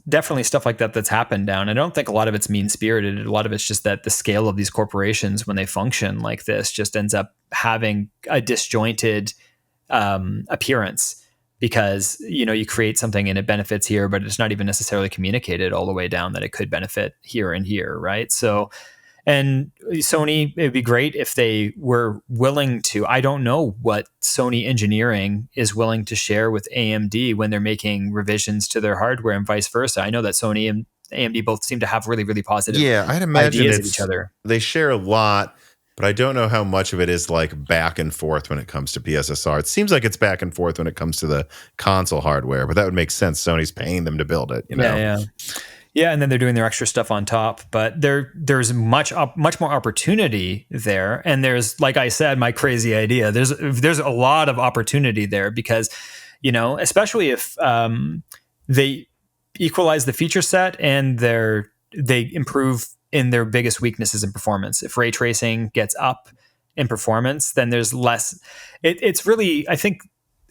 definitely stuff like that that's happened down. I don't think a lot of it's mean-spirited. A lot of it's just that the scale of these corporations, when they function like this, just ends up having a disjointed appearance. Because you create something and it benefits here, but it's not even necessarily communicated all the way down that it could benefit here and here, right? So, and Sony, it'd be great if they were willing to. I don't know what Sony engineering is willing to share with AMD when they're making revisions to their hardware and vice versa. I know that Sony and AMD both seem to have really, really positive I'd imagine ideas of each other. They share a lot. But I don't know how much of it is like back and forth when it comes to PSSR. It seems like it's back and forth when it comes to the console hardware, but that would make sense. Sony's paying them to build it, Yeah, and then they're doing their extra stuff on top. But there's much more opportunity there, and there's, like I said, my crazy idea. There's a lot of opportunity there because, especially if they equalize the feature set and they improve in their biggest weaknesses in performance. If ray tracing gets up in performance, then there's less. It's really, I think,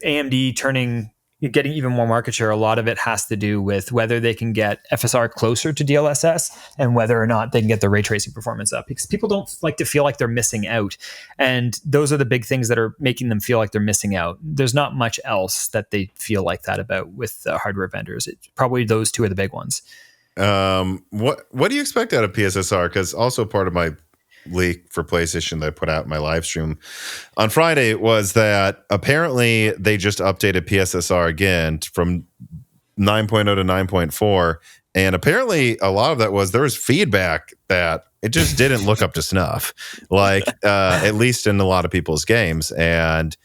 AMD getting even more market share. A lot of it has to do with whether they can get FSR closer to DLSS and whether or not they can get the ray tracing performance up. Because people don't like to feel like they're missing out, and those are the big things that are making them feel like they're missing out. There's not much else that they feel like that about with hardware vendors. It's probably those two are the big ones. What do you expect out of PSSR? Because also part of my leak for PlayStation that I put out in my live stream on Friday was that apparently they just updated PSSR again from 9.0 to 9.4, and apparently a lot of that was there was feedback that it just didn't look up to snuff, like at least in a lot of people's games. And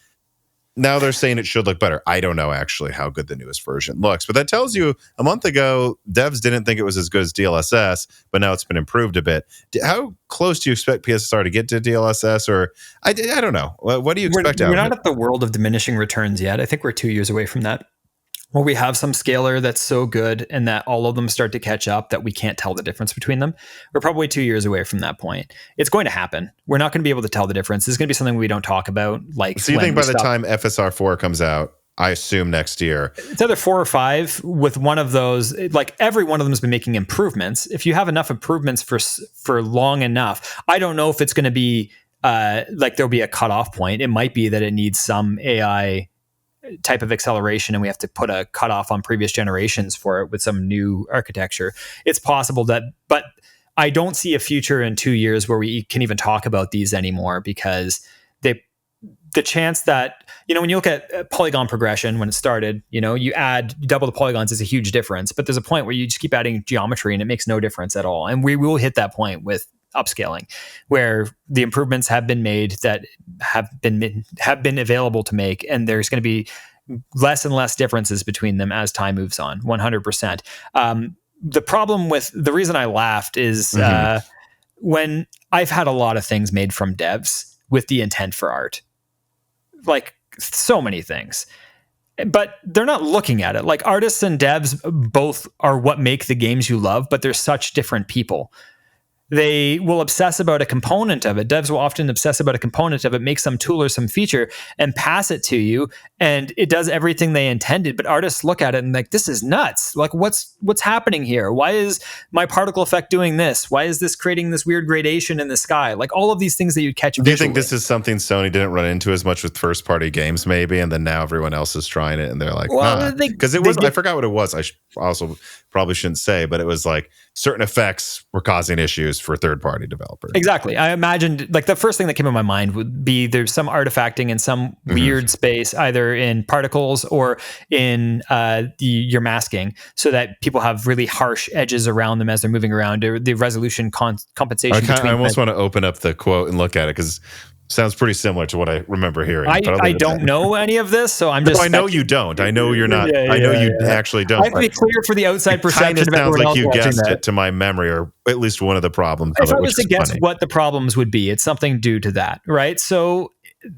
now they're saying it should look better. I don't know actually how good the newest version looks, but that tells you a month ago, devs didn't think it was as good as DLSS, but now it's been improved a bit. How close do you expect PSSR to get to DLSS? Or I don't know. What do you expect out of it? We're not at the world of diminishing returns yet. I think we're 2 years away from that. Where we have some scaler that's so good and that all of them start to catch up that we can't tell the difference between them. We're probably 2 years away from that point. It's going to happen. We're not going to be able to tell the difference. This is going to be something we don't talk about. So you think by the time FSR 4 comes out, I assume next year, it's either 4 or 5 with one of those, like every one of them has been making improvements. If you have enough improvements for long enough, I don't know if it's going to be like there'll be a cutoff point. It might be that it needs some AI type of acceleration and we have to put a cutoff on previous generations for it with some new architecture. It's possible that, but I don't see a future in 2 years where we can even talk about these anymore because the chance that, when you look at polygon progression when it started, you double the polygons is a huge difference, but there's a point where you just keep adding geometry and it makes no difference at all. And we will hit that point with upscaling where the improvements have been made that have been available to make, and there's going to be less and less differences between them as time moves on. 100%. The problem with the reason I laughed is when I've had a lot of things made from devs with the intent for art. like so many things. But they're not looking at it. Like artists and devs both are what make the games you love, but they're such different people. They will obsess about a component of it. Devs will often obsess about a component of it, make some tool or some feature and pass it to you. And it does everything they intended. But artists look at it and like, this is nuts. Like what's happening here? Why is my particle effect doing this? Why is this creating this weird gradation in the sky? Like all of these things that you'd catch visually. Do you think this is something Sony didn't run into as much with first party games maybe? And then now everyone else is trying it and they're like, because it was, I forgot what it was. I also probably shouldn't say, but it was like certain effects were causing issues for third-party developers. Exactly. I imagined like the first thing that came in my mind would be there's some artifacting in some weird space, either in particles or in your masking, so that people have really harsh edges around them as they're moving around. Or the resolution compensation. I almost want to open up the quote and look at it because sounds pretty similar to what I remember hearing. I don't know any of this, so I'm just. I know you don't. I know you're not. I know you actually don't. I have to be clear for the outside perception. It sounds like you guessed it to my memory, or at least one of the problems. If I was to guess what the problems would be, it's something due to that, right? So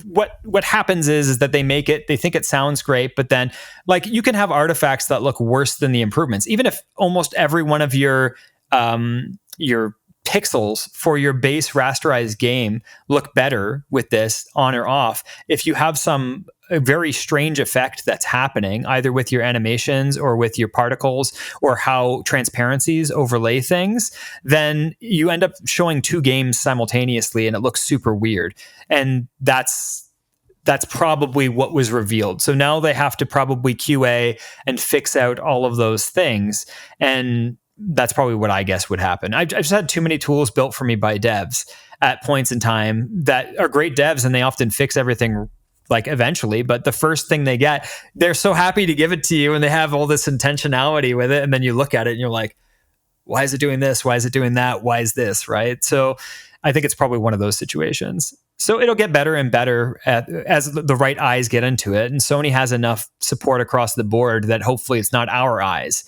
what happens is that they make it. They think it sounds great, but then like you can have artifacts that look worse than the improvements, even if almost every one of your pixels for your base rasterized game look better with this on or off. If you have a very strange effect that's happening either with your animations or with your particles or how transparencies overlay things, then you end up showing two games simultaneously and it looks super weird. And that's probably what was revealed. So now they have to probably QA and fix out all of those things. And that's probably what I guess would happen. I've just had too many tools built for me by devs at points in time that are great devs, and they often fix everything like eventually. But the first thing they get, they're so happy to give it to you, and they have all this intentionality with it. And then you look at it and you're like, why is it doing this? Why is it doing that? Why is this? Right. So I think it's probably one of those situations. So it'll get better and better as the right eyes get into it. And Sony has enough support across the board that hopefully it's not our eyes.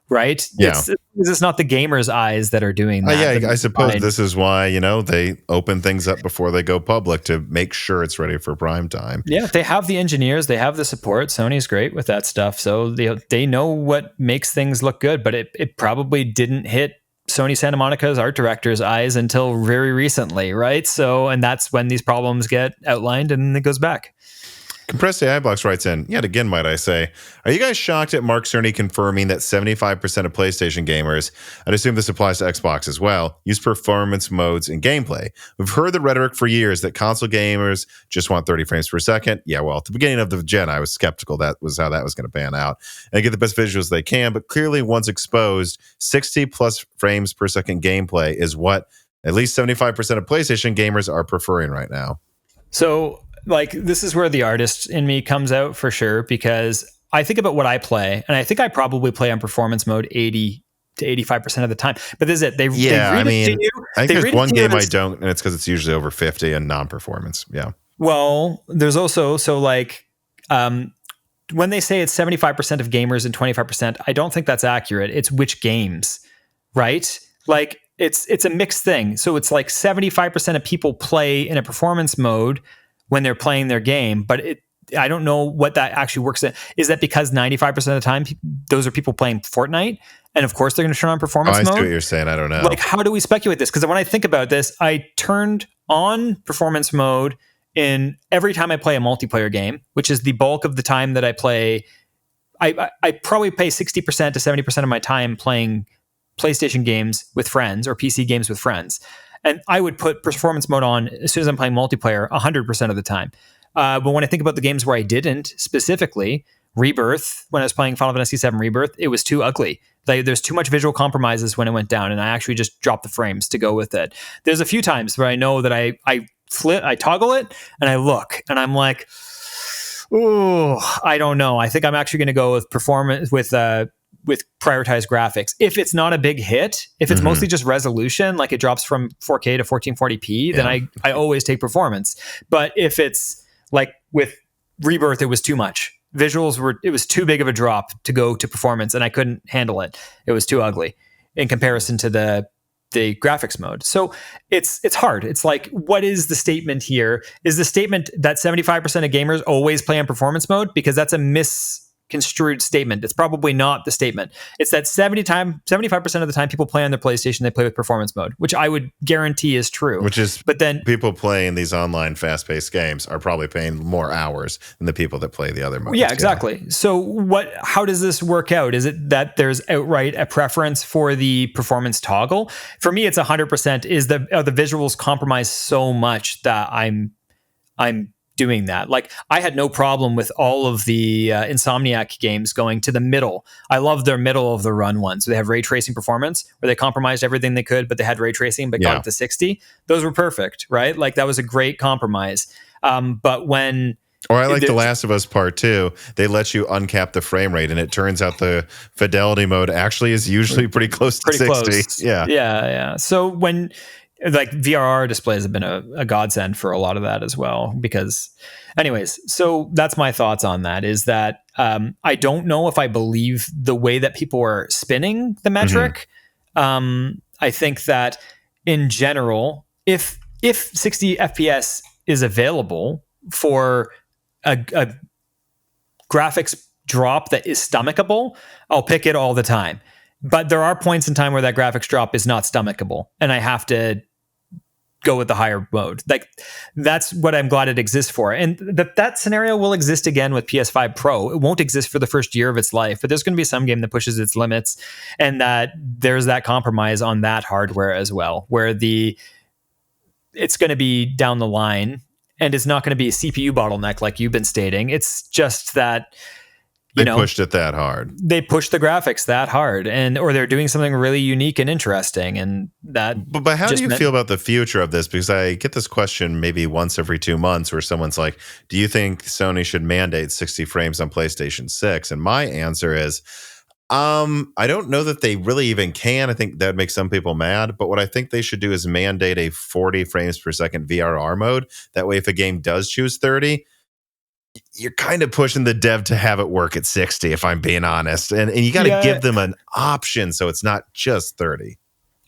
Right? Yeah. It's not the gamers' eyes that are doing that. Yeah, I suppose this is why, they open things up before they go public to make sure it's ready for prime time. Yeah, they have the engineers, they have the support. Sony's great with that stuff. So they know what makes things look good, but it probably didn't hit Sony Santa Monica's art director's eyes until very recently, right? So, and that's when these problems get outlined and it goes back. Compressed AI Blocks writes in, yet again, might I say, are you guys shocked at Mark Cerny confirming that 75% of PlayStation gamers, I'd assume this applies to Xbox as well, use performance modes in gameplay? We've heard the rhetoric for years that console gamers just want 30 frames per second. Yeah, well, at the beginning of the gen, I was skeptical that was how that was going to pan out. And they get the best visuals they can, but clearly once exposed, 60 plus frames per second gameplay is what at least 75% of PlayStation gamers are preferring right now. So, like, this is where the artist in me comes out for sure, because I think about what I play, and I think I probably play on performance mode 80 to 85% of the time. But this is it. I think there's one game I don't, and it's because it's usually over 50 and non-performance. Yeah. Well, there's also, when they say it's 75% of gamers and 25%, I don't think that's accurate. It's which games, right? Like, it's a mixed thing. So it's like 75% of people play in a performance mode when they're playing their game, but I don't know what that actually works at. Is that because 95% of the time, those are people playing Fortnite? And of course, they're going to turn on performance mode? I see what you're saying. I don't know. Like, how do we speculate this? Because when I think about this, I turned on performance mode in every time I play a multiplayer game, which is the bulk of the time that I play. I probably pay 60% to 70% of my time playing PlayStation games with friends or PC games with friends. And I would put performance mode on as soon as I'm playing multiplayer 100% of the time. But when I think about the games where I didn't, specifically Rebirth, when I was playing Final Fantasy VII Rebirth, it was too ugly. There's too much visual compromises when it went down, and I actually just dropped the frames to go with it. There's a few times where I know that I toggle it, and I look, and I'm like, oh, I don't know. I think I'm actually going to go with performance with prioritized graphics. If it's not a big hit, if it's mostly just resolution, like it drops from 4K to 1440p, then I always take performance. But if it's like with Rebirth, it was too much. It was too big of a drop to go to performance, and I couldn't handle it. It was too ugly in comparison to the the graphics mode. So it's hard. It's like, what is the statement here? Is the statement that 75% of gamers always play in performance mode? Because that's a misconstrued statement. It's probably not the statement. It's that 75% of the time people play on their PlayStation, they play with performance mode, which I would guarantee is true. Which is, but then people playing these online fast-paced games are probably paying more hours than the people that play the other modes. Yeah, exactly. So how does this work out? Is it that there's outright a preference for the performance toggle? For me, it's 100%. Are the visuals compromised so much that I'm doing that? Like, I had no problem with all of the Insomniac games going to the middle. I love their middle of the run ones. They have ray tracing performance, where they compromised everything they could, but they had ray tracing, but got it to 60. Those were perfect, right? Like, that was a great compromise. But when... Or I like The Last of Us Part 2. They let you uncap the frame rate, and it turns out the fidelity mode actually is usually pretty close to 60. Close. Yeah. Yeah. So when... like, VRR displays have been a godsend for a lot of that as well, because anyways, so that's my thoughts on that, is that I don't know if I believe the way that people are spinning the metric. I think that in general, if 60 FPS is available for a graphics drop that is stomachable, I'll pick it all the time. But there are points in time where that graphics drop is not stomachable, and I have to go with the higher mode. Like, that's what I'm glad it exists for. And that scenario will exist again with PS5 Pro. It won't exist for the first year of its life, but there's going to be some game that pushes its limits, and that there's that compromise on that hardware as well, where it's going to be down the line, and it's not going to be a CPU bottleneck like you've been stating. It's just that they pushed it that hard. They pushed the graphics that hard, or they're doing something really unique and interesting, and that. But how do you feel about the future of this? Because I get this question maybe once every 2 months, where someone's like, "Do you think Sony should mandate 60 frames on PlayStation 6?" And my answer is, I don't know that they really even can. I think that would make some people mad. But what I think they should do is mandate a 40 frames per second VRR mode. That way, if a game does choose 30. You're kind of pushing the dev to have it work at 60, if I'm being honest. And you got to give them an option so it's not just 30.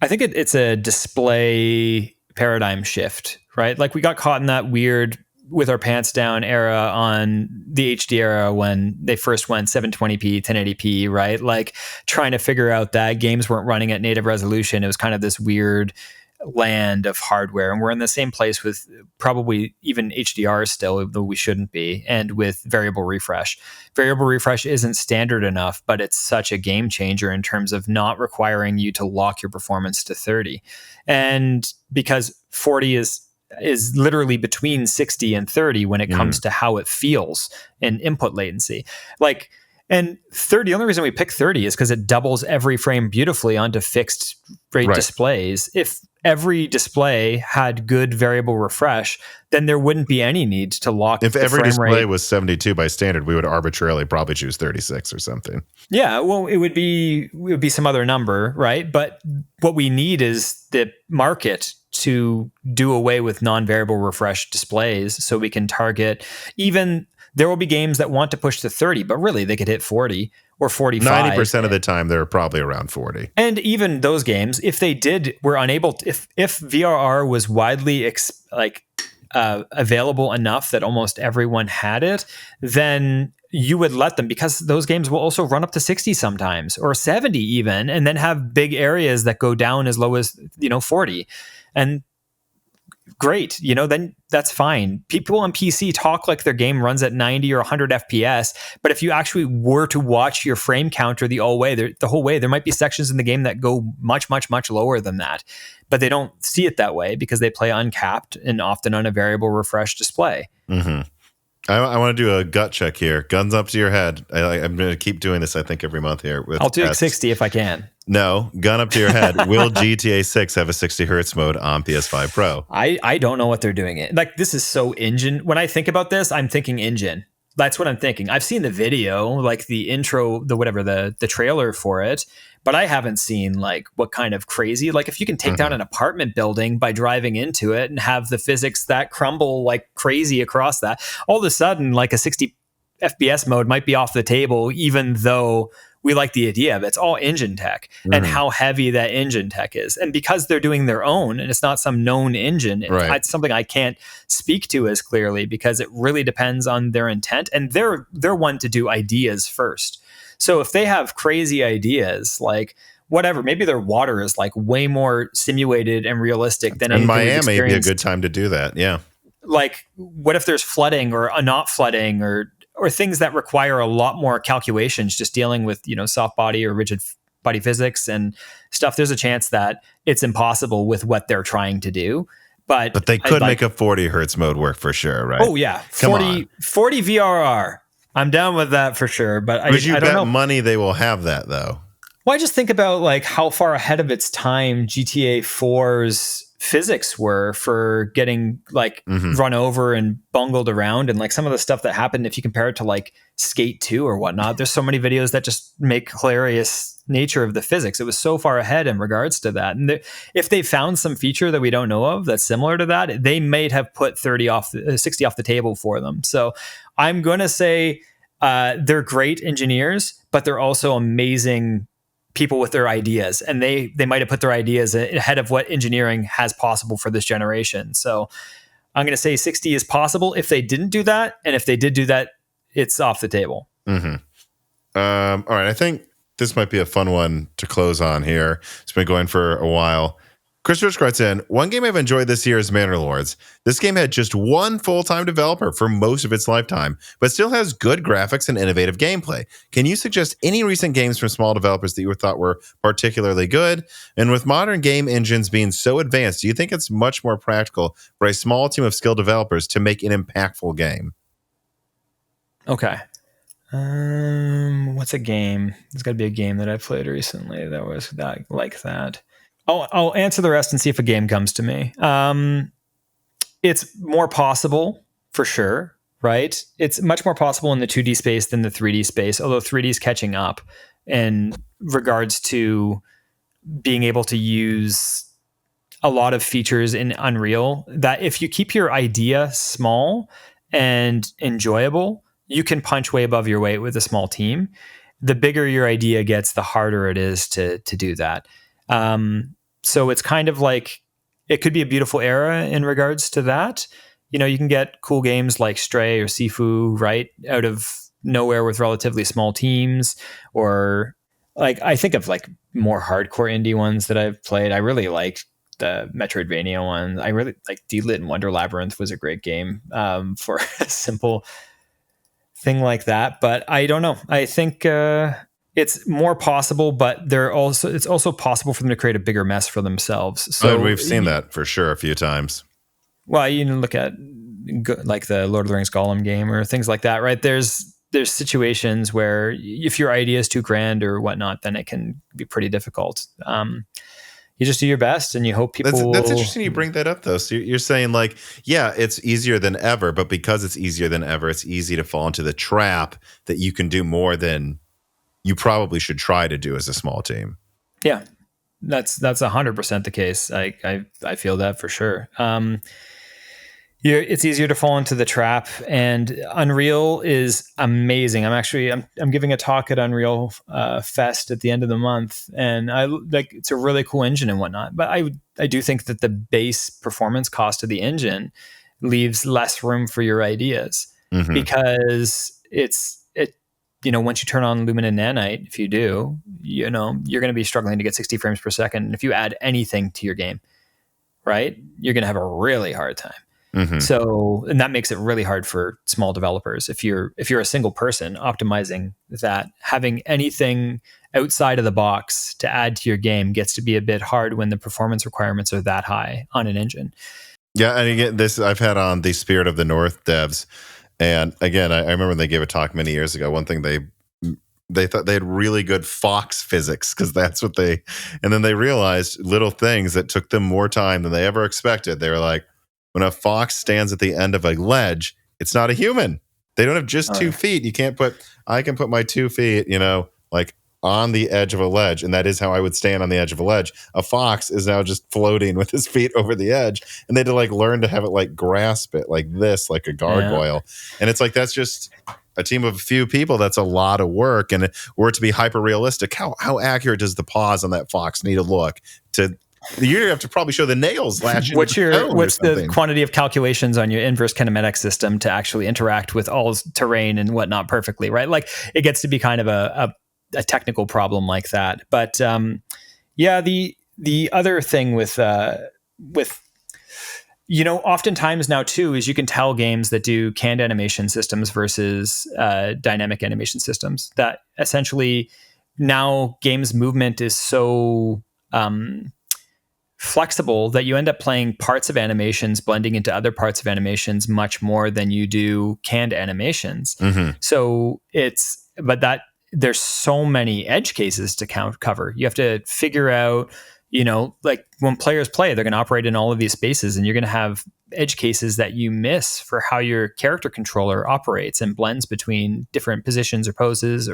I think it's a display paradigm shift, right? Like, we got caught in that weird with our pants down era on the HD era when they first went 720p, 1080p, right? Like, trying to figure out that games weren't running at native resolution. It was kind of this weird land of hardware, and we're in the same place with probably even HDR still, though we shouldn't be, and with variable refresh. Variable refresh isn't standard enough, but it's such a game changer in terms of not requiring you to lock your performance to 30. And because 40 is literally between 60 and 30 when it comes to how it feels in input latency. Like, and 30, the only reason we pick 30 is because it doubles every frame beautifully onto fixed rate displays. If every display had good variable refresh, then there wouldn't be any need to lock. If every display was 72 by standard, we would arbitrarily probably choose 36 or something. Yeah, well, it would be some other number, right? But what we need is the market to do away with non-variable refresh displays, so we can target even. There will be games that want to push to 30, but really they could hit 40 or 45. 90% of the time, they're probably around 40. And even those games, if they were unable to, if VRR was widely available enough that almost everyone had it, then you would let them, because those games will also run up to 60 sometimes, or 70 even, and then have big areas that go down as low as 40. And great, then that's fine. People on PC talk like their game runs at 90 or 100 FPS, but if you actually were to watch your frame counter the whole way, there might be sections in the game that go much, much, much lower than that, but they don't see it that way because they play uncapped and often on a variable refresh display. Mm-hmm. I want to do a gut check here. Guns up to your head. I'm going to keep doing this, I think, every month here. I'll do 60 if I can. No, gun up to your head. Will GTA 6 have a 60 hertz mode on PS5 Pro? I don't know what they're doing. Like, this is so engine. When I think about this, I'm thinking engine. That's what I'm thinking. I've seen the video, like the intro, the trailer for it, but I haven't seen like what kind of crazy, like if you can take down an apartment building by driving into it and have the physics that crumble like crazy across that, all of a sudden like a 60 FPS mode might be off the table, even though we like the idea of it. It's all engine tech and how heavy that engine tech is. And because they're doing their own and it's not some known engine, Right. it's something I can't speak to as clearly because it really depends on their intent. And they're one to do ideas first. So if they have crazy ideas, like whatever, maybe their water is like way more simulated and realistic than anything Miami would be a good time to do that. Yeah. Like, what if there's flooding or not flooding or things that require a lot more calculations, just dealing with, soft body or rigid body physics and stuff? There's a chance that it's impossible with what they're trying to do. But they could make a 40 hertz mode work for sure, right? Oh, yeah. 40 VRR. I'm down with that for sure. But I don't know. Money they will have that, though. Well, I just think about like how far ahead of its time GTA 4's physics were for getting like run over and bungled around, and like some of the stuff that happened if you compare it to like Skate 2 or whatnot. There's so many videos that just make hilarious nature of the physics. It was so far ahead in regards to that. And if they found some feature that we don't know of that's similar to that, they may have put 60 off the table for them. So I'm going to say they're great engineers, but they're also amazing people with their ideas, and they might have put their ideas ahead of what engineering has possible for this generation. So I'm going to say 60 is possible if they didn't do that, and if they did do that, it's off the table. All right, I think this might be a fun one to close on here. It's been going for a while. Chris Rich writes in, one game I've enjoyed this year is Manor Lords. This game had just one full-time developer for most of its lifetime, but still has good graphics and innovative gameplay. Can you suggest any recent games from small developers that you thought were particularly good? And with modern game engines being so advanced, do you think it's much more practical for a small team of skilled developers to make an impactful game? Okay. What's a game? There's got to be a game that I played recently that was that like that. I'll answer the rest and see if a game comes to me. It's more possible for sure, right? It's much more possible in the 2D space than the 3D space, although 3D is catching up in regards to being able to use a lot of features in Unreal that if you keep your idea small and enjoyable, you can punch way above your weight with a small team. The bigger your idea gets, the harder it is to do that. So it's kind of like, it could be a beautiful era in regards to that. You can get cool games like Stray or Sifu, right, out of nowhere with relatively small teams. Or like, I think of like more hardcore indie ones that I've played. I really liked the Metroidvania one. I really like D-Lit and Wonder Labyrinth was a great game for a simple thing like that. But I don't know. I think it's more possible, but it's also possible for them to create a bigger mess for themselves. So we've seen that for sure a few times. Well, look at like the Lord of the Rings Gollum game or things like that, right? There's situations where if your idea is too grand or whatnot, then it can be pretty difficult. You just do your best and you hope people. That's interesting you bring that up, though. So you're saying like, yeah, it's easier than ever, but because it's easier than ever, it's easy to fall into the trap that you can do more than you probably should try to do as a small team. Yeah, that's 100% the case. I feel that for sure. It's easier to fall into the trap, and Unreal is amazing. I'm giving a talk at Unreal Fest at the end of the month, and it's a really cool engine and whatnot. But I do think that the base performance cost of the engine leaves less room for your ideas because once you turn on Lumen and Nanite, if you do, you're going to be struggling to get 60 frames per second. And if you add anything to your game, right, you're going to have a really hard time. So, and that makes it really hard for small developers. If you're a single person optimizing that, having anything outside of the box to add to your game gets to be a bit hard when the performance requirements are that high on an engine. Yeah, and again, this I've had on the Spirit of the North devs, and again, I remember when they gave a talk many years ago. One thing they thought they had really good Fox physics because that's what and then they realized little things that took them more time than they ever expected. They were like, when a fox stands at the end of a ledge, it's not a human. They don't have just 2 feet. I can put my 2 feet, like on the edge of a ledge. And that is how I would stand on the edge of a ledge. A fox is now just floating with his feet over the edge. And they had to like learn to have it like grasp it like this, like a gargoyle. Yeah. And it's like, that's just, a team of a few people, that's a lot of work. And were it to be hyper realistic, how accurate does the paws on that fox need to look? You have to probably show the nails lashing. What's the quantity of calculations on your inverse kinematic system to actually interact with all terrain and whatnot perfectly, right? Like it gets to be kind of a technical problem like that. But the other thing with oftentimes now too is you can tell games that do canned animation systems versus dynamic animation systems, that essentially now games movement is so flexible that you end up playing parts of animations blending into other parts of animations much more than you do canned animations. So there's so many edge cases to cover. You have to figure out, like when players play, they're going to operate in all of these spaces, and you're going to have edge cases that you miss for how your character controller operates and blends between different positions or poses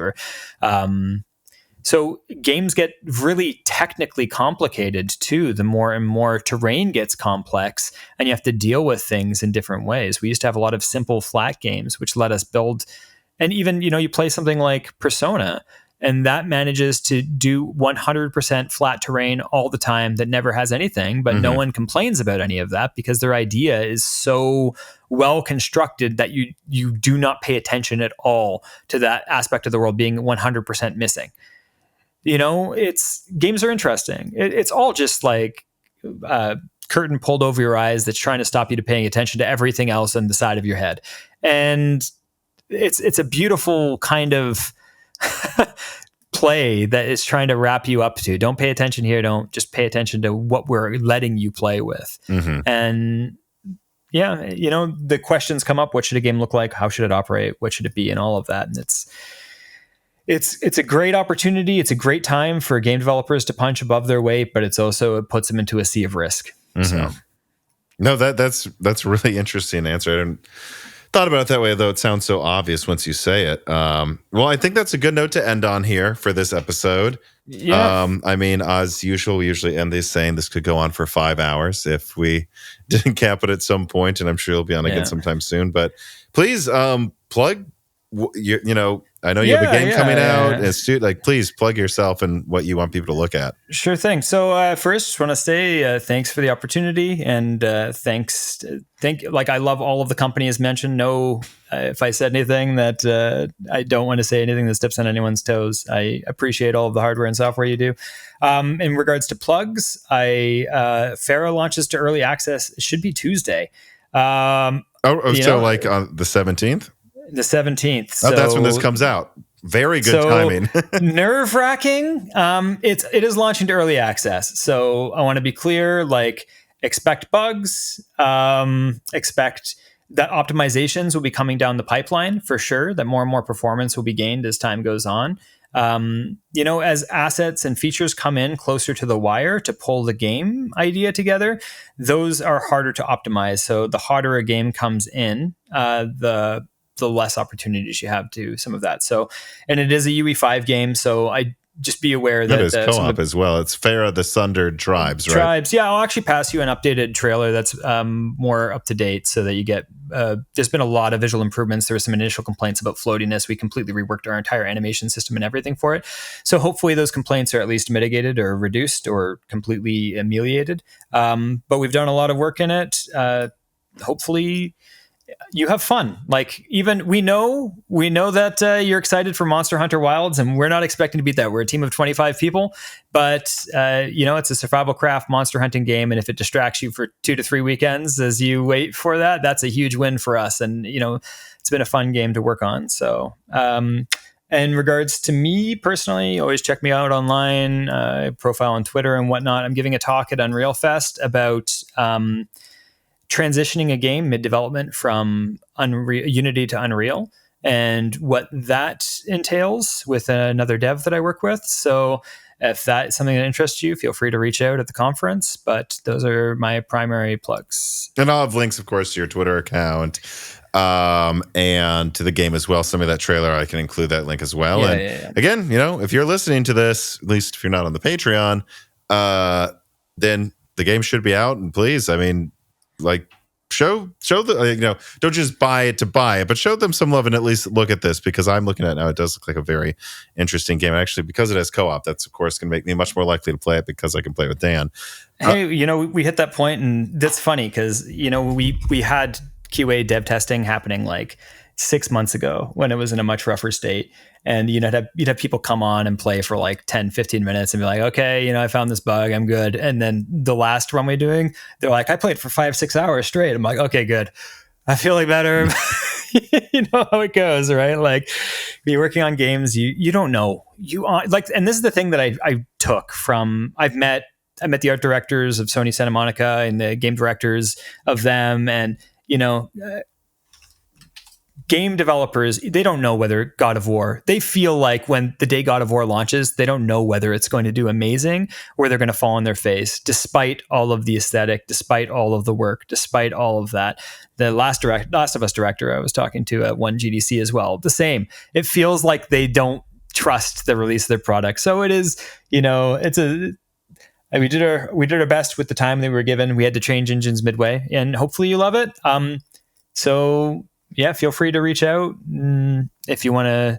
so games get really technically complicated too. The more and more terrain gets complex, and you have to deal with things in different ways. We used to have a lot of simple flat games, which let us build, and even, you play something like Persona, and that manages to do 100% flat terrain all the time that never has anything, but no one complains about any of that because their idea is so well constructed that you do not pay attention at all to that aspect of the world being 100% missing. Games are interesting. It's all just like curtain pulled over your eyes that's trying to stop you to paying attention to everything else on the side of your head. And it's a beautiful kind of play that is trying to wrap you up to. Don't pay attention here. Don't just pay attention to what we're letting you play with. And the questions come up. What should a game look like? How should it operate? What should it be? And all of that. And it's a great opportunity. It's a great time for game developers to punch above their weight, but it puts them into a sea of risk. So. No, that's a really interesting answer. I hadn't thought about it that way, though. It sounds so obvious once you say it. Well, I think that's a good note to end on here for this episode. Yeah. As usual, we usually end this saying this could go on for 5 hours if we didn't cap it at some point, and I'm sure you'll be on again sometime soon. But please plug. I know you have a game coming out. Please plug yourself and what you want people to look at. Sure thing. So first, just want to say thanks for the opportunity, and I love all of the companies mentioned. No, if I said anything that I don't want to say anything that steps on anyone's toes. I appreciate all of the hardware and software you do. In regards to plugs, Pharaoh launches to early access. It should be Tuesday. On the 17th. The 17th. So, that's when this comes out. Very good timing. Nerve-wracking. It is launching to early access. So I want to be clear, expect bugs, expect that optimizations will be coming down the pipeline for sure, that more and more performance will be gained as time goes on. As assets and features come in closer to the wire to pull the game idea together, those are harder to optimize. So the harder a game comes in, the less opportunities you have to some of that. So, and it is a UE5 game, so I just be aware that is co-op as well. It's Pharaoh the Sundered Tribes, right? Tribes, yeah. I'll actually pass you an updated trailer that's more up to date, so that you get. There's been a lot of visual improvements. There were some initial complaints about floatiness. We completely reworked our entire animation system and everything for it. So hopefully those complaints are at least mitigated or reduced or completely ameliorated. But we've done a lot of work in it. Hopefully you have fun. Even we know that you're excited for Monster Hunter Wilds, and we're not expecting to beat that. We're a team of 25 people, but it's a survival craft monster hunting game, and if it distracts you for 2 to 3 weekends as you wait for that, that's a huge win for us. And it's been a fun game to work on. So in regards to me personally, always check me out online, profile on Twitter and whatnot. I'm giving a talk at Unreal Fest about transitioning a game mid-development from Unity to Unreal, and what that entails with another dev that I work with. So if that's something that interests you, feel free to reach out at the conference. But those are my primary plugs. And I'll have links, of course, to your Twitter account and to the game as well. Some of that trailer, I can include that link as well. Again, if you're listening to this, at least if you're not on the Patreon, then the game should be out. And please, show the don't just buy it to buy it, but show them some love and at least look at this, because I'm looking at it now. It does look like a very interesting game. Actually, because it has co-op, that's of course going to make me much more likely to play it because I can play with Dan. Hey, we hit that point, and that's funny because we had QA dev testing happening like 6 months ago when it was in a much rougher state. And you'd have people come on and play for like 10, 15 minutes and be like, okay, I found this bug, I'm good. And then the last run we're doing, they're like, I played for 5-6 hours straight. I'm like, okay, good. I'm feeling better. You know how it goes, right? Like, when you're working on games, you don't know. And this is the thing that I took from, I met the art directors of Sony Santa Monica and the game directors of them. And, game developers, they don't know whether God of War, they feel like when the day God of War launches, they don't know whether it's going to do amazing or they're going to fall on their face, despite all of the aesthetic, despite all of the work, despite all of that. The Last of Us director I was talking to at one GDC as well, the same. It feels like they don't trust the release of their product. So it is, we did our best with the time they were given. We had to change engines midway, and hopefully you love it. So yeah, feel free to reach out if you end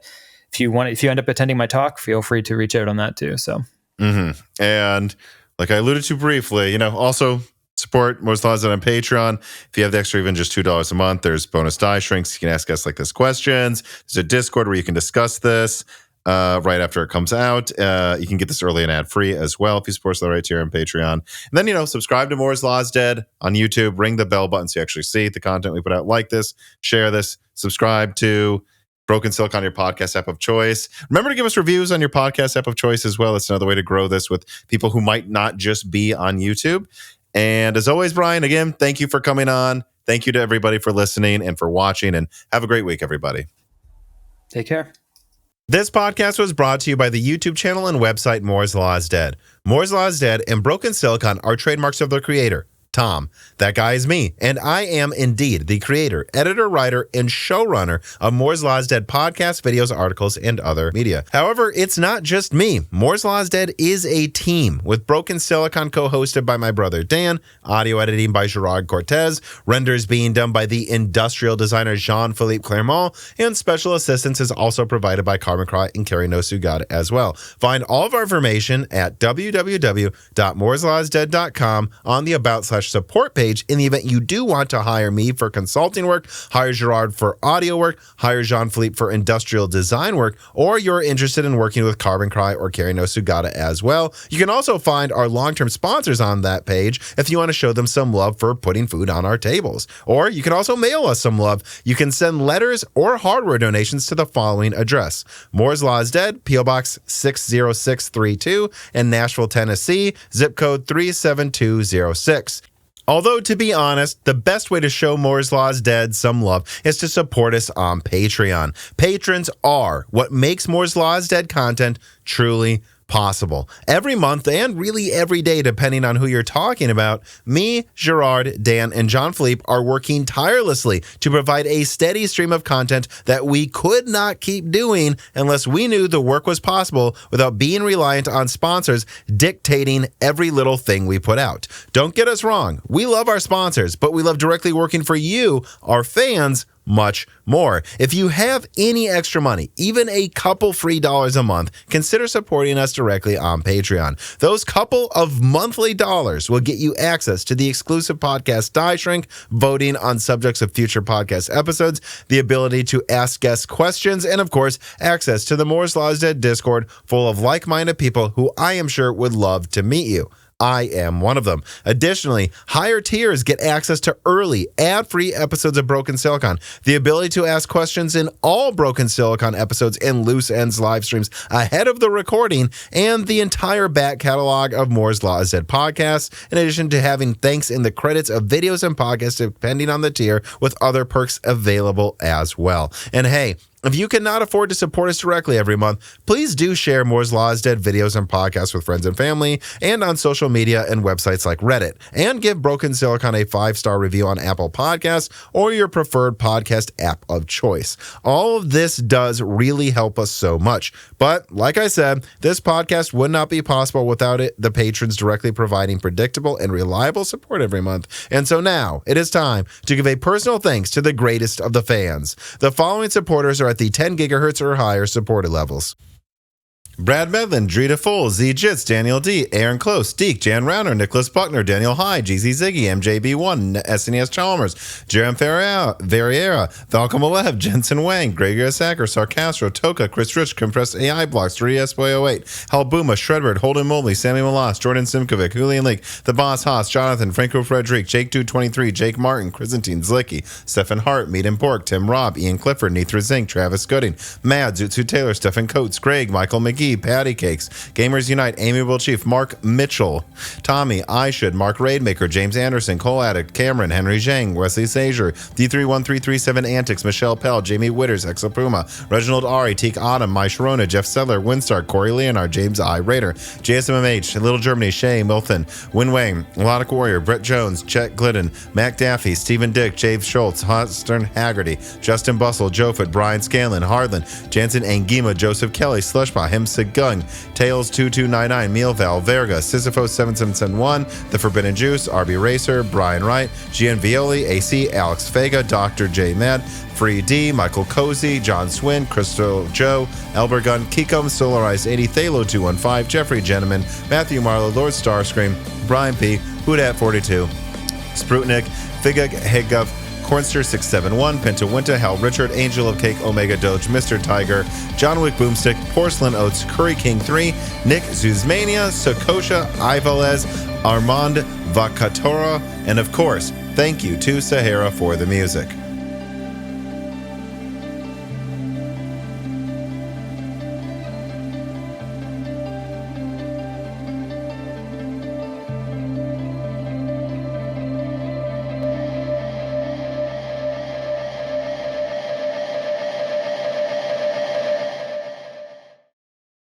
up attending my talk. Feel free to reach out on that too. So, and like I alluded to briefly, also support Moore's Law Dead on Patreon. If you have the extra, even just $2 a month, there's bonus die shrinks. You can ask us like this questions. There's a Discord where you can discuss this right after it comes out. You can get this early and ad free as well if you support the right tier on Patreon. And then subscribe to Moore's Law Dead on YouTube. Ring the bell button so you actually see the content we put out. Like this, share this, subscribe to Broken Silk on your podcast app of choice. Remember to give us reviews on your podcast app of choice as well. It's another way to grow this with people who might not just be on YouTube. And as always, Bryan, again, thank you for coming on. Thank you to everybody for listening and for watching, and have a great week, everybody. Take care. This podcast was brought to you by the YouTube channel and website Moore's Law is Dead. Moore's Law is Dead and Broken Silicon are trademarks of their creator, Tom. That guy is me, and I am indeed the creator, editor, writer, and showrunner of Moore's Law is Dead podcasts, videos, articles, and other media. However, it's not just me. Moore's Law is Dead is a team, with Broken Silicon co-hosted by my brother Dan, audio editing by Gerard Cortez, renders being done by the industrial designer Jean-Philippe Clermont, and special assistance is also provided by Carmen Cry and Carrie Nosugada as well. Find all of our information at www.mooreslawsdead.com on the About/support page. In the event you do want to hire me for consulting work, hire Gerard for audio work, hire Jean-Philippe for industrial design work, or you're interested in working with Carbon Cry or Carrie Nosugada as well, you can also find our long-term sponsors on that page if you want to show them some love for putting food on our tables. Or you can also mail us some love. You can send letters or hardware donations to the following address: Moore's Law is Dead, P.O. Box 60632 in Nashville, Tennessee, zip code 37206. Although, to be honest, the best way to show Moore's Law is Dead some love is to support us on Patreon. Patrons are what makes Moore's Law is Dead content truly possible. Every month, and really every day, depending on who you're talking about, me, Gerard, Dan, and Jean-Philippe are working tirelessly to provide a steady stream of content that we could not keep doing unless we knew the work was possible without being reliant on sponsors dictating every little thing we put out. Don't get us wrong. We love our sponsors, but we love directly working for you, our fans, much more. If you have any extra money, even a couple free dollars a month, consider supporting us directly on Patreon. Those couple of monthly dollars will get you access to the exclusive podcast Die Shrink, voting on subjects of future podcast episodes, the ability to ask guest questions, and of course, access to the Moore's Law is Dead Discord full of like-minded people who I am sure would love to meet you. I am one of them. Additionally, higher tiers get access to early, ad-free episodes of Broken Silicon, the ability to ask questions in all Broken Silicon episodes and Loose Ends live streams ahead of the recording, and the entire back catalog of Moore's Law is Dead podcasts, in addition to having thanks in the credits of videos and podcasts depending on the tier, with other perks available as well. And hey, If you cannot afford to support us directly every month, please do share Moore's Law is Dead videos and podcasts with friends and family and on social media and websites like Reddit. And give Broken Silicon a 5-star review on Apple Podcasts or your preferred podcast app of choice. All of this does really help us so much. But like I said, this podcast would not be possible without the patrons directly providing predictable and reliable support every month. And so now it is time to give a personal thanks to the greatest of the fans. The following supporters are at the 10 gigahertz or higher supported levels: Brad Medlin, Drita Full, Z Jits, Daniel D, Aaron Close, Deke, Jan Rauner, Nicholas Buckner, Daniel High, GZ Ziggy, MJB1, SNES Chalmers, Jerem Verriera, Falcom Alev, Jensen Wang, Gregor Sacker, Sarcastro, Toka, Chris Rich, Compressed AI Blocks, 3S Boy 08, Halbuma, Shredbird, Holden Mobley, Sammy Malas, Jordan Simkovic, Julian Leak, The Boss Haas, Jonathan, Franco Frederic, Jake Dude 23, Jake Martin, Chrysantine Zlicky, Stephen Hart, Meat and Pork, Tim Robb, Ian Clifford, Nithra Zink, Travis Gooding, Mad, Zutsu Taylor, Stephen Coates, Greg, Michael McGee, Patty Cakes, Gamers Unite, Amiable Chief, Mark Mitchell, Tommy, I Should, Mark Raidmaker, James Anderson, Cole Addict, Cameron, Henry Zhang, Wesley Sager, D31337 Antics, Michelle Pell, Jamie Witters, Exopuma, Reginald Ari, Teak Autumn, My Sharona, Jeff Settler, Winstar, Corey Leonard, James I. Raider, JSMMH, Little Germany, Shay, Milton, Win Wang, Melodic Warrior, Brett Jones, Chet Glidden, Mac Daffy, Stephen Dick, Jave Schultz, Hostern Haggerty, Justin Bustle, Jofit, Brian Scanlon, Hardland, Jansen Angima, Joseph Kelly, Slushpa, Himsig Gung, Tails 2299, Mealval, Verga, Sisyphos 7771, The Forbidden Juice, RB Racer, Brian Wright, Gian Violi, AC, Alex Vega, Dr. J Mad, Free D, Michael Cozy, John Swin, Crystal Joe, Elbergun, Kikom, Solarized 80, Thalo 215, Jeffrey Gentleman, Matthew Marlowe, Lord Starscream, Brian P, Hoodat 42, Sprutnik, Figug, Hegov, Cornster 671, Pinta Winta, Hal Richard, Angel of Cake, Omega Doge, Mr. Tiger, John Wick Boomstick, Porcelain Oats, Curry King 3, Nick Zuzmania, Sakosha, Ivalez, Armand Vakatora, and of course, thank you to Sahara for the music.